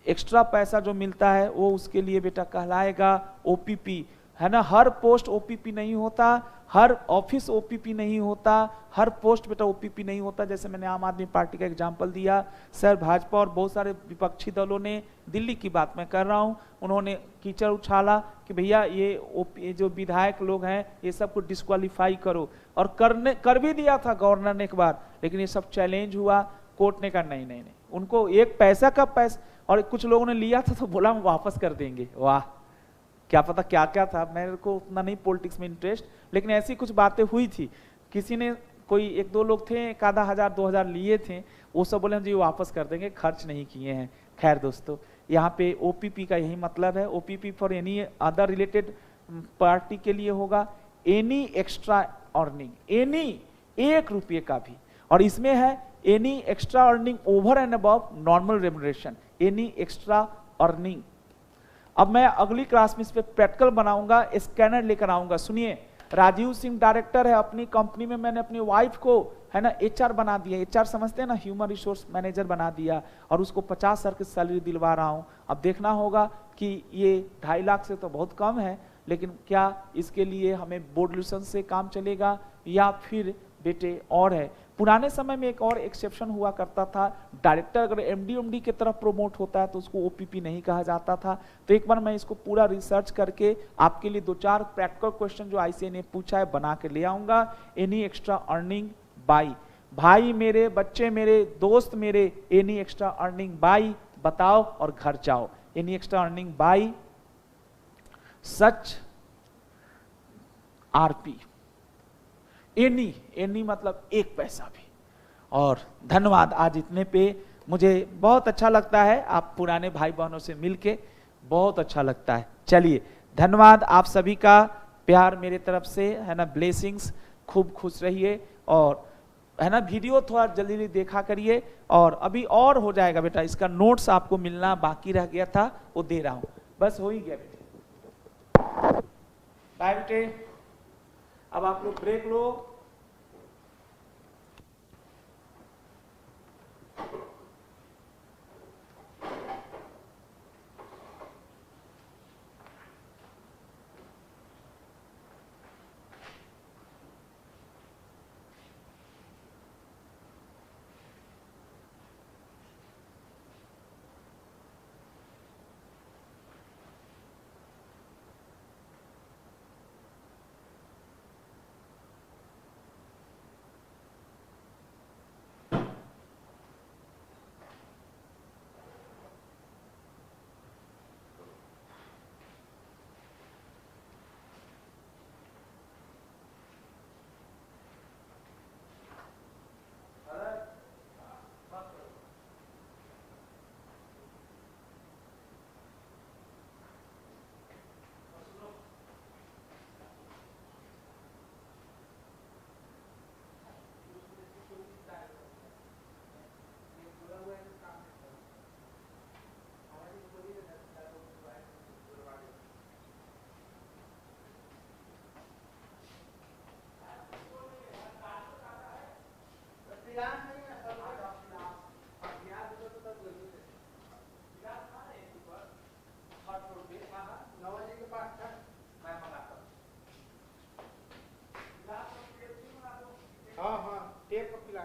एक्स्ट्रा पैसा जो मिलता है वो उसके लिए बेटा कहलाएगा ओपीपी, है ना। हर पोस्ट ओपीपी नहीं होता, हर ऑफिस ओपीपी नहीं होता, हर पोस्ट बेटा ओपीपी नहीं होता। जैसे मैंने आम आदमी पार्टी का एग्जांपल दिया, सर भाजपा और बहुत सारे विपक्षी दलों ने, दिल्ली की बात मैं कर रहा हूं, उन्होंने कीचड़ उछाला कि भैया ये जो विधायक लोग हैं ये सबको डिस्क्वालीफाई करो, और कर भी दिया था गवर्नर ने एक बार, लेकिन ये सब चैलेंज हुआ, कोर्ट ने कहा नहीं, उनको एक पैसा का पैसा, और कुछ लोगों ने लिया था तो बोला हम वापस कर देंगे। वाह, क्या पता क्या क्या था, मेरे को उतना नहीं पॉलिटिक्स में इंटरेस्ट, लेकिन ऐसी कुछ बातें हुई थी। किसी ने, कोई 1-2 लोग थे, 1,000 2,000 लिए थे, वो सब बोले जी वापस कर देंगे, खर्च नहीं किए हैं। खैर दोस्तों, यहाँ पे ओपीपी का यही मतलब है, OPP for any other related party के लिए होगा एनी एक्स्ट्रा अर्निंग, एनी 1 रुपये का भी, और इसमें है any extra earning over and above normal remuneration, any extra earning. अब मैं अगली क्लास में इस पे प्रैक्टिकल बनाऊंगा, स्कैनर लेकर आऊंगा। सुनिए, राजीव सिंह डायरेक्टर है अपनी कंपनी में, मैंने अपनी वाइफ को, है ना, एचआर बना दिया, एचआर समझते हैं ना, ह्यूमन रिसोर्स मैनेजर बना दिया, और उसको 50 सर की सैलरी दिलवा रहा हूं। अब देखना होगा कि ये 2.5 लाख से तो बहुत कम है, लेकिन क्या इसके लिए हमें बोर्ड लाइसेंस से काम चलेगा या फिर बेटे और है। पुराने समय में एक और एक्सेप्शन हुआ करता था, डायरेक्टर अगर एमडी की तरफ प्रोमोट होता है तो उसको ओपीपी नहीं कहा जाता था। तो एक बार मैं इसको पूरा रिसर्च करके आपके लिए 2-4 प्रैक्टिकल क्वेश्चन जो आईसीए ने पूछा है बना के ले आऊंगा। एनी एक्स्ट्रा अर्निंग बाई, भाई मेरे, बच्चे मेरे, दोस्त मेरे, एनी एक्स्ट्रा अर्निंग बाई बताओ और घर जाओ। एनी एक्स्ट्रा अर्निंग बाय सच आरपी, एनी मतलब एक पैसा भी। और धन्यवाद, आज इतने पे मुझे बहुत अच्छा लगता है, आप पुराने भाई बहनों से मिलके बहुत अच्छा लगता है। चलिए धन्यवाद आप सभी का, प्यार मेरे तरफ से है ना, ब्लेसिंग्स, खूब खुश रहिए और है ना, वीडियो थोड़ा जल्दी जल्दी देखा करिए। और अभी और हो जाएगा बेटा, इसका नोट्स आपको मिलना बाकी रह गया था, वो दे रहा हूं, बस हो ही गया बेटे। बाय बेटे, अब आप लोग ब्रेक लो। हाँ हाँ, टेप का पिला।